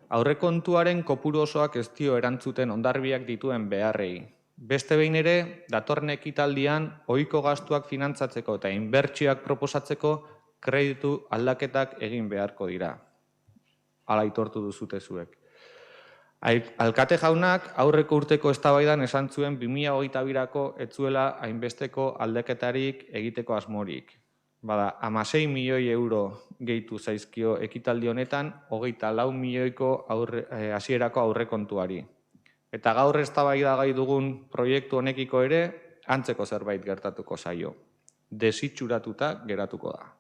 Aurrekontuaren kopuru osoak ez dio erantzuten hondarbiak dituen beharrei. Beste behin ere, datorren ekitaldian ohiko gastuak finantzatzeko eta inbertsioak proposatzeko kreditu aldaketak egin beharko dira. Hala aitortu duzute zuek. Alkate jaunak aurreko urteko eztabaidan esan zuen 2022ko ez zuela hainbesteko aldaketarik egiteko asmorik. Bada, 16 milioi euro gehitu zaizkio ekitaldi honetan, 24 milioiko hasierako aurrekontuari. Eta gaur eztabaida gai dugun proiektu honekiko ere, antzeko zerbait gertatuko zaio. Desitxuratuta geratuko da.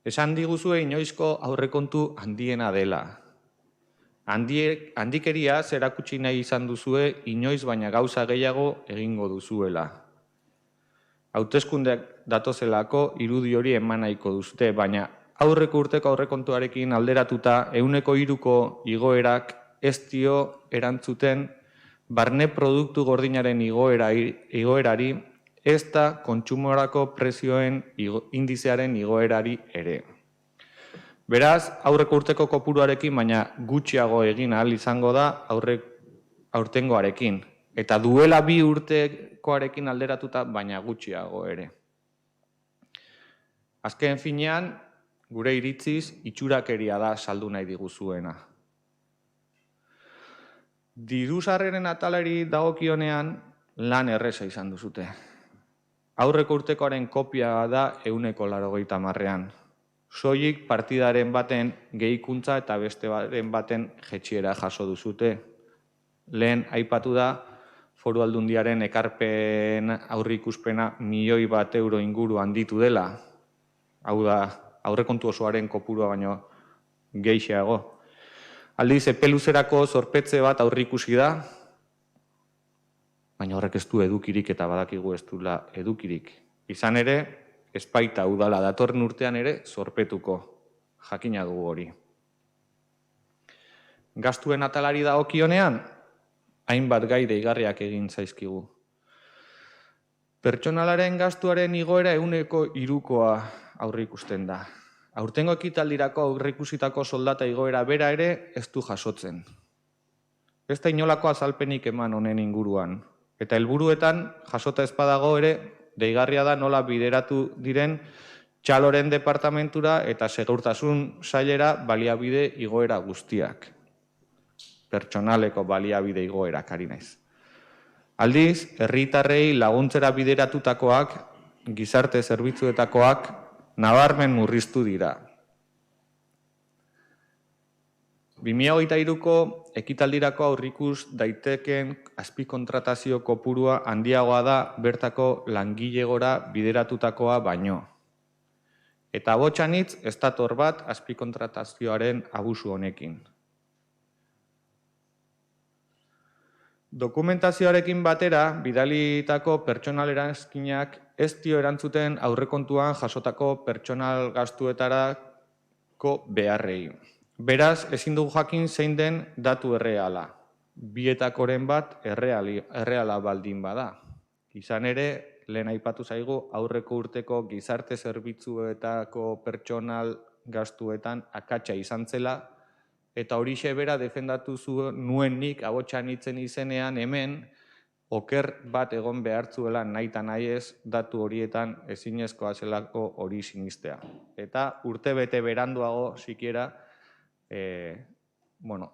Esan diguzue inoizko aurrekontu handiena dela. Handikeria erakutsi nahi izan duzue inoiz baina gauza gehiago egingo duzuela. Hauteskundeak datozelako irudi hori eman nahiko duzute, baina aurreko urteko aurrekontuarekin alderatuta 3% igoerak ez dio erantzuten barne produktu gordinaren igoerari, ez da kontsumorako prezioen indizearen igoerari ere. Beraz, aurreko urteko kopuruarekin, baina gutxiago egin ahal izango da aurtengoarekin. Eta duela 2 urtekoarekin alderatuta, baina gutxiago ere. Azken finean, gure iritziz, itxurakeria da saldu nahi diguzuena. Diru-sarreren atalari dagokionean lan erreza izan duzute. Aurreko urtekoaren kopia da 180ean. Soilik partidaren baten gehikuntza eta beste baten jetxiera jaso duzute. Lehen aipatu da Foru Aldundiaren ekarpen aurrikuspena €1 milioi inguru handitu dela. Hau da, aurrekontu osoaren kopurua baino gehiago. Aldiz, epe luzerako zorpetze bat aurreikusi da, baina horrek ez du edukirik eta badakigu ez duela edukirik. Izan ere, ez baita udala datorren urtean ere zorpetuko, jakina dugu hori. Gastuen atalari dagokionean, hainbat gai deigarriak egin zaizkigu. Pertsonalaren gastuaren igoera 3%koa aurreikusten da. Aurtengo ekitaldirako aurreikusitako soldata igoera bera ere ez du jasotzen. Ez da inolako azalpenik eman honen inguruan. Eta helburuetan jasota ez badago ere, deigarria da nola bideratu diren txaloren departamentura eta segurtasun sailera baliabide igoera guztiak. Pertsonaleko baliabide igoerak ari naiz. Aldiz, herritarrei laguntzera bideratutakoak, gizarte zerbitzuetakoak, nabarmen murriztu dira. 2023ko ekitaldirako aurrikus daiteken azpikontratazio kopurua handiagoa da bertako langilegora bideratutakoa baino. Eta botxanitz ez dator bat azpikontratazioaren abusu honekin. Dokumentazioarekin batera, bidalitako pertsonal eranskinak ez dio erantzuten aurrekontuan jasotako pertsonal gastuetarako beharrei. Beraz, ezin dugu jakin zein den datu erreala. Bietakoren bat erreala baldin bada. Izan ere, lehen aipatu zaigu aurreko urteko gizarte zerbitzuetako pertsonal gastuetan akatsa izan zela, eta horixe bera defendatu nuen nik abotxan hitzen izenean hemen oker bat egon behartzuela nahi eta nahi ez datu horietan ezinezkoa zelako hori sinistea. Eta urte bete beranduago sikiera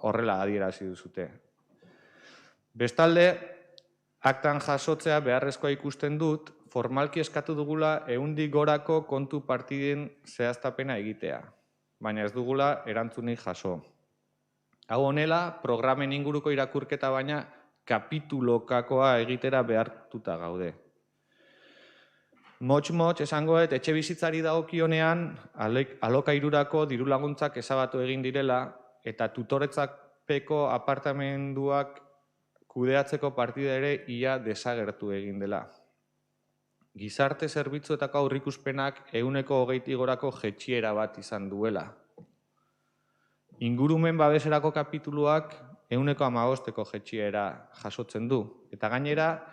horrela adierazi duzute. Bestalde, aktan jasotzea beharrezkoa ikusten dut, formalki eskatu dugula 100 gorako kontu partiden zehaztapena egitea, baina ez dugula erantzunik jaso. Hau honela, programen inguruko irakurketa baina kapitulokakoa egitera behartuta gaude. Motx esangoet etxe bizitzari dagokionean alokairurako diru laguntzak ezabatu egin direla eta tutoretzapeko apartamenduak kudeatzeko partida ere ia desagertu egin dela. Gizarte zerbitzuetako aurrikuspenak 120 gorako jetxiera bat izan duela. Ingurumen babeserako kapituluak 115ko jetxiera jasotzen du. Eta gainera,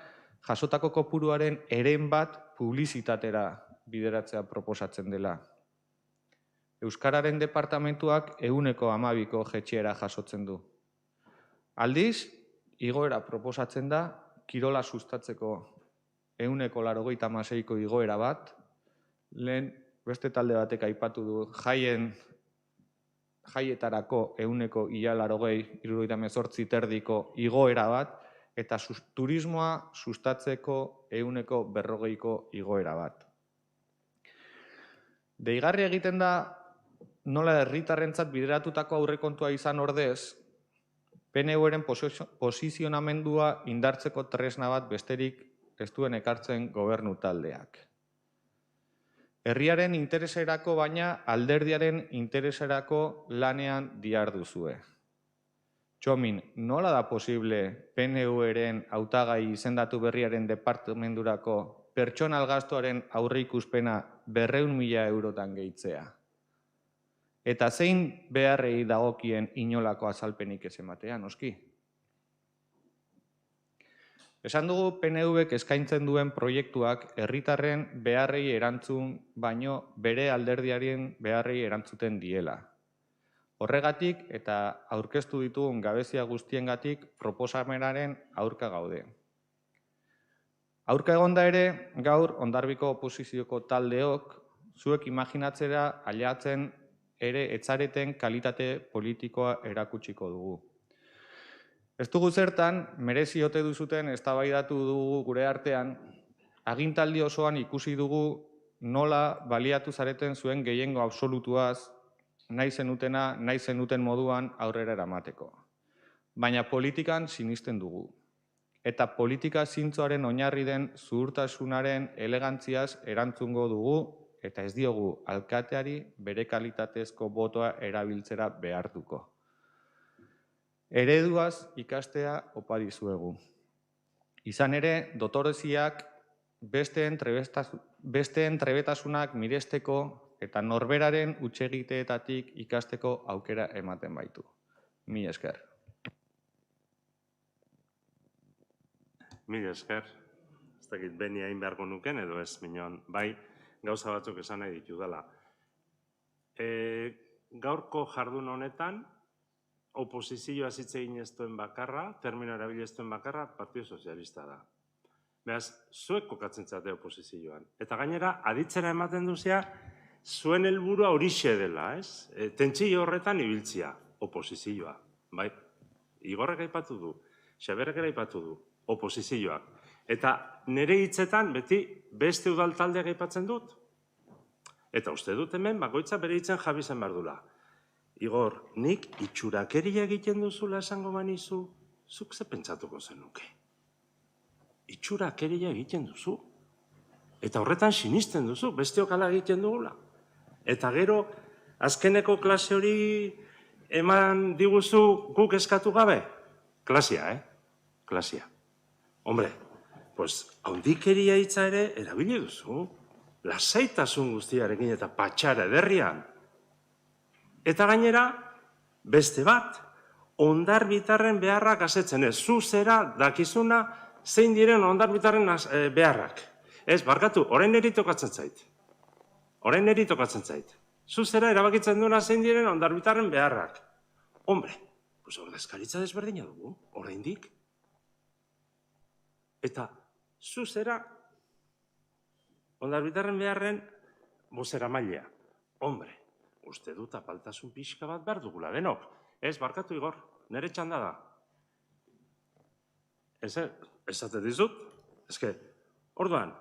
jasotako kopuruaren eren bat publizitatera bideratzea proposatzen dela. Euskararen departamentuak 112ko jetxiera jasotzen du. Aldiz, igoera proposatzen da, kirola sustatzeko 186ko igoera bat, lehen beste talde batek aipatu du jaietarako 168ko igoera bat, eta turismoa sustatzeko 140ko igoera bat. Deigarri egiten da, nola herritarrentzat bideratutako aurrekontua izan ordez, PNU-ren posizionamendua indartzeko tresna bat besterik ez duen ekartzen gobernu taldeak. Herriaren intereserako baina alderdiaren intereserako lanean diharduzue. Txomin, nola da posible PNU-ren hautagai izendatu berriaren departamendurako pertsonal gastuaren aurreikuspena 200.000 eurotan gehitzea? Eta zein beharrei dagokien inolako azalpenik ez ematea, noski? Esan dugu PNV-ek eskaintzen duen proiektuak herritarren beharrei erantzun baino bere alderdiaren beharrei erantzuten diela. Horregatik eta aurkeztu ditugun gabezia guztiengatik proposamenaren aurka gaude. Aurka egonda ere, gaur Hondarbiko oposizioko taldeok zuek imaginatzera ailegatzen ere etzareten kalitate politikoa erakutsiko dugu. Ez dugu zertan, merezi ote duzuten eztabaidatu dugu gure artean, agintaldi osoan ikusi dugu nola baliatu zareten zuen gehiengo absolutuaz, nahi zenuten moduan aurrera eramateko. Baina politikan sinisten dugu. Eta politika zintzoaren oinarri den zuhurtasunaren elegantziaz erantzungo dugu eta ez diogu alkateari bere kalitatezko botoa erabiltzera behartuko. Ereduaz ikastea opa dizuegu. Izan ere, dotoreziak besteen trebetasunak miresteko eta norberaren hutsegiteetatik ikasteko aukera ematen baitu. Mila esker.
Mila esker. Ez dakit beni hain beharko nuken edo ez, minon, bai, gauza batzuk esan nahi ditu dela. Gaurko jardun honetan, oposizioa hitz egin ez duen bakarra, termino erabili ez duen bakarra, Partido Sozialista da. Beraz, zuek kokatzen zate oposizioan. Eta gainera, aditzera ematen duzea, zuen helburua horixe dela, ez? Tentsio horretan ibiltzia, oposizioa. Bai, Igorrek aipatu du, Xaberrek ere aipatu du, oposizioak. Eta nire hitzetan beti beste udal taldeak aipatzen dut. Eta uste dut hemen bakoitza bere hitzen jabi zen behar dula. Igor, nik itxurakeria egiten duzula esango banizu, zuk ze pentsatuko zenuke. Itxurakeria egiten duzu. Eta horretan sinisten duzu, besteok ala egiten dugula. Eta gero, azkeneko klase hori eman diguzu guk eskatu gabe? Klasia, Klasia. Hombre, pues, haundikeria hitza ere erabili duzu. Lasaitasun guztiarekin eta patxara ederrian. Eta gainera, beste bat, ondarbitarren beharrak asetzen ez. Zu zera dakizuna zein diren ondarbitarren beharrak. Ez, barkatu, orain niri tokatzen zait. Orain niri tokatzen zait. Zu zera erabakitzen duena zein diren ondarbitarren beharrak. Hombre, pues ordezkaritza desberdina dugu, oraindik. Eta zu zera ondarbitarren beharren bozera mailea. Hombre, uste dut apaltasun pixka bat behar dugula denok. Ez, barkatu Igor, nire txanda da. Esate dizut? Orduan,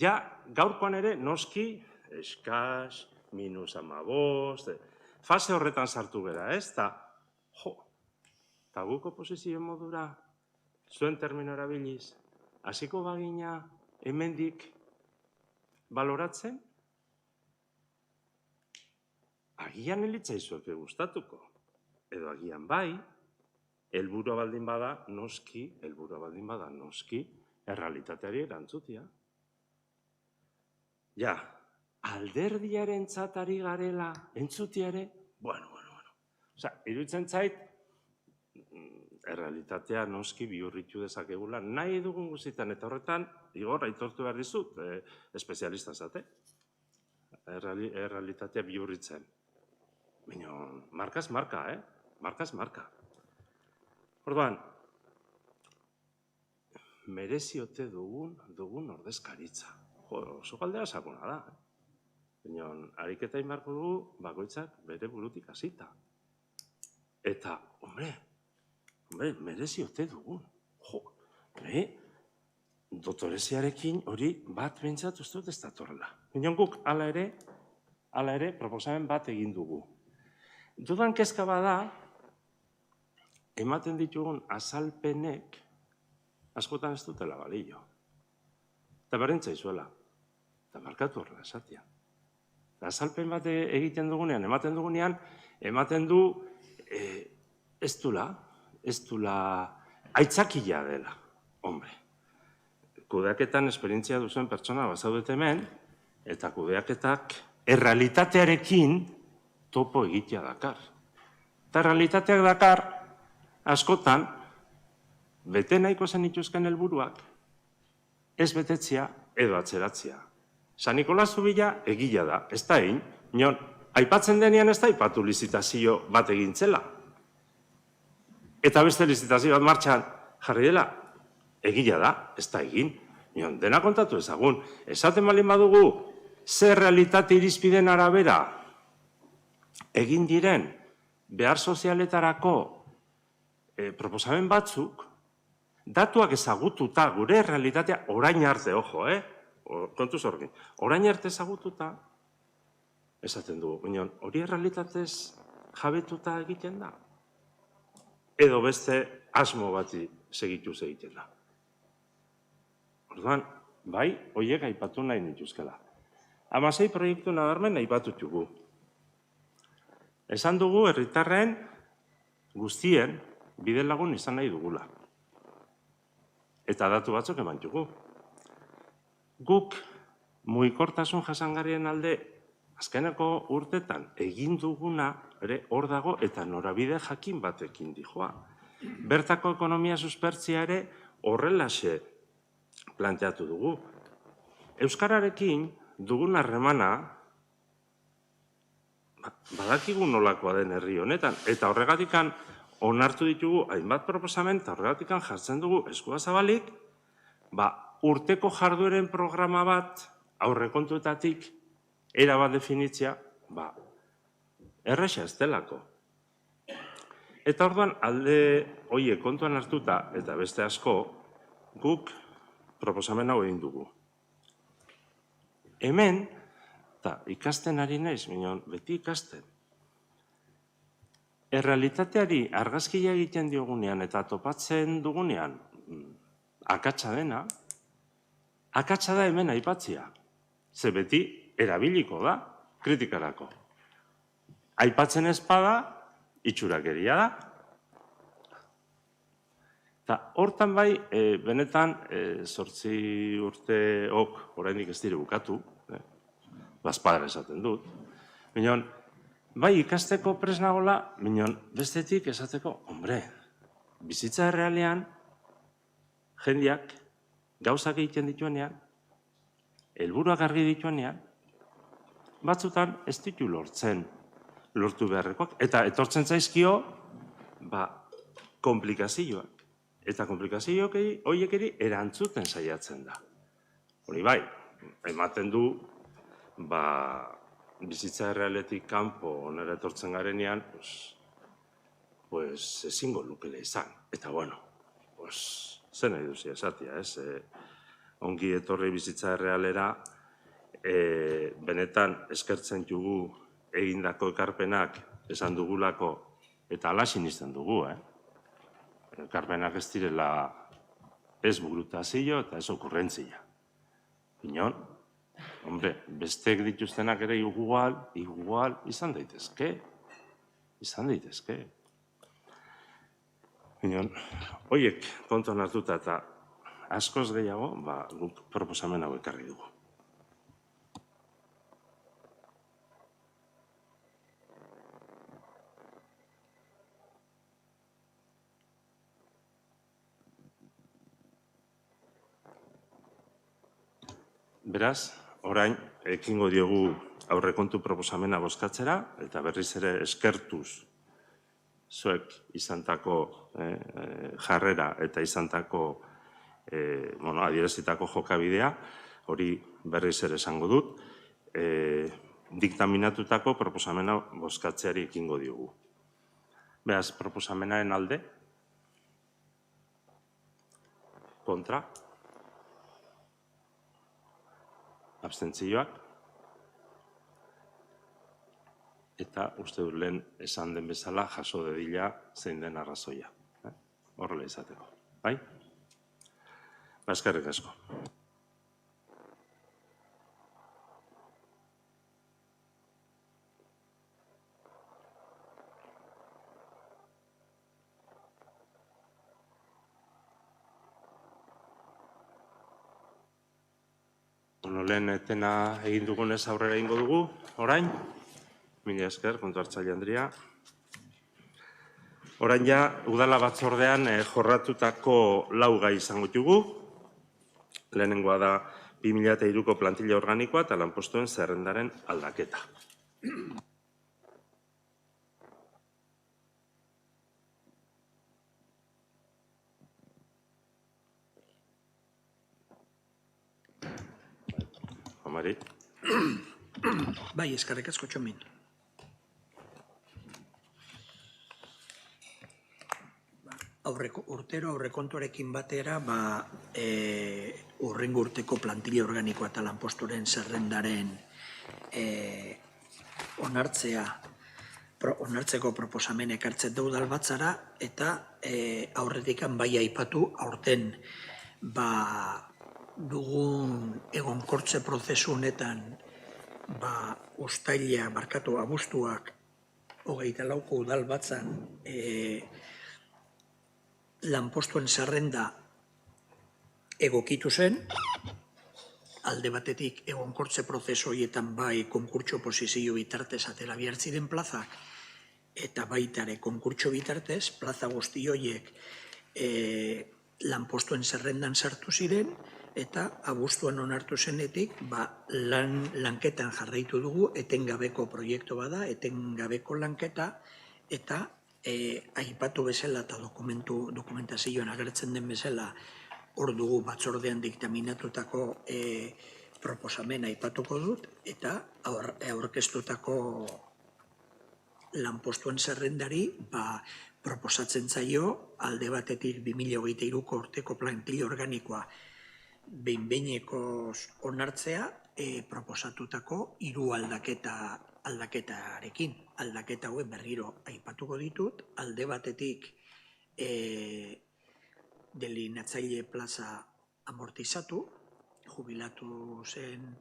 ja gaurkoan ere noski, eskas, minus 15, fase horretan sartu gara, ez? Eta guk oposizio modura, zuen termino erabiliz, hasiko bagina hemendik baloratzen, agian elitzaizueke gustatuko. Edo agian bai, helburua baldin bada noski, errealitateari erantzutia. Ja, alderdiaren txatari garela entzutiare, bueno. Iruditzen zait, errealitatea noski bihurritu dezakegula, nahi dugun guztietan, eta horretan, Igor, aitortu behar dizut, espezialista zate, errealitatea bihurritzen. Baina, markaz marka, markaz marka. Orduan, mereziote dugun ordezkaritza. Oso galdera sakona da. Baina, ariketa inbarko dugu, bakoitzak bere burutik hasita. Eta, hombre, mereziote dugun. Dotoreziarekin hori bat bentsatu ez dut ez datorrela. Baina guk, ala ere, proposamen bat egin dugu. Dudan kezka bada, ematen ditugun azalpenek askotan ez dutela balio. Eta berrentzaizuela. Eta markatu horrela esatia. Azalpen bat egiten dugunean, ematen du ez dula aitzakia dela. Hombre, kudeaketan esperientzia duzuen pertsona bazaudet hemen, eta kudeaketak errealitatearekin topo egitea dakar. Eta errealitateak dakar, askotan, bete nahiko zen ituzken helburuak, ez betetzea edo atzeratzea. San Nikolas Zubila egila da, ez da egin, aipatzen denean ez da aipatu lizitazio bat egintzela. Eta beste lizitazio bat martxan jarri dela, egila da, ez da egin. Dena kontatu ezagun, esaten balin badugu, zer realitate irizpiden arabera egin diren behar sozialetarako proposamen batzuk, datuak ezagututa, gure realitatea orain arte, kontuz horrekin, orain arte ezagututa, esaten dugu, hori realitatez jabetuta egiten da? Edo beste asmo bati segituz egiten da. Orduan, bai, horiek aipatu nahi nituzkela. 16 proiektu nabarmen aipatutugu. Esan dugu herritarren guztien bide lagun izan nahi dugula. Eta datu batzuk eman dugu. Guk mugikortasun jasangarrien alde azkeneko urtetan egin duguna ere hor dago eta norabide jakin batekin dijoa. Bertako ekonomia suspertzia ere horrelaxe planteatu dugu. Euskararekin dugun harremana badakigu nolakoa den herri honetan, eta horregatikan onartu ditugu hainbat proposamen, eta horregatikan jartzen dugu eskua zabalik, urteko jardueren programa bat aurrekontuetatik erabat definitzea, erresa ez delako. Eta orduan alde hoiek kontuan hartuta eta beste asko, guk proposamen hau egin dugu. Hemen, eta ikasten ari naiz, minon, beti ikasten. Errealitateari argazkia egiten diogunean eta topatzen dugunean akatsa dena, akatsa da hemen aipatzia. Ze beti erabiliko da kritikarako. Aipatzen ezpada, itxurakeria da. Eta hortan bai, benetan, 8 urteok oraindik ez dire bukatu, bazpadara esaten dut. Minon, bai ikasteko presnagola, minon, bestetik esateko, hombre, bizitza errealean, jendeak gauzak egiten dituenean, helburuak argi dituenean, batzutan ez ditu lortu beharrekoak, eta etortzen zaizkio, komplikazioak. Eta komplikazio horiek ere erantzuten saiatzen da. Hori bai, ematen du, bizitza errealetik kanpo onera etortzen garenean, ezingo lukele izan. Eta bueno, zen nahi duzia esatia, ez? Ongi etorri bizitza errealera, benetan eskertzen dugu egindako ekarpenak esan dugulako, eta ala sinisten dugu, ekarpenak ez direla ez burutazio eta ez okurrentzia. Inon, hombre, bestek dituztenak ere igual izan daitezke. Inon, horiek kontuan hartuta eta askoz gehiago, guk proposamen hau ekarri dugu. Beraz, orain, ekingo diogu aurrekontu proposamena bozkatzera, eta berriz ere eskertuz zuek izantako jarrera eta izantako adierazitako jokabidea, hori berriz ere esango dut, diktaminatutako proposamena bozkatzeari ekingo diogu. Beraz, proposamenaren alde, kontra, abstentzioak, eta uste dut lehen esan den bezala jaso dedila zein den arrazoia. Horrela izateko. Bai? Eskerrik asko. Lehen etena egin dugunez aurrera egingo dugu, orain. Mila esker, kontu hartzaile Andria. Orain ja, udala batzordean jorratutako 4 gai izango ditugu. Lehenengoa da 2003ko plantilla organikoa eta lanpostuen zerrendaren aldaketa. Mari.
Bai, eskerrik asko Txomin. Urtero aurrekontuarekin batera, hurrengo urteko plantilla organikoa eta lanposturen zerrendaren onartzeko proposamen ekartzen dugu dalbatzara, eta aurretikan bai aipatu aurten dugun egonkortze prozesu honetan uztaila, abuztuak 24ko udal batzan lanpostuen zerrenda egokitu zen, alde batetik egonkortze prozesu horietan bai konkurtso posizio bitartez atera behar ziren plazak, eta baitare konkurtso bitartez, plaza guzti horiek lanpostuen zerrendan sartu ziren, eta abuztuan onartu zenetik lanketan jarraitu dugu, etengabeko proiektu bada, etengabeko lanketa, eta aipatu bezala eta dokumentazioan agertzen den bezala, hor dugu batzordean diktaminatutako proposamena aipatuko dut, eta aurkeztutako lanpostuen zerrendari proposatzen zaio alde batetik 2023ko urteko plantilla organikoa behin-behinekoz onartzea proposatutako 3 aldaketarekin. Aldaketa hauek berriro aipatuko ditut, alde batetik delinatzaile plaza amortizatu, jubilatu zen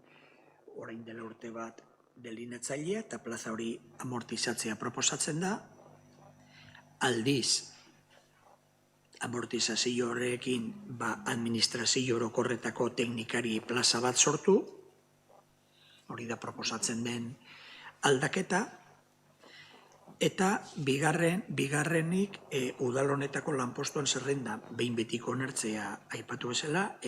orain dela urte bat delinatzailea eta plaza hori amortizatzea proposatzen da. Aldiz, amortizazio horrekin administrazio orokorretako teknikari plaza bat sortu, hori da proposatzen den aldaketa, eta bigarrenik udal honetako lanpostuen zerrenda behin betiko onartzea aipatu bezala,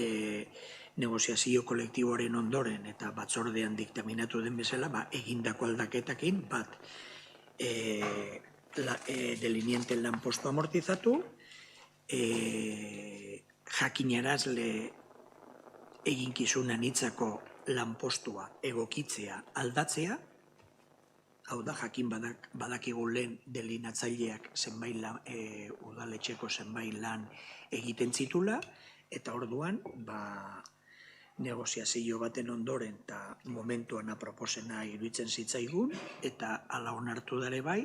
negoziazio kolektiboaren ondoren eta batzordean diktaminatu den bezala, egindako aldaketakin bat delinienten lanpostu amortizatu, jakinarazle eginkizun anitzako lanpostua egokitzea aldatzea, hau da, jakin badakigu lehen delinatzaileak udaletxeko zenbait lan egiten zitula, eta orduan, negoziazio baten ondoren eta momentuan aproposena iruditzen zitzaigun, eta ala onartu dare bai,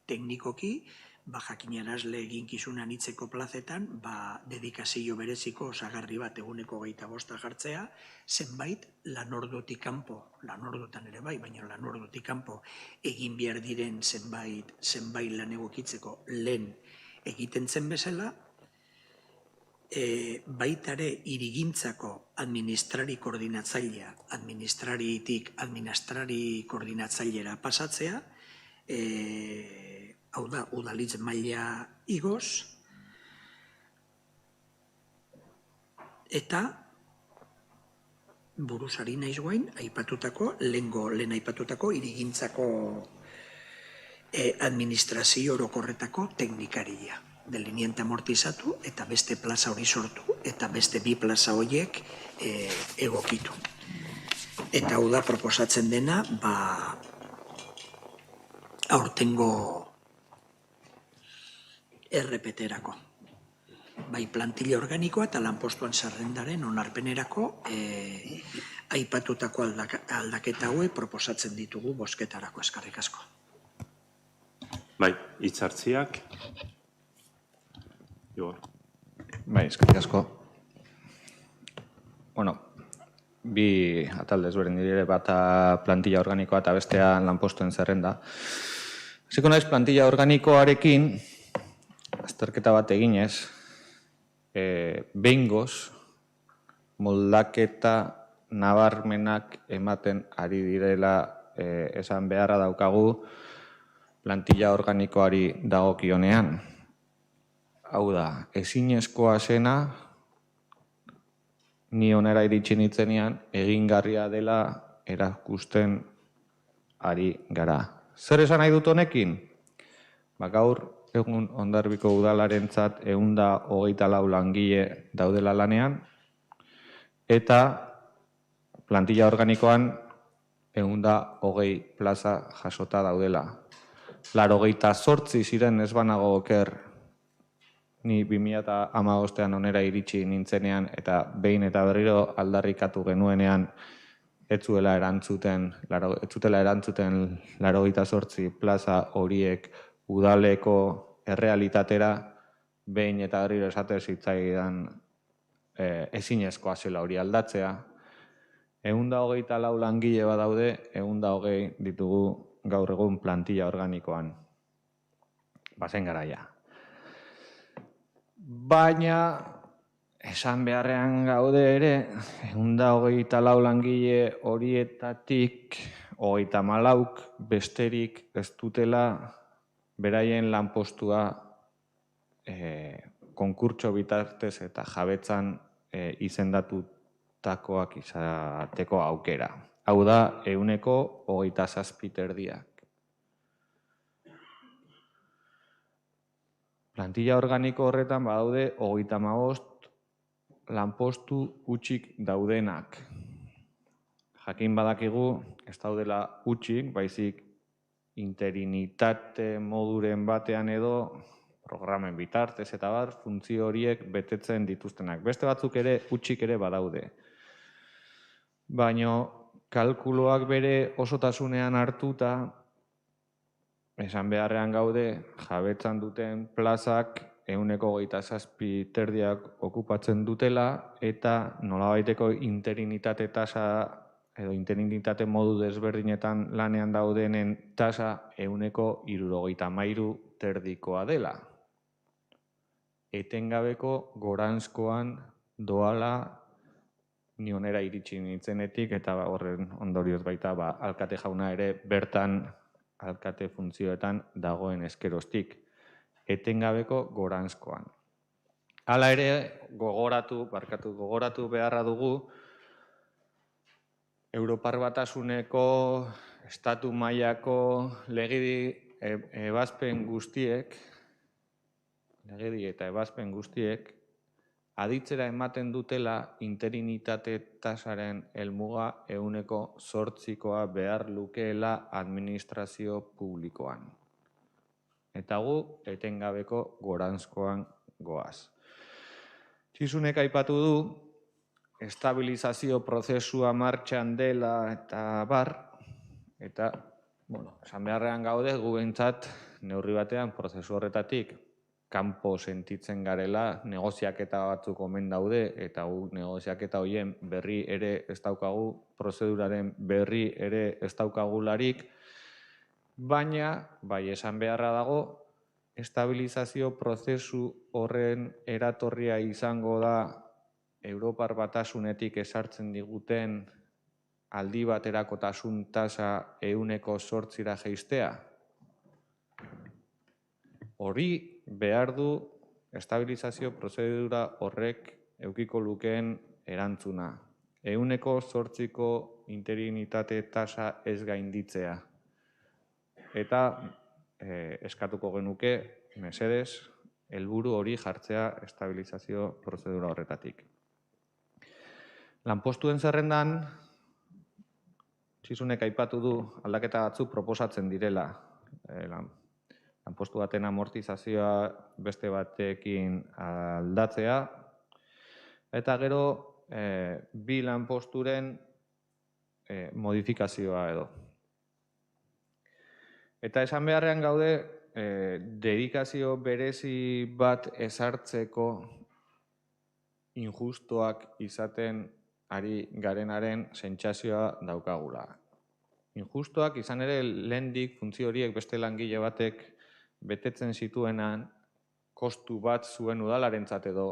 teknikoki, jakinarazle eginkizun anitzeko plazetan, dedikazio bereziko osagarri bat eguneko 25 jartzea, zenbait lanordutik kanpo, lanordutan ere bai, baina lanordutik kanpo egin behar diren zenbait lan egokitzeko lehen egiten zen bezala, baitare hirigintzako administrari koordinatzailea, administraritik administrari koordinatzailera pasatzea, hau da, udalitz maila igoz, eta buruzari naiz guain, lehen aipatutako hirigintzako administrazio orokorretako teknikaria. Deliniente amortizatu eta beste plaza hori sortu eta beste 2 plaza horiek egokitu. Eta hau da proposatzen dena, aurtengo RPT-erako. Bai plantilla organikoa eta lanpostuan zerrendaren onarpenerako aipatutako aldaketa hauek proposatzen ditugu bozketarako. Eskerrik asko.
Bai, hitzartziak.
Bai, eskerrik asko. Bueno, 2 atal desberdin dire, bata plantilla organikoa eta bestea lanpostuen zerrenda. Hasiko naiz plantilla organikoarekin, azterketa bat eginez, behingoz, moldaketa nabarmenak ematen ari direla esan beharra daukagu plantilla organikoari dagokionean. Hau da, ezinezkoa zena, ni onera iritsi nintzenean, egingarria dela erakusten ari gara. Zer esan nahi dut honekin? Gaur, egun Hondarribiko udalarentzat 124 langile daudela lanean, eta plantilla organikoan 120 plaza jasota daudela. 88 ziren ez banago oker, ni 2015ean onera iritsi nintzenean eta behin eta berriro aldarrikatu genuenean ez zutela erantzuten 88 plaza horiek udaleko errealitatera behin eta berriro esate zitzaidan ezinezkoa zela hori aldatzea. 124 langile badaude, 120 ditugu gaur egun plantilla organikoan. Bazen garaia. Baina, esan beharrean gaude ere, 124 langile horietatik 34 besterik ez dutela beraien lanpostua konkurtso bitartez eta jabetzan izendatutakoak izateko aukera. Hau da, 127%. Plantilla organiko horretan badaude 35 lanpostu hutsik daudenak. Jakin badakigu, ez daudela hutsik, baizik interinitate moduren batean edo programen bitartez eta funtzio horiek betetzen dituztenak. Beste batzuk ere hutsik ere badaude. Baina kalkuloak bere osotasunean hartuta, esan beharrean gaude, jabetzan duten plazak 127% okupatzen dutela eta nolabaiteko interinitate tasa edo interinitate modu desberdinetan lanean daudenen tasa 73% dela. Etengabeko goranzkoan doala nionera iritsi nintzenetik eta horren ondorioz baita alkate jauna ere bertan alkate funtzioetan dagoen eskerostik. Etengabeko goranzkoan. Hala ere, gogoratu beharra dugu, Europar Batasuneko estatu mailako legedi ebazpen guztiek, legedi eta ebazpen guztiek, aditzera ematen dutela interinitate tasaren helmuga 8% behar lukeela administrazio publikoan. Eta gu etengabeko goranzkoan goaz. Txisunek aipatu du, estabilizazio prozesua martxan dela eta eta, esan beharrean gaude, gu behintzat neurri batean prozesu horretatik kanpo sentitzen garela, negoziaketa batzuk omen daude, eta gu negoziaketa horien berri ere ez daukagu, prozeduraren berri ere ez daukagularik, baina, bai esan beharra dago, estabilizazio prozesu horren eratorria izango da Europar Batasunetik ezartzen diguten aldi baterakotasun tasa 8% jaistea. Hori behar du estabilizazio prozedura horrek edukiko lukeen erantzuna. 8% interinitate tasa ez gainditzea. Eta eskatuko genuke, mesedez, helburu hori jartzea estabilizazio prozedura horretatik. Lanpostuen zerrendan, Txisunek aipatu du aldaketa batzuk proposatzen direla. Lanpostu baten amortizazioa beste batekin aldatzea, eta gero bi lanposturen modifikazioa edo. Eta esan beharrean gaude, dedikazio berezi bat ezartzeko injustuak izaten ari garenaren sentsazioa daukagula. Injustuak izan ere lehendik funtzio horiek beste langile batek betetzen zituenan kostu bat zuen udalarentzat edo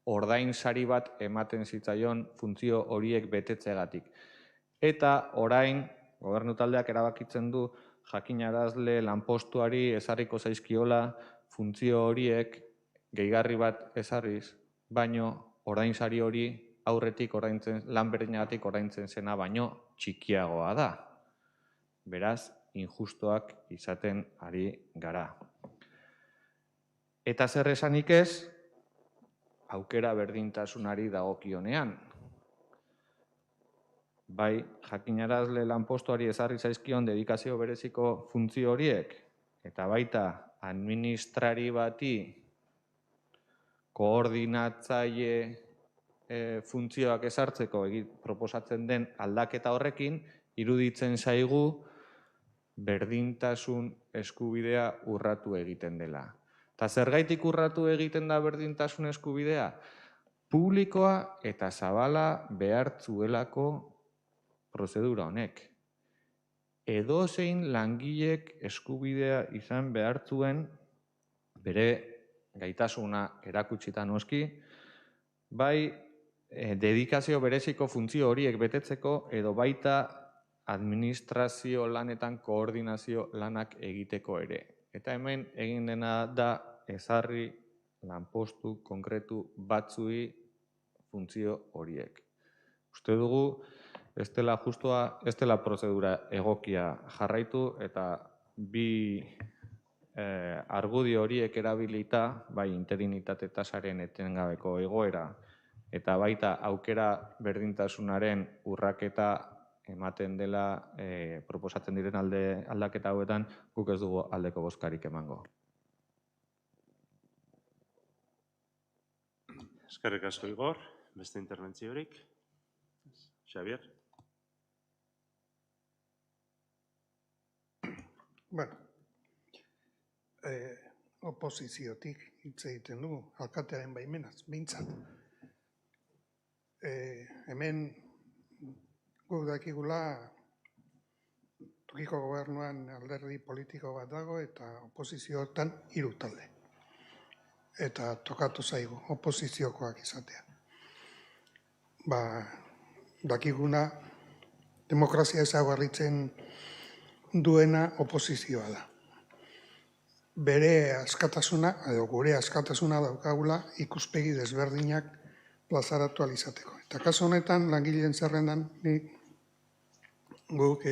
ordainsari bat ematen zitzaion funtzio horiek betetzeagatik. Eta orain gobernu taldeak erabakitzen du jakinarazle lanpostuari ezarriko zaizkiola funtzio horiek gehigarri bat ezarriz, baino ordainsari hori aurretik lan berdinagatik ordaintzen zena baino txikiagoa da. Beraz, injustuak izaten ari gara. Eta zer esanik ez, aukera berdintasunari dagokionean. Bai, jakinarazle lanpostuari ezarri zaizkion dedikazio bereziko funtzio horiek, eta baita administrari bati koordinatzaile funtzioak ezartzeko proposatzen den aldaketa horrekin, iruditzen zaigu berdintasun eskubidea urratu egiten dela. Eta zergaitik urratu egiten da berdintasun eskubidea? Publikoa eta zabala behartzuelako prozedura honek. Edozein langilek eskubidea izan behartzuen bere gaitasuna erakutsita noski, bai dedikazio bereziko funtzio horiek betetzeko edo baita administrazio lanetan koordinazio lanak egiteko ere. Eta hemen egin dena da ezarri lanpostu konkretu batzui funtzio horiek. Uste dugu, ez dela justua, ez dela prozedura egokia jarraitu eta bi argudio horiek erabilita, bai interinitate tasaren etengabeko egoera eta baita aukera berdintasunaren urraketa ematen dela proposatzen diren aldaketa hauetan, guk ez dugu aldeko bozkarik emango.
Eskerrik asko, Igor. Beste interbentziorik? Xavier?
Bueno, oposiziotik hitz egiten dugu, alkatearen baimenaz, behintzat. Hemen guk dakigula tokiko gobernuan alderdi politiko bat dago eta oposizioetan 3 talde. Eta tokatu zaigu, oposiziokoak izatea. Dakiguna demokrazia ezaugarritzen duena oposizioa da. Bere askatasuna, edo gure askatasuna daukagula ikuspegi desberdinak plazaratu alizateko. Eta kasu honetan, langileen zerrendan, guk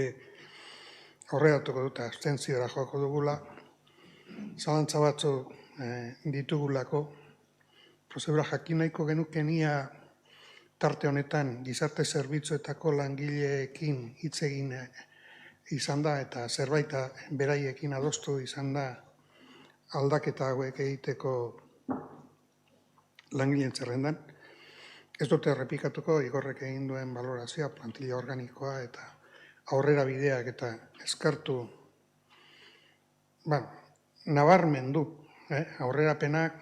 horreatuko dut, abstentziora joako dugula, zalantza batzuk ditugulako, prozedura jakin nahiko genukenia tarte honetan gizarte zerbitzuetako langileekin hitz egin izan da eta zerbait beraiekin adostu izan da aldaketa hauek egiteko langileen zerrendan. Ez dute errepikatuko Igorrek egin duen balorazioa, plantilla organikoa eta aurrera bideak eta eskartu, nabarmendu, aurrerapenak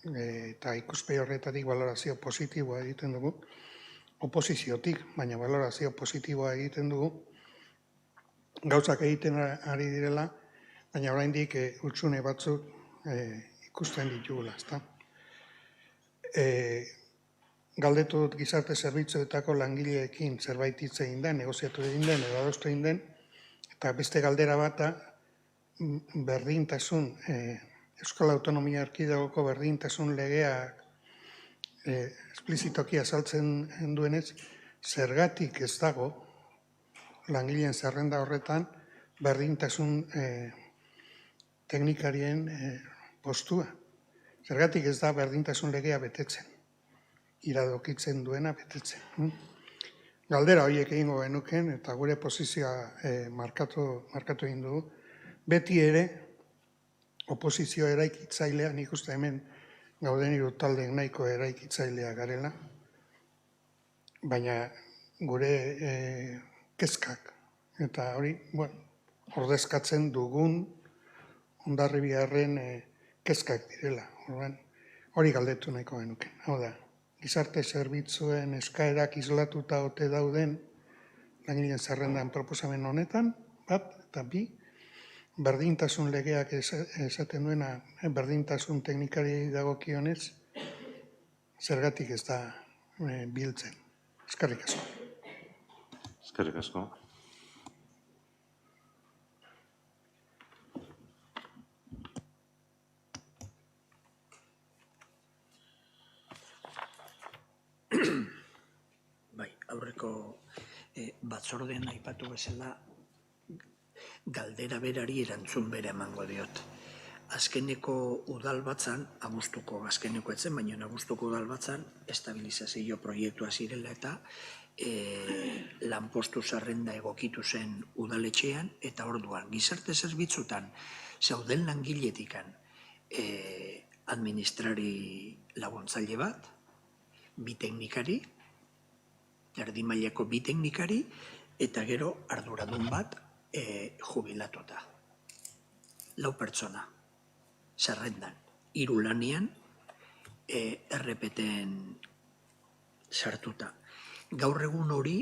eta ikuspegi horretatik balorazio positiboa egiten dugu, oposiziotik, baina balorazio positiboa egiten dugu, gauzak egiten ari direla, baina oraindik hutsune batzuk ikusten ditugula, ezta? Galdetu dut gizarte zerbitzuetako langileekin zerbait hitz egin den, negoziatu egin den, edo adostu egin den, eta beste galdera bata berdintasun, Euskal Autonomia Erkidegoko berdintasun legea esplizitoki azaltzen duenez, zergatik ez dago langileen zerrenda horretan berdintasun teknikarien postua. Zergatik ez da berdintasun legea betetzen, iradokitzen duena betetzen. Galdera horiek egingo genuken eta gure posizioa markatu egin dugu. Beti ere, oposizio eraikitzailea, nik uste hemen gauden 3 taldeek nahiko eraikitzailea garela, baina gure kezkak eta hori, ordezkatzen dugun Hondarribiarren kezkak direla. Hori galdetu nahiko genuken. Hau da, gizarte zerbitzuen eskaerak islatuta ote dauden langileen zerrendan proposamen honetan, bat, eta bi, berdintasun legeak esaten duena, berdintasun teknikari dagokionez, zergatik ez da biltzen. Eskerrik asko.
Eskerrik asko.
Aurreko batzordean aipatu bezala galdera berari erantzun bere emango diot. Azkeneko udalbatzan, abuztuko azkeneko etzen, baina abuztuko udalbatzan estabilizazio proiektua zirela eta lanpostu zerrenda egokitu zen udaletxean eta orduan gizarte zerbitzutan zauden langiletikan administrari laguntzaile bat, 2 teknikari, erdi mailako 2 teknikari, eta gero arduradun bat jubilatuta. 4 pertsona. zerrendan. 3 lanian RPT-en sartuta. Gaur egun hori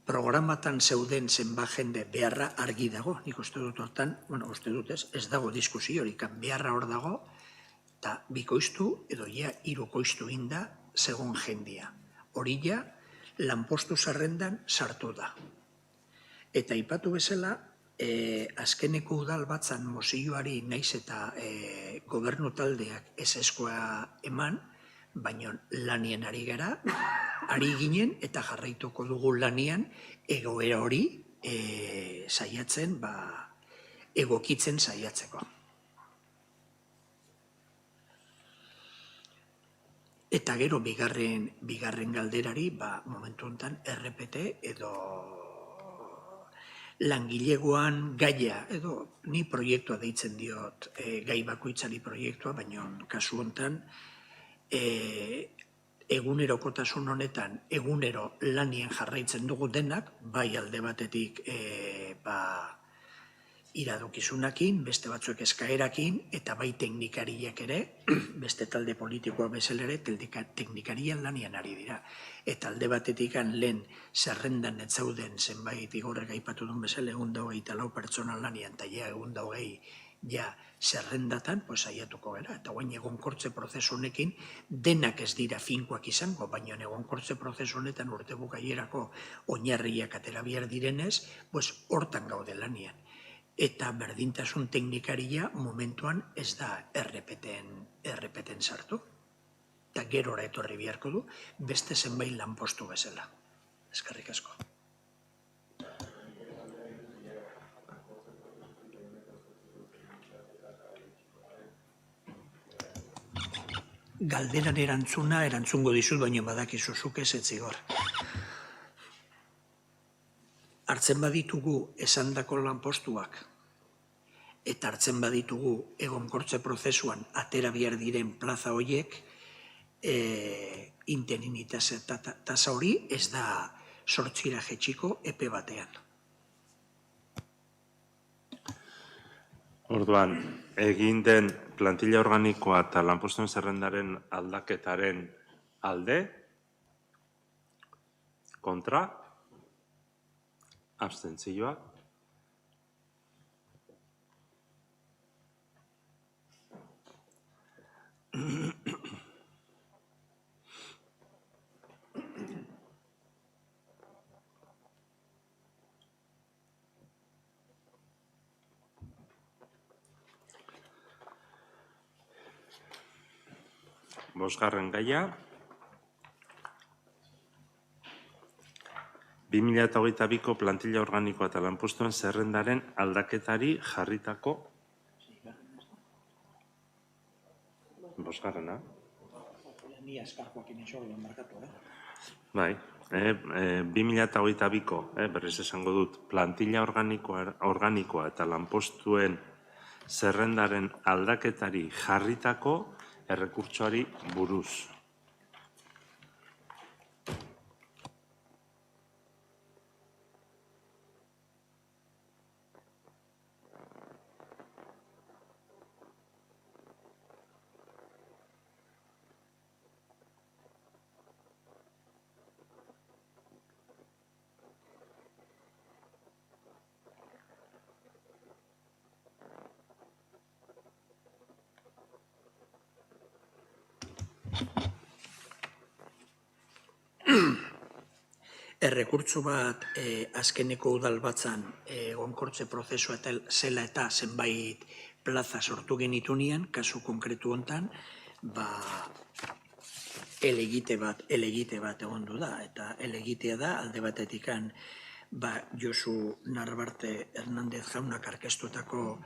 programatan zeuden zenba jende beharra argi dago. Nik uste dut hortan, uste dut ez dago diskusio hori, beharra hor dago, eta bikoiztu edo ja 3 koiztu inda segon jendia. Hori ja lanpostu zerrendan sartu da. Eta aipatu bezala, azkeneko udal batzan mozioari naiz eta gobernu taldeak ezeskoa eman, baina lanien ari gara, ari ginen eta jarraituko dugu lanian egoera hori saiatzen, egokitzen saiatzeko. Eta gero bigarren galderari, momentu honetan RPT edo langilegoan gaia, edo ni proiektua deitzen diot gai bakoitzari proiektua, baina kasu honetan egunerokotasun honetan egunero lanien jarraitzen dugu denak, bai alde batetik iradokizunakin, beste batzuek eskaerakin, eta bai teknikariak ere, beste talde politikoa bezala ere, teknikarian lanian ari dira. Eta alde batetik lehen zerrendan ez zauden zenbait igorrek aipatu duen bezala, 124 pertsona lanian, eta ja 120 zerrendatan, saiatuko gara. Eta guain egonkortze prozesu honekin, denak ez dira finkoak izango, baina egonkortze prozesu honetan urte bukaierako oinarriak atera behar direnez, hortan gaude lanian. Eta berdintasun teknikaria momentuan ez da RPT-en sartu. Eta gerora etorri beharko du, beste zenbait lanpostu bezala. Eskerrik asko. Galderan erantzungo dizut, baina badakizu zuk ez zigor. Hartzen baditugu esandako lanpostuak, eta hartzen baditugu egonkortze prozesuan atera behar diren plaza horiek, interinitase tasa hori ez da 8 jetxiko epe batean.
Orduan, egin den plantilla organikoa eta lanpostuen zerrendaren aldaketaren alde, kontra, abstentzioa. Bosgarren gaia. 2022ko plantilla organikoa eta lanpostuen zerrendaren aldaketari jarritako bosgarrena.
Ni askarkoak inizorduan markatu,
Bai, 2022ko, berriz esango dut, plantilla organikoa eta lanpostuen zerrendaren aldaketari jarritako errekurtsoari buruz.
Errekurtso bat azkeneko udal batzan egonkortze prozesua zela eta zenbait plaza sortu genitunean, kasu konkretu hontan, elegite bat egondu da, eta elegitea da alde batetikan Josu Narbarte Hernández jaunak aurkeztutako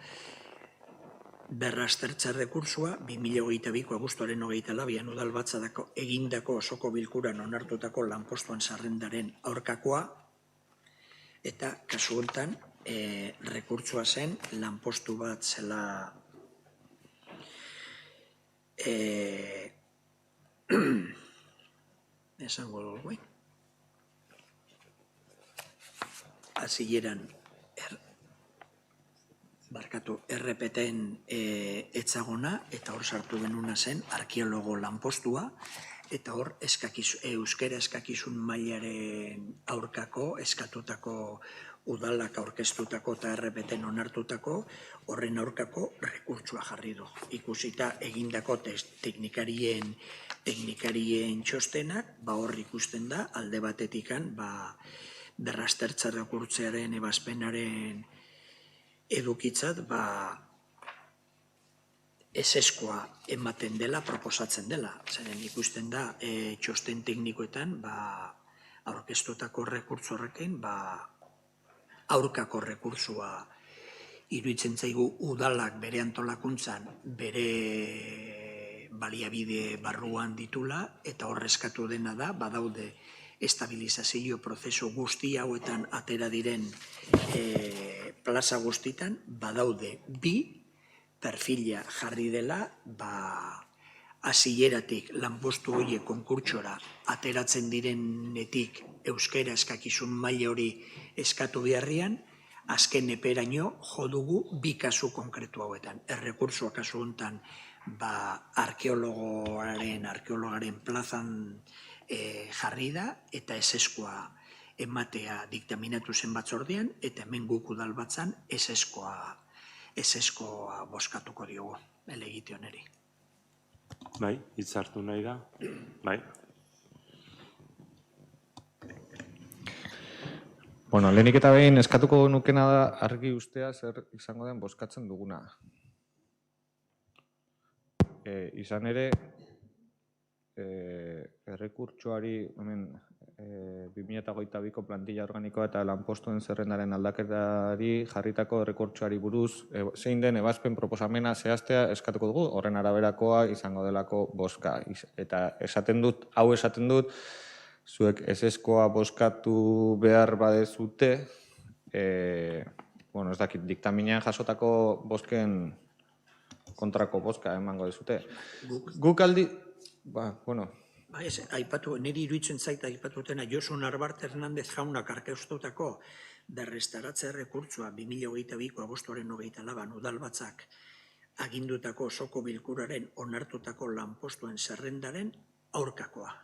berraztertza errekursua 2022ko abuztuaren 22an udalbatzadako egindako osoko bilkuran onartutako lanpostuan zerrendaren aurkakoa, eta kasu honetan errekurtsoa zen lanpostu bat zela esango dugu, hasieran RPT-en etzagona, eta hor sartu genuna zen arkeologo lanpostua, eta hor euskera eskakizun mailaren aurkako, eskatutako udalak aurkeztutako eta RPT-en onartutako, horren aurkako rekurtsua jarri du. Ikusita egindako teknikarien txostenak, hor ikusten da, alde batetikan, berraztertza rekurtzearen ebazpenaren edukitzat, ezeskoa ematen dela, proposatzen dela. Zeren ikusten da, txosten teknikoetan, aurkeztutako rekurtso horrekin, aurkako rekursua iruditzen zaigu udalak bere antolakuntzan, bere baliabide barruan ditula, eta horrezkatu dena da, badaude estabilizazio prozesu guzti hauetan atera diren plaza guztitan, badaude bi perfila jarri dela, hasieratik lanpostu horiek konkurtsora ateratzen direnetik euskara eskakizun maila hori eskatu beharrian, azken eperaino jo dugu bi kasu konkretu hauetan. Errekursoa kasu honetan arkeologaren plazan jarri da, eta ezeskoa ematea diktaminatu zen batzordean, eta hemen guk udal batzan ezeskoa bozkatuko diogu helegite honeri.
Bai, hitz hartu nahi da. Bai.
Bueno, lehenik eta behin eskatuko nukena da argi ustea zer izango den bozkatzen duguna. Izan ere, errekurtsoari, hemen, 2022ko plantilla organikoa eta lanpostuen zerrendaren aldaketari jarritako errekurtsoari buruz, zein den ebazpen proposamena zehaztea eskatuko dugu, horren araberakoa izango delako bozka. Eta esaten dut, zuek ezeskoa bozkatu behar badezute, ez dakit, diktaminean jasotako bozken kontrako bozka emango dezute. Guk aldi,
Niri iruditzen zaita aipatutena Josu Narbart Hernández jaunak arkeustutako berrestaratze errekurtsoa 2022ko abuztuaren 24an udalbatzak agindutako osoko bilkuraren onartutako lanpostuen zerrendaren aurkakoa.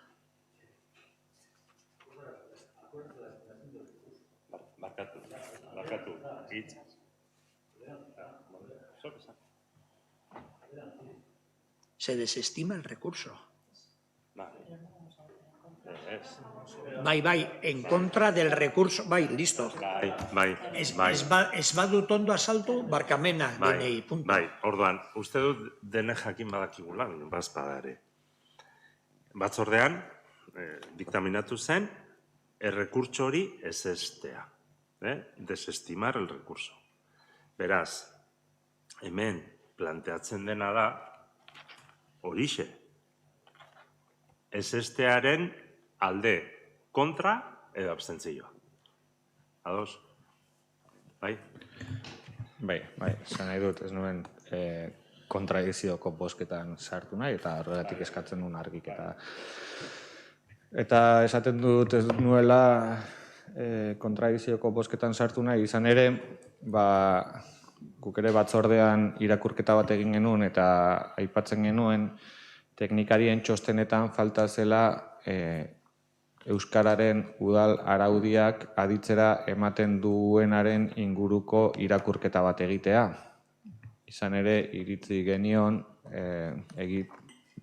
Barkatu, hitz.
Se desestima el recurso. En contra del recurso, listo. Ez badut ondo asaltu, barkamena denei, punto.
Orduan, uste dut dene jakin badakigula, bazpada ere. Batzordean, diktaminatu zen, errekurtso hori ezestea. Desestimar el recurso. Beraz, hemen planteatzen dena da, horixe, ezestearen alde kontra edo abstentzioa. Ados? Bai?
Bai, esan nahi dut, ez nuen kontradizioko bozketan sartu nahi, eta horregatik eskatzen nuen argiketa. Eta esaten dut ez nuela kontradizioko bozketan sartu nahi, izan ere, guk ere batzordean irakurketa bat egin genuen eta aipatzen genuen teknikarien txostenetan falta zela euskararen udal araudiak aditzera ematen duenaren inguruko irakurketa bat egitea. Izan ere, iritzi genion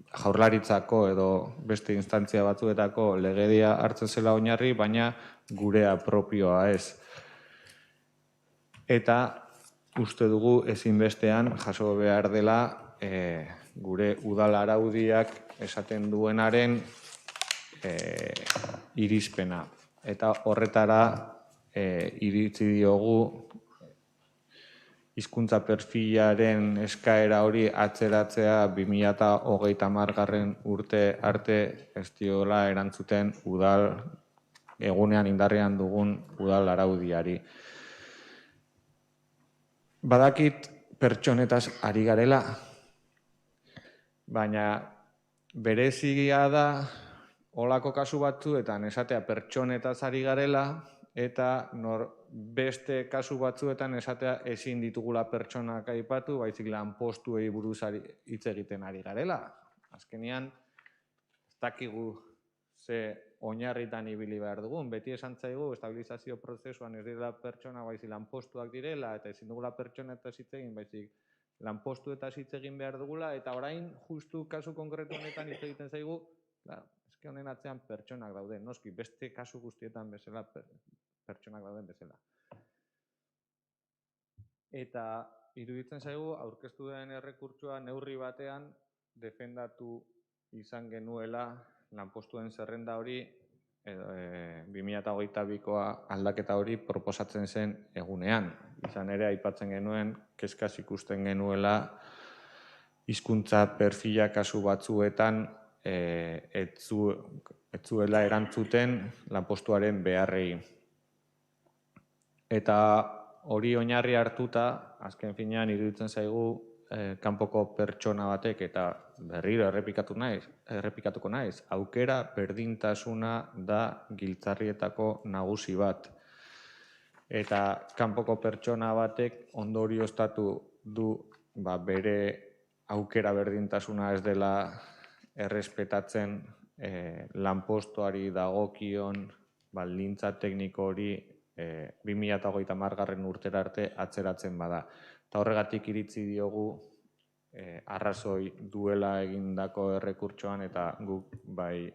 Jaurlaritzako edo beste instantzia batzuetako legedia hartzen zela oinarri, baina gurea propioa ez. Eta uste dugu ezinbestean jaso behar dela gure udal araudiak esaten duenaren irizpena. Eta horretara iritzi diogu hizkuntza perfilaren eskaera hori atzeratzea 2030 urte arte ez diola erantzuten udal egunean indarrean dugun udal araudiari. Badakit pertsonetaz ari garela, baina berezia da olako kasu batzuetan esatea pertsonetaz ari garela, eta beste kasu batzuetan esatea ezin ditugula pertsonak aipatu, baizik lanpostuei buruz hitz egiten ari garela. Azkenean, ez dakigu ze oinarritan ibili behar dugun. Beti esan zaigu, estabilizazio prozesuan ez direla pertsona, baizik lanpostuak direla, eta ezin dugula pertsonetaz hitz egin, baizik lanpostuetaz hitz egin behar dugula, eta orain, justu kasu konkretu honetan hitz egiten zaigu, eske honen atzean pertsonak daude, noski, beste kasu guztietan bezala pertsonak dauden bezala. Eta iruditzen zaigu, aurkeztu den errekurtsoa neurri batean defendatu izan genuela lanpostuen zerrenda hori 2022koa aldaketa hori proposatzen zen egunean. Izan ere, aipatzen genuen, kezkaz ikusten genuela hizkuntza perfila kasu batzuetan ez zuela erantzuten lanpostuaren beharrei. Eta hori oinarri hartuta, azken finean iruditzen zaigu kanpoko pertsona batek, eta berriro errepikatuko naiz, aukera berdintasuna da giltzarrietako nagusi bat. Eta kanpoko pertsona batek ondorioztatu du bere aukera berdintasuna ez dela errespetatzen lanpostuari dagokion baldintza tekniko hori 2030 urtera arte atzeratzen bada. Eta horregatik iritzi diogu arrazoi duela egindako errekurtsoan eta guk bai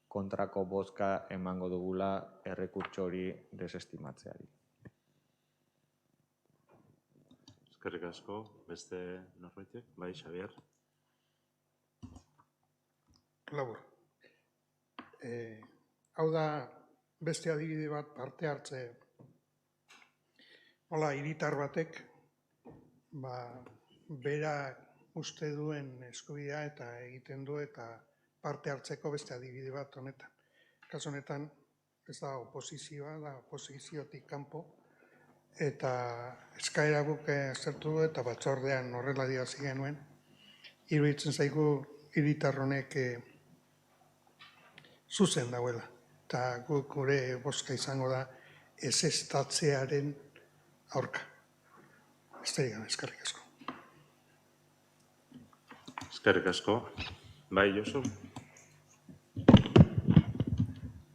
kontrako bozka emango dugula errekurtso hori desestimatzeari.
Eskerrik asko, beste norbaitek, bai, Xabier.
Labur. Hau da beste adibide bat parte hartze. Hola, hiritar batek, bera uste duen eskubidea eta egiten du eta parte hartzeko beste adibide bat honetan. Kasu honetan ez da oposizioa, da oposiziotik kanpo, eta eskaera guk aztertu du eta batzordean horrela adierazi genuen. Iruditzen zaigu hiritar honek zuzen dauela. Eta guk gure bozka izango da ezestatzearen aurka. Eskerrik asko.
Eskerrik asko. Bai, Josu?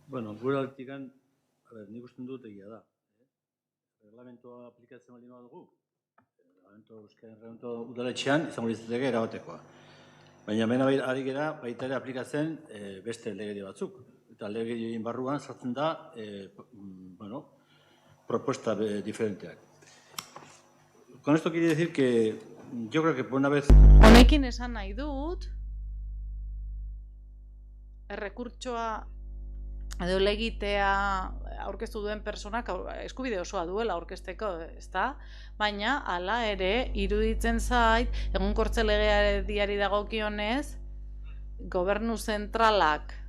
Bueno, gure altikan, nik usten dut egia da. Reglamentoa aplikatzen baldin badugu, Reglamento udaletxean izango litzateke erabatekoa. Baina mena ari gera baita ere aplikatzen beste legedi batzuk. Eta legedien barruan sartzen da propuesta diferenteak. Con esto quiere decir que yo creo que por una vez...
Honekin esan nahi dut, errekurtsoa edo legitea aurkeztu duen personak eskubide osoa duela aurkezteko, ezta? Baina, hala ere, iruditzen zait, egunkortze legeari dagokionez, gobernu zentralak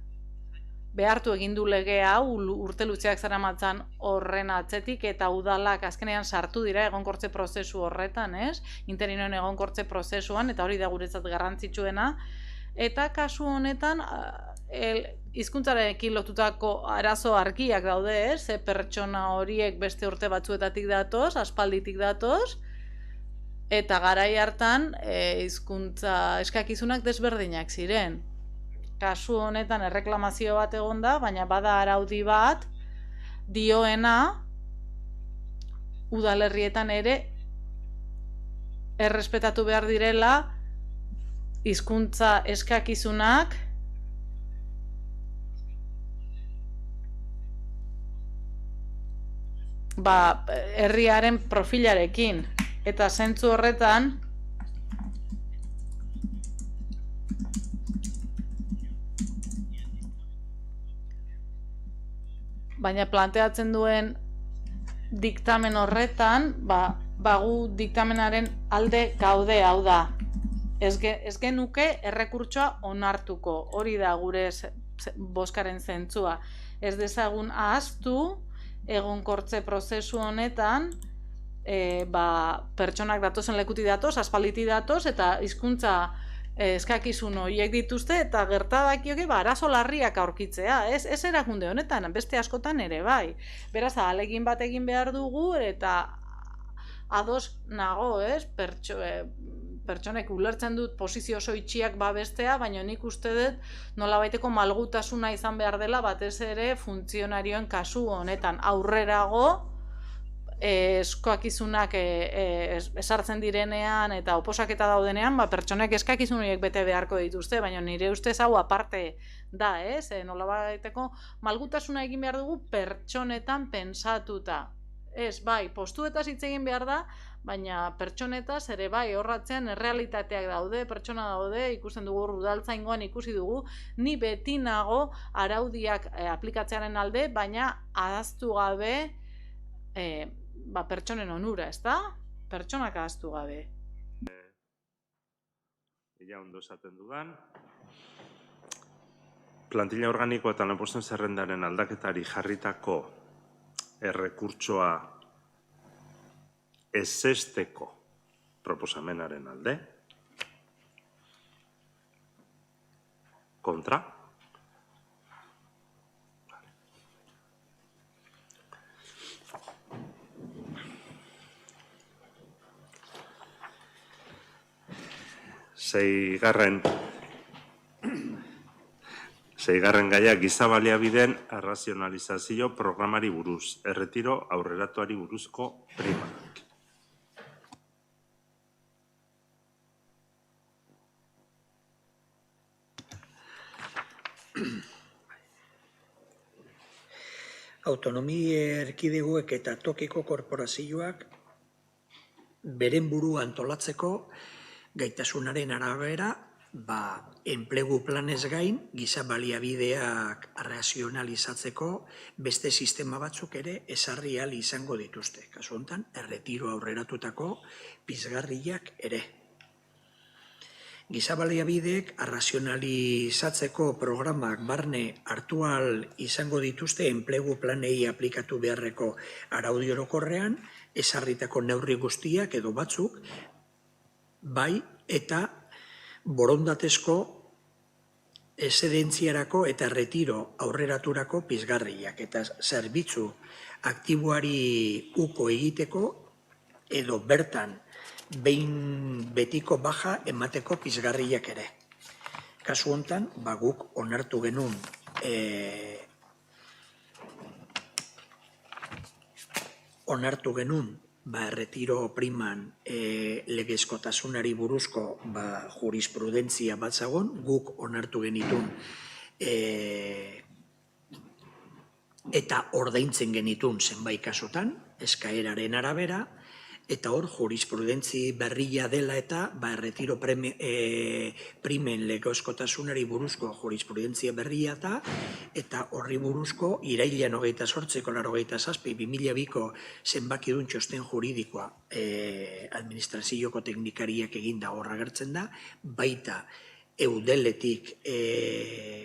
behartu egin du lege hau urte luzeak zaramatzan horren atzetik eta udalak azkenean sartu dira egonkortze prozesu horretan, ez? Interinoen egonkortze prozesuan, eta hori da guretzat garrantzitsuena. Eta kasu honetan, hizkuntzarekin lotutako arazo argiak daude, ez? Ze pertsona horiek beste urte batzuetatik datoz, aspalditik datoz, eta garai hartan hizkuntza eskakizunak desberdinak ziren. Kasu honetan erreklamazio bat egon da, baina bada araudi bat dioena udalerrietan ere errespetatu behar direla hizkuntza eskakizunak herriaren profilarekin. Eta zentzu horretan baina planteatzen duen diktamen horretan, gu diktamenaren alde gaude, hau da. Ez genuke errekurtsoa onartuko, hori da gure bozkaren zentzua. Ez dezagun ahaztu, egonkortze prozesu honetan, pertsonak datozen lekuti datoz, aspalditi datoz, eta hizkuntza eskakizun horiek dituzte eta gertadakioke arazo larriak aurkitzea, ez erakunde honetan, beste askotan ere bai. Beraz, ahalegin bat egin behar dugu eta ados nago, pertsonek ulertzen dut posizio oso itxiak babestea, baina nik uste dut nolabaiteko malgutasuna izan behar dela batez ere funtzionarioen kasu honetan aurrerago eskakizunak esartzen direnean eta oposaketa daudenean, pertsonek eskakizun horiek bete beharko dituzte, baina nire ustez hau aparte da, nolabaiteko malgutasuna egin behar dugu pertsonetan pentsatuta. Bai, postuetaz hitz egin behar da, baina pertsonetaz ere bai, horratzean errealitateak daude, pertsona daude, ikusten dugu udaltzaingoan ikusi dugu, ni beti nago araudiak aplikatzearen alde, baina ahaztu gabe pertsonen onura, ez da? Pertsonak ahaztu gabe.
Ia ondo esaten dudan. Plantilla organiko eta lanposten zerrendaren aldaketari jarritako errekurtsoa ezesteko proposamenaren alde. Kontra. Seigarren gaia giza baliabideen arrazionalizazio programari buruz, erretiro aurreratuari buruzko primak.
Autonomia erkidegoek eta tokiko korporazioak beren burua antolatzeko gaitasunaren arabera, enplegu planez gain, giza baliabideak arrazionalizatzeko beste sistema batzuk ere ezarri ahal izango dituzte. Kasu honetan, erretiro aurreratutako pizgarriak ere. Giza baliabideek arrazionalizatzeko programak barne hartu ahal izango dituzte enplegu planei aplikatu beharreko araudi orokorrean, ezarritako neurri guztiak edo batzuk, bai eta borondatezko esedentziarako eta retiro aurreraturako pizgarriak eta zerbitzu aktiboari uko egiteko edo bertan behin betiko baja emateko pizgarriak ere. Kasu honetan, guk onartu genuen erretiro priman legezkotasunari buruzko jurisprudentzia bat zagon, guk onartu genitun eta ordaintzen genitun zenbait kasutan, eskaeraren arabera, eta hor jurisprudentzi berria dela eta erretiro primen legezkotasunari buruzko jurisprudentzia berria eta horri buruzko irailean 28/87/2002ko zenbakidun txosten juridikoa administrazioko teknikariak eginda horra gertzen da, baita eudeletik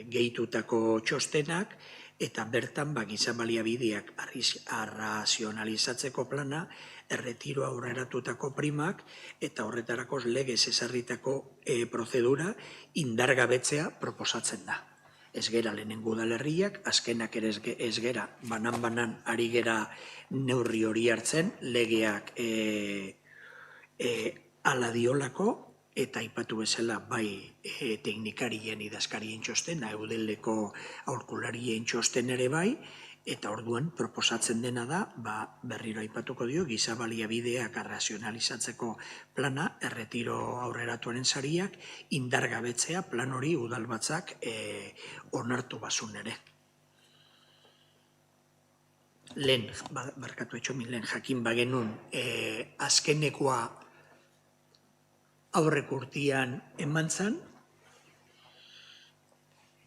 gehitutako txostenak, eta bertan giza baliabideak arrazionalizatzeko plana, erretiro aurreratutako primak eta horretarako legez ezarritako prozedura indargabetzea proposatzen da. Ez gera lehenengo udalerriak, azkenak ere ez gera banan-banan ari gera neurri hori hartzen, legeak ala diolako, eta aipatu bezala bai teknikarien idazkarien txosten, eudeleko aholkularien txosten ere bai, eta orduan proposatzen dena da, berriro aipatuko dio, giza baliabideak arrazionalizatzeko plana, erretiro aurreratuaren sariak, indargabetzea plan hori udalbatzak onartu bazun ere. Lehen, barkatu etxomin, lehen jakin bagenun, azkenekoa aurrek urtean eman zan,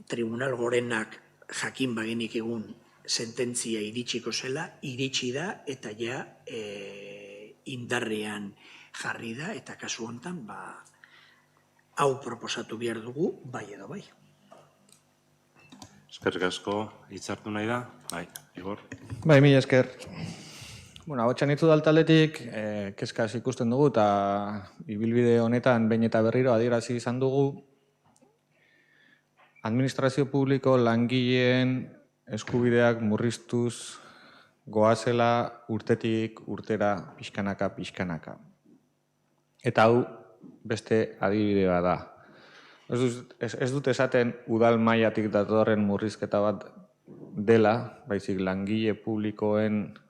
Tribunal Gorenak jakin bagenik egun sententzia iritsiko zela, iritsi da eta ja indarrean jarri da, eta kasu honetan hau proposatu behar dugu, bai edo bai.
Eskerrik asko, hitzartu nahi da? Bai, Igor.
Bai, mila esker. Bueno, hau txanitzu daltaldetik, kezkaz ikusten dugu, eta ibilbide honetan behin eta berriro adierazi izan dugu, administrazio publiko langileen eskubideak murriztuz goazela urtetik urtera pixkanaka. Eta hau beste adibidea da. Ez dut esaten udal mailatik datorren murrizketa bat dela, baizik langile publikoen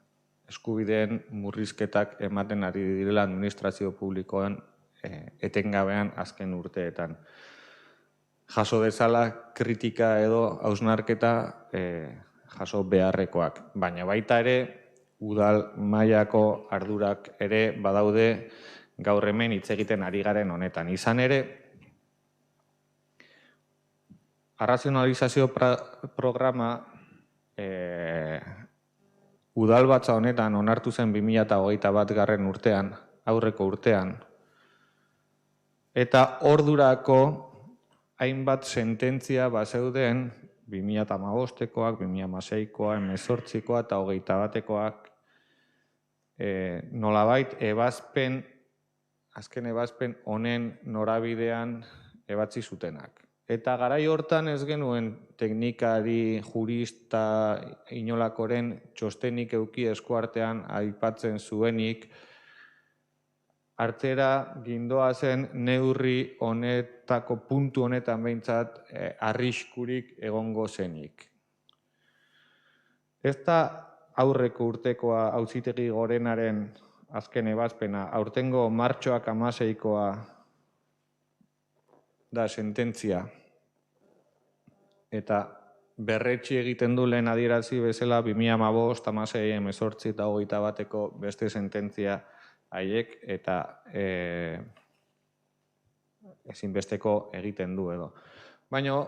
eskubideen murrizketak ematen ari direla administrazio publikoen etengabean azken urteetan. Jaso dezala kritika edo hausnarketa jaso beharrekoak. Baina baita ere, udal mailako ardurak ere badaude gaur hemen hitz egiten ari garen honetan. Izan ere, arrazionalizazio programa udalbatza honetan onartu zen 2021 urtean, aurreko urtean, eta ordurako hainbat sententzia bazeuden 2015koak, 2016koa, 2018koa eta 2021koak nolabait azken ebazpen honen norabidean ebatzi zutenak. Eta garai hortan ez genuen teknikari, jurista, inolakoren txostenik euki eskuartean aipatzen zuenik, hartzera gindoazen neurri honetako puntu honetan behintzat arriskurik egongo zenik. Ez da aurreko urtekoa Auzitegi Gorenaren azken ebazpena, aurtengo martxoak 16koa da sententzia. Eta berretsi egiten du lehen adierazi bezala 2015, 16, 18 eta 21ko beste sententzia haiek eta ezinbesteko egiten du edo. Baina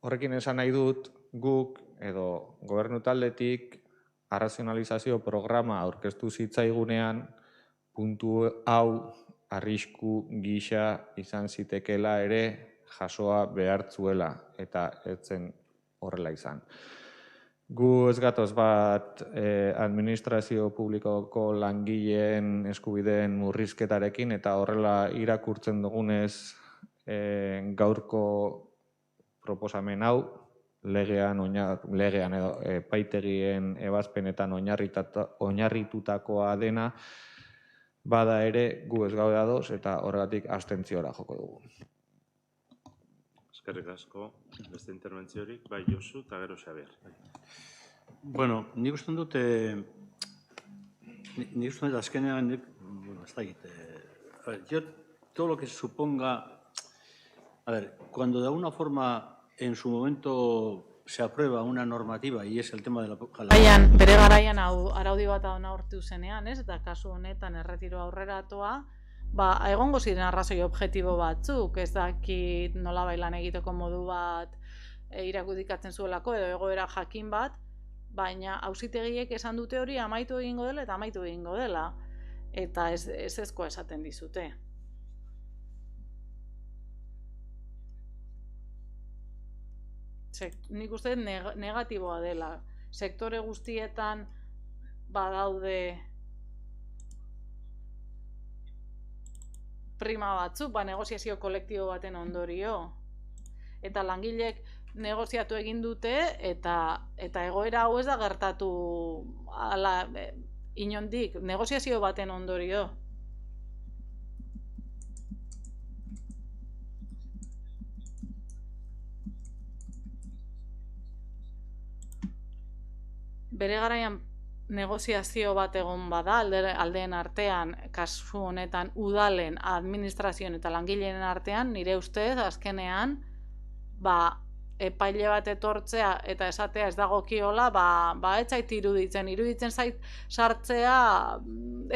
horrekin esan nahi dut guk edo gobernu taldetik arrazionalizazio programa aurkeztu zitzaigunean puntu hau arrisku gisa izan zitekela ere jasoa behartzuela eta ez zen horrela izan. Gu ez gatoz bat administrazio publikoko langileen eskubideen murrizketarekin eta horrela irakurtzen dugunez gaurko proposamen hau legean edo epaitegien ebazpenetan oinarritutakoa dena bada ere gu ez gaude ados eta horregatik abstentziora joko dugu.
Eskerrik asko, beste interbentziorik, bai Josu eta gero Xabier.
Bueno, nik uste dut azkenean, bueno, ez da egite. A ver, yo, todo lo que suponga, a ver, cuando de alguna forma en su momento se aprueba una normativa y es el tema de la...
Bere garaian araudi bat onartu zenean, ez? Eta kasu honetan erretiro aurreratoa, egongo ziren arrazoi objektibo batzuk, ez dakit nolabait lan egiteko modu bat irakudikatzen zuelako edo egoera jakin bat, baina auzitegiek esan dute hori amaitu egingo dela eta amaitu egingo dela. Eta ezkoa esaten dizute. Nik uste negatiboa dela. Sektore guztietan badaude prima batzuk, negoziazio kolektibo baten ondorio. Eta langileek negoziatu egin dute eta egoera hau ez da gertatu inondik, negoziazio baten ondorio. Bere garaian negoziazio bat egon bada, aldeen artean, kasu honetan udalen, administrazioen eta langileen artean, nire ustez, azkenean, epaile bat etortzea eta esatea ez dagokiola, ez zait iruditzen zait sartzea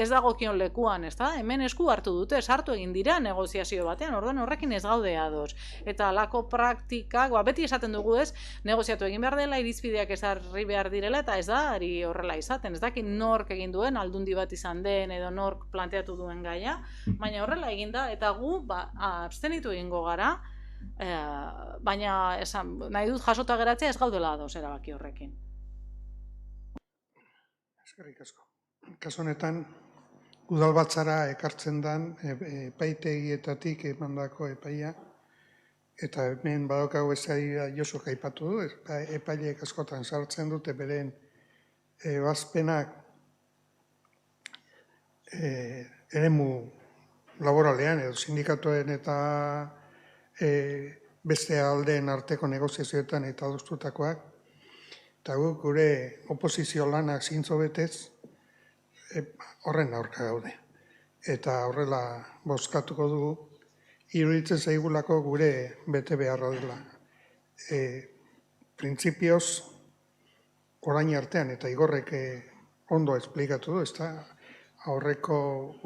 ez dagokion lekuan, ez da? Hemen esku hartu dute, sartu egin dira negoziazio batean, orduan horrekin ez gaude ados. Eta halako praktikak, beti esaten dugu ez, negoziatu egin behar dela, irizpideak ezarri behar direla, eta ez da, ari horrela izaten, ez dakit nork egin duen, aldundi bat izan den, edo nork planteatu duen gaia, baina horrela egin da, eta gu, abstenitu egingo gara, baina nahi dut jasota geratzea ez gaudela ados erabaki horrekin.
Eskerrik asko. kasu honetan, udalbatzara ekartzen den epaitegietatik emandako epaia, eta hemen badaukagu ez Josuk aipatu du, epaileek askotan sartzen dute beren ebazpenak eremu laboralean edo sindikatuen eta beste aldeen arteko negoziazioetan eta adostutakoak, eta guk gure oposizio lanak zintzo betez horren aurka gaude. Eta horrela bozkatuko dugu, iruditzen zaigulako gure bete beharra dela. Printzipioz, orain artean, eta Igorrek ondo esplikatu du, ezta aurreko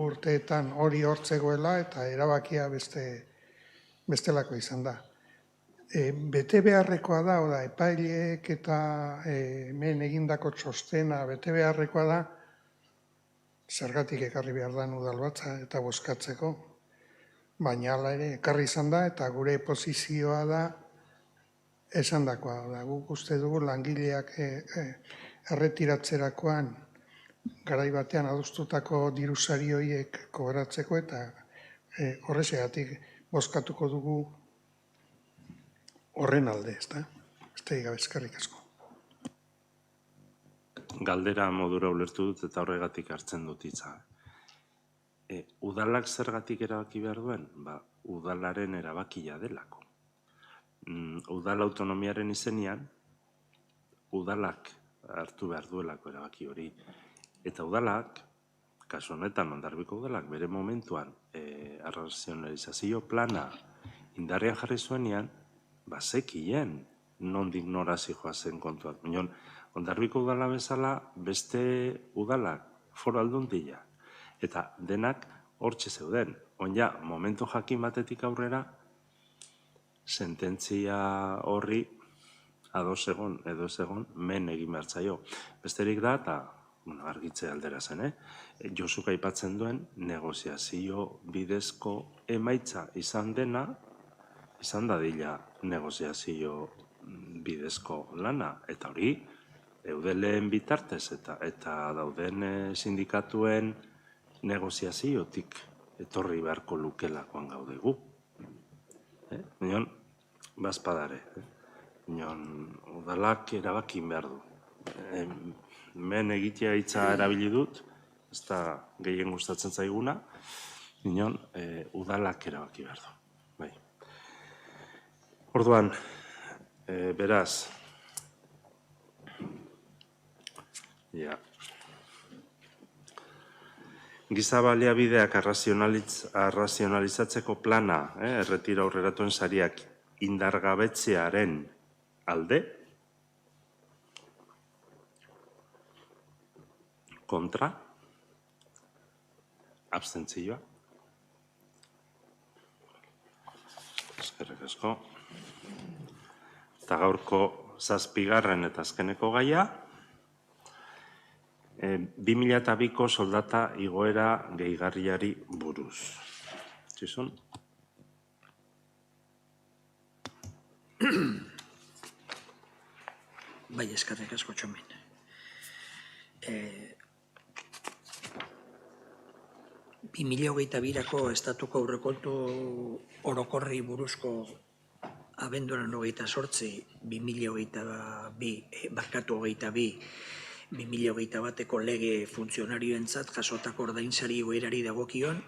urteetan hori hortzegoela eta erabakia bestelako izan da. Bete beharrekoa da, oda, epaileek eta hemen egindako txostena bete beharrekoa da, zergatik ekarri behar da udalbatza eta bozkatzeko, baina hala ere ekarri izan da eta gure posizioa da esandakoa. Guk uste dugu langileak erretiratzerakoan garai batean adostutako dirusari horiek kobratzeko eta horrexegatik bozkatuko dugu horren alde, ezta? Besterik gabe, eskerrik asko.
Galdera modura ulertu dut eta horregatik hartzen dut hitza. Udalak zergatik erabaki behar duen? Udalaren erabakia delako. Udal autonomiaren izenean, udalak hartu behar duelako erabaki hori. Eta udalak, kasu honetan Hondarribiko udalak, bere momentuan arrazionalizazio plana indarrean jarri zuenean, bazekien nondik nora zijoa zen kontuak. Hondarribiko udala bezala beste udalak foru aldundia. Eta denak hortxe zeuden. Oina, momentu jakin batetik aurrera, sententzia horri ados egon, edo ez egon, men egin behar zaio. Besterik da, eta argitze aldera zen, Josuk aipatzen duen negoziazio bidezko emaitza izan dena, izan dadila negoziazio bidezko lana. Eta hori, eudeleen bitartez eta dauden sindikatuen negoziaziotik etorri beharko lukelakoan gaude gu. Nion, bazpadare. Nion, udalak erabakin behar du. Men egitea hitza erabili dut, ez da gehien gustatzen zaiguna, nion, udalak erabaki behar du. Bai. Orduan, beraz, giza baliabideak arrazionalizatzeko plana, erretira aurreratuen sariak indargabetzearen alde, kontra, abstentzioa. Eskerrik asko. Eta gaurko 7. eta azkeneko gaia, 2002ko soldata igoera gehigarriari buruz. Txizun?
Bai, eskerrik asko txomin. 2022ko estatuko aurrekontu orokorri buruzko abenduaren 28, 2021-ko lege funtzionarioentzat jasotako ordainsari igoerari dagokion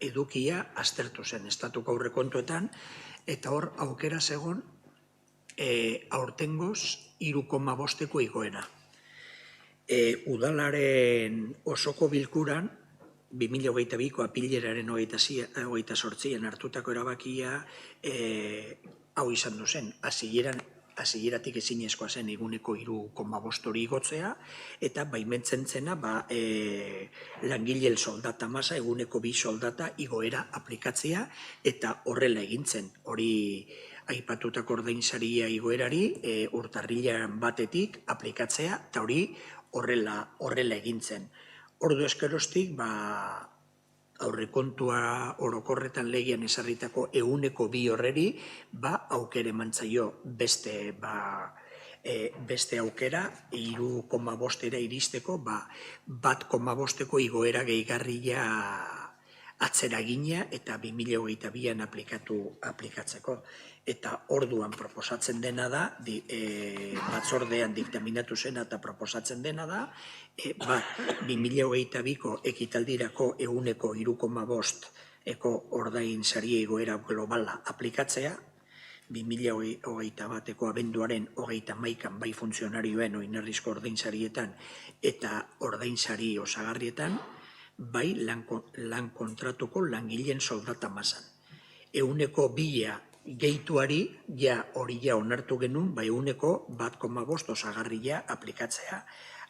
edukia aztertu zen estatuko aurrekontuetan, eta hor aukera zegon aurtengoz 3,5ko igoera. Udalaren osoko bilkuran 2022ko apirilaren 28an hartutako erabakia hau izan duzen, hasieratik ezinezkoa zen eguneko 3,5 hori igotzea, eta baimentzen zena langile soldata masa eguneko 2 soldata igoera aplikatzea, eta horrela egintzen. Hori aipatutako ordainsaria igoerari urtarrilean batetik aplikatzea, eta hori horrela egintzen. Ordu eskerostik, aurrekontua orokorretan legean ezarritako eguneko 2 horreri, aukere mantzaio beste beste aukera, 3,5 iristeko, 1,5 igoera gehigarria atzeragina eta 2022an aplikatzeko. Eta orduan proposatzen dena da, batzordean diktaminatu zena eta proposatzen dena da, 2022ko ekitaldirako 3,5 ordain saria igoera globala aplikatzea, 2021ko abenduaren 31an bai funtzionarioen oinarrizko ordainsarietan eta ordainsari osagarrietan, bai lan kontratuko langileen soldata masan. 200.000 gehituari, hori onartu genuen, bai 1,5 osagarria aplikatzea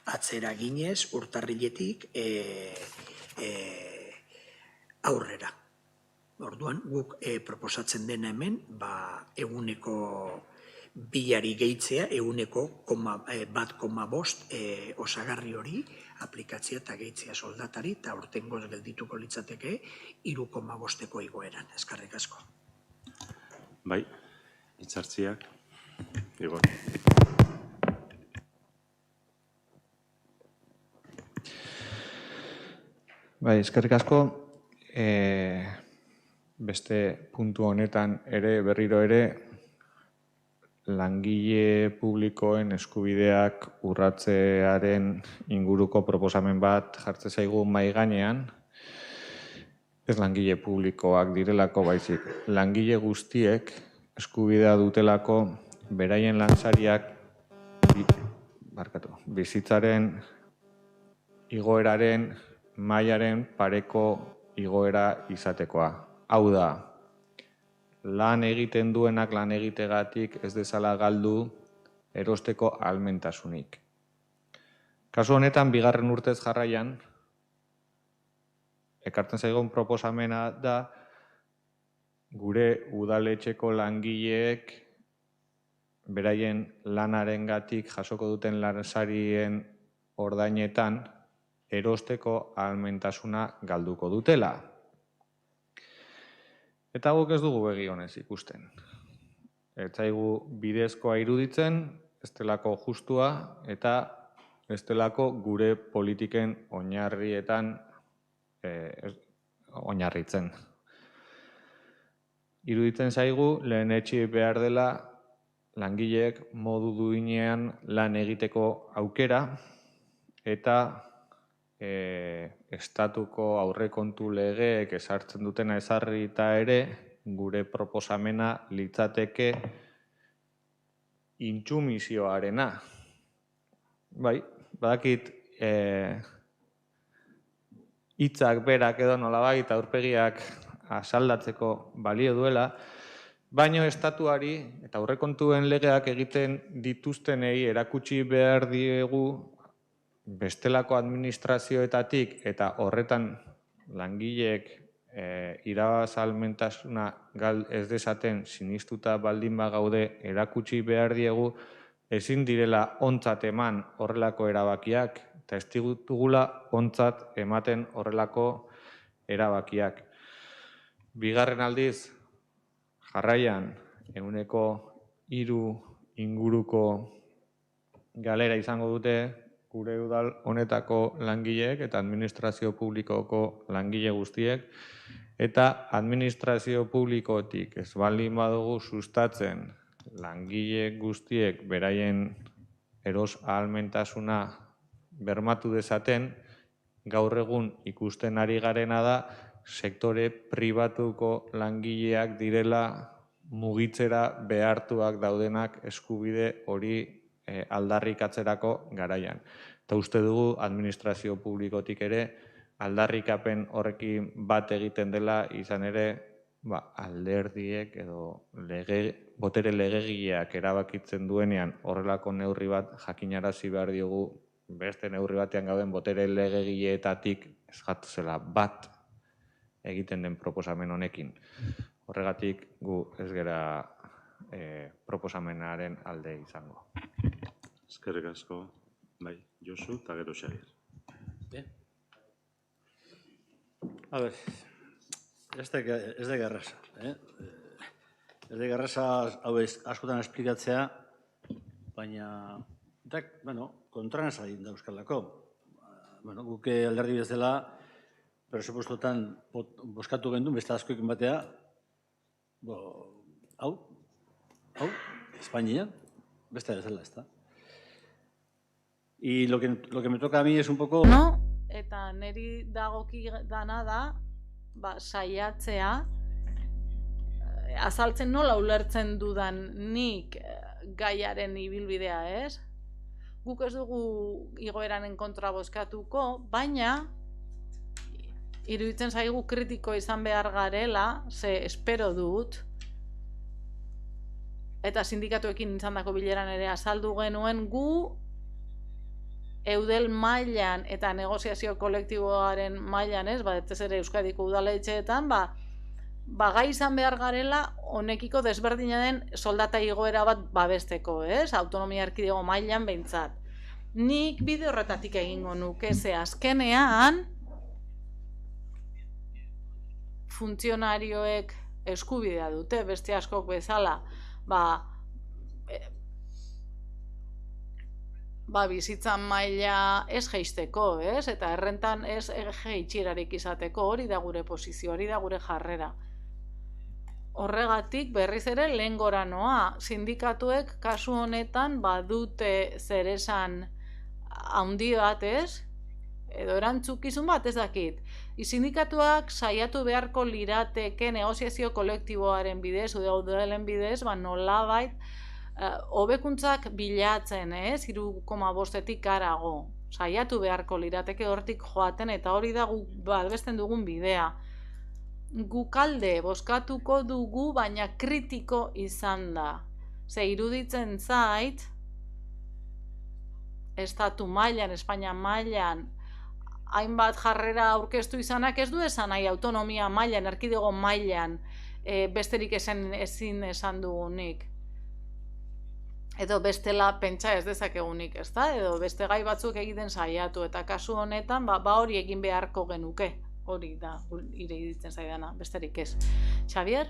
atzera ginez urtarriletik aurrera. Orduan, guk proposatzen dena hemen, 200.000 gehitzea, 1,5 osagarri hori aplikatzea eta gehitzea soldatari, eta aurtengoz geldituko litzateke 3,5ko igoeran. Eskerrik asko.
Bai, hitzartziak. Igor.
Bai, eskerrik asko. Beste puntu honetan ere, berriro ere, langile publikoen eskubideak urratzearen inguruko proposamen bat jartze zaigu mahai gainean. Ez langile publikoak direlako baizik. Langile guztiek eskubidea dutelako beraien lansariak bizitzaren igoeraren mailaren pareko igoera izatekoa. Hau da, lan egiten duenak lan egitegatik ez dezala galdu erosteko ahalmentasunik. Kasu honetan, bigarren urtez jarraian, ekartzen zaigun proposamena da, gure udaletxeko langileek beraien lanarengatik jasoko duten lansarien ordainetan erosteko ahalmentasuna galduko dutela. Eta guk ez dugu begi honez ikusten. Ez zaigu bidezkoa iruditzen, ez delako justua eta ez delako gure politiken oinarrietan oinarritzen. Iruditzen zaigu lehenetsi behar dela langileek modu duinean lan egiteko aukera eta estatuko aurrekontu legeek ezartzen dutena ezarrita ere gure proposamena litzateke intsumisioarena. Bai, badakit hitzak berak edo nolabait aurpegiak asaldatzeko balio duela, baino estatuari eta aurrekontuen legeak egiten dituztenei erakutsi behar diegu bestelako administrazioetatik eta horretan langileek irabaz ahalmentasuna ez dezaten sinistuta baldin bagaude erakutsi behar diegu ezin direla ontzat eman horrelako erabakiak eta ez ditugula ontzat ematen horrelako erabakiak. Bigarren aldiz, jarraian, 3 inguruko galera izango dute gure udal honetako langileek eta administrazio publikoko langile guztiek, eta administrazio publikotik ez baldin badugu sustatzen langile guztiek beraien eros ahalmentasuna bermatu dezaten, gaur egun ikusten ari garena da sektore pribatuko langileak direla mugitzera behartuak daudenak eskubide hori aldarrikatzerako garaian. Eta uste dugu administrazio publikotik ere aldarrikapen horrekin bat egiten dela izan ere alderdiek edo botere legegileak erabakitzen duenean horrelako neurri bat jakinarazi behar diogu beste neurri batean gauden botere legegileetatik ez gatuzela bat egiten den proposamen honekin. Horregatik gu ez gera proposamenaren alde izango.
Eskerrik asko, bai, Josu eta gero Xabier.
A ver, ez da garrasa. Ez da garrasa hau askotan esplikatzea, baina, kontran zain da Euskalako. Guke alderdi bezala, presupuestotan boskatu gendun, beste askoekin batea, hau, Espainian, beste bezala, ez da. Y lo que me toca a mí es un poco...
No, eta neri dagoki dana da, saiatzea, azaltzen nola ulertzen dudan nik gaiaren ibilbidea, ez? Guk ez dugu igoeraren kontra bozkatuko, baina iruditzen zaigu kritiko izan behar garela, ze espero dut, eta sindikatuekin izandako bileran ere azaldu genuen, gu eudel mailan eta negoziazio kolektiboaren mailan, ez, ez ere Euskadiko udaletxeetan, gai izan behar garela honekiko desberdina den soldata igoera bat babesteko, ez? Autonomia erkidego mailan behintzat. Nik bide horretatik egingo nuke, ze azkenean funtzionarioek eskubidea dute, beste askok bezala, bizitzan maila ez jeisteko, ez? Eta errentan ez jeitxirarik izateko, hori da gure posizio, hori da gure jarrera. Horregatik berriz ere lehen gora noa, sindikatuek kasu honetan badute zeresan handi bat, ez? Edo erantzukizun bat, ez dakit. Sindikatuak saiatu beharko lirateke negoziazio kolektiboaren bidez, udelen bidez, nolabait hobekuntzak bilatzen, 3,5-etik harago. Saiatu beharko lirateke hortik joaten, eta hori da guk balbesten dugun bidea. Guk alde bozkatuko dugu, baina kritiko izan da. Ze iruditzen zait, estatu mailan, Espainia mailan, hainbat jarrera aurkeztu izanak ez du esan nahi autonomia mailan, erkidego mailan, besterik ezin esan dugunik. Edo bestela pentsa ez dezakegunik, ez da? Edo beste gai batzuk egiten saiatu, eta kasu honetan, hori egin beharko genuke. Hori da, iruditzen zaidana, besterik ez. Xavier?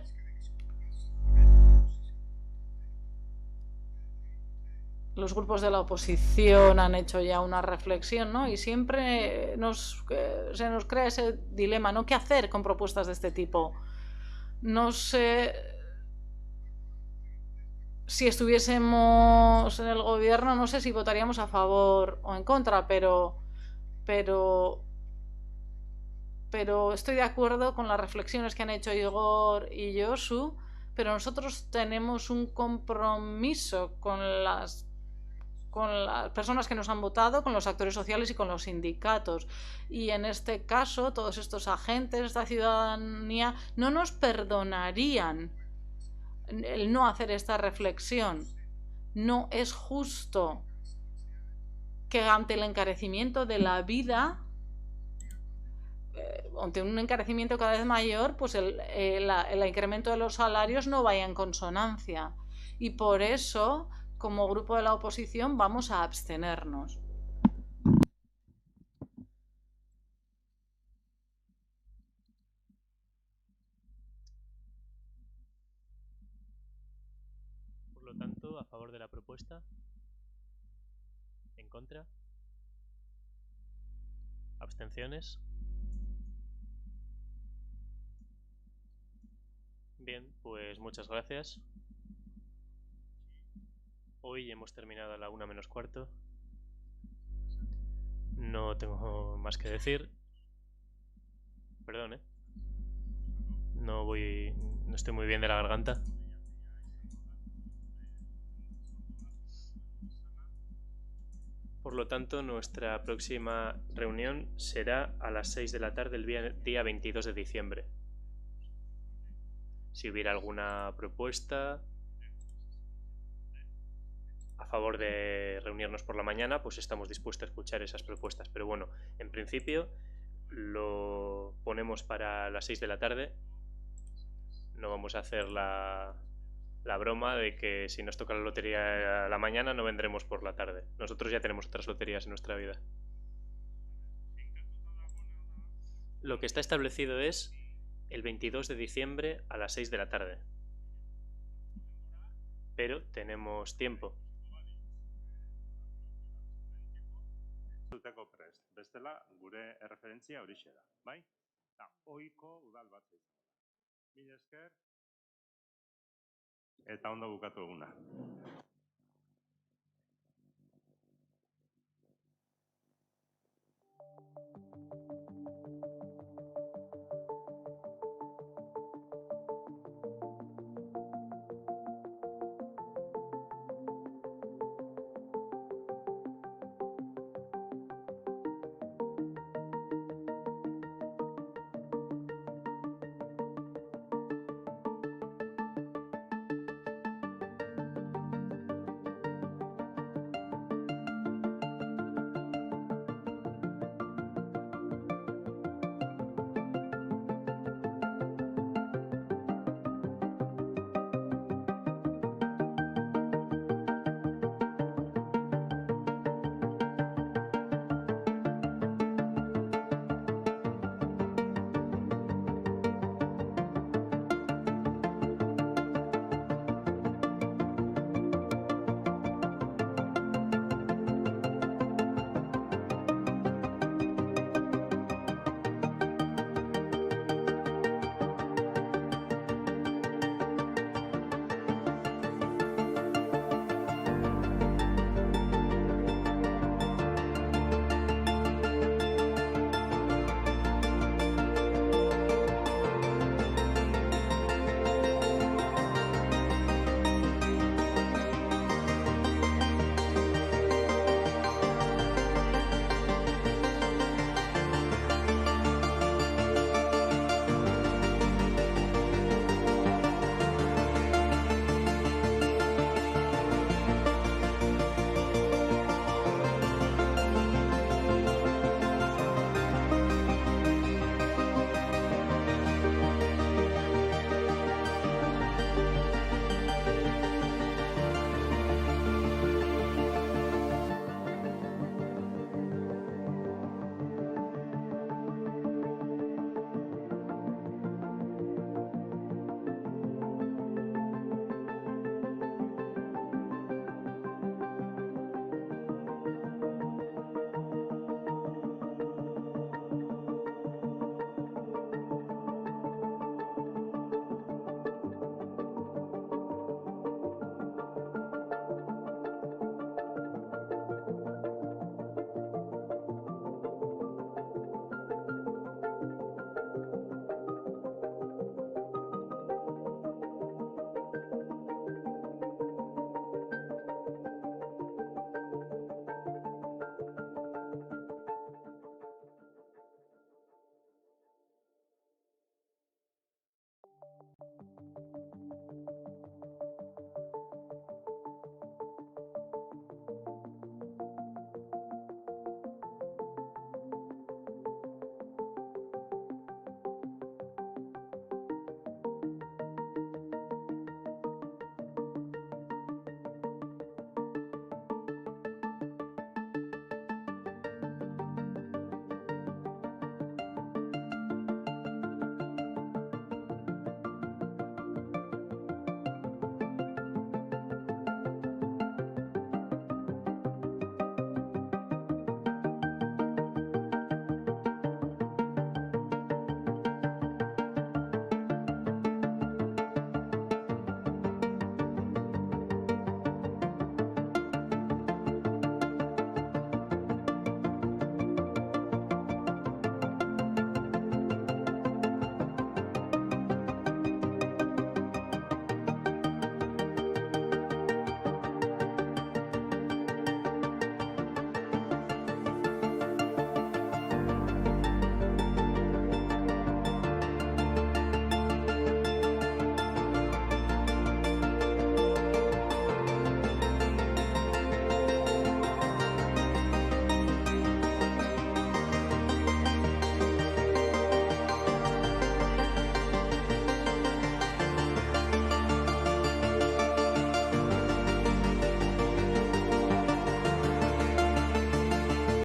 Los grupos de la oposición han hecho ya una reflexión, ¿no? Y siempre se nos crea ese dilema, ¿no? ¿Qué hacer con propuestas de este tipo? No sé si estuviésemos en el gobierno, no sé si votaríamos a favor o en contra, pero estoy de acuerdo con las reflexiones que han hecho Igor y Josu, pero nosotros tenemos un compromiso con las personas que nos han votado, con los actores sociales y con los sindicatos. Y en este caso, todos estos agentes, esta ciudadanía, no nos perdonarían el no hacer esta reflexión. No es justo que ante el encarecimiento de la vida, ante un encarecimiento cada vez mayor, pues el incremento de los salarios no vaya en consonancia. Y por eso, como grupo de la oposición, vamos a abstenernos.
Por lo tanto, ¿a favor de la propuesta? ¿En contra? ¿Abstenciones? Bien, pues muchas gracias. Hoy hemos terminado a la 1 menos cuarto. No tengo más que decir. Perdón, no estoy muy bien de la garganta. Por lo tanto, nuestra próxima reunión será a las 6 de la tarde el día 22 de diciembre. Si hubiera alguna propuesta a favor de reunirnos por la mañana, pues estamos dispuestos a escuchar esas propuestas. Pero bueno, en principio lo ponemos para las 6 de la tarde. No vamos a hacer la broma de que si nos toca la lotería a la mañana no vendremos por la tarde. Nosotros ya tenemos otras loterías en nuestra vida. Lo que está establecido es el 22 de diciembre a las 6 de la tarde. Pero tenemos tiempo.
zuteko prest. Bestela, gure erreferentzia horixe da, bai? Ohiko udal bat izango da. Mila esker, eta ondo bukatu eguna.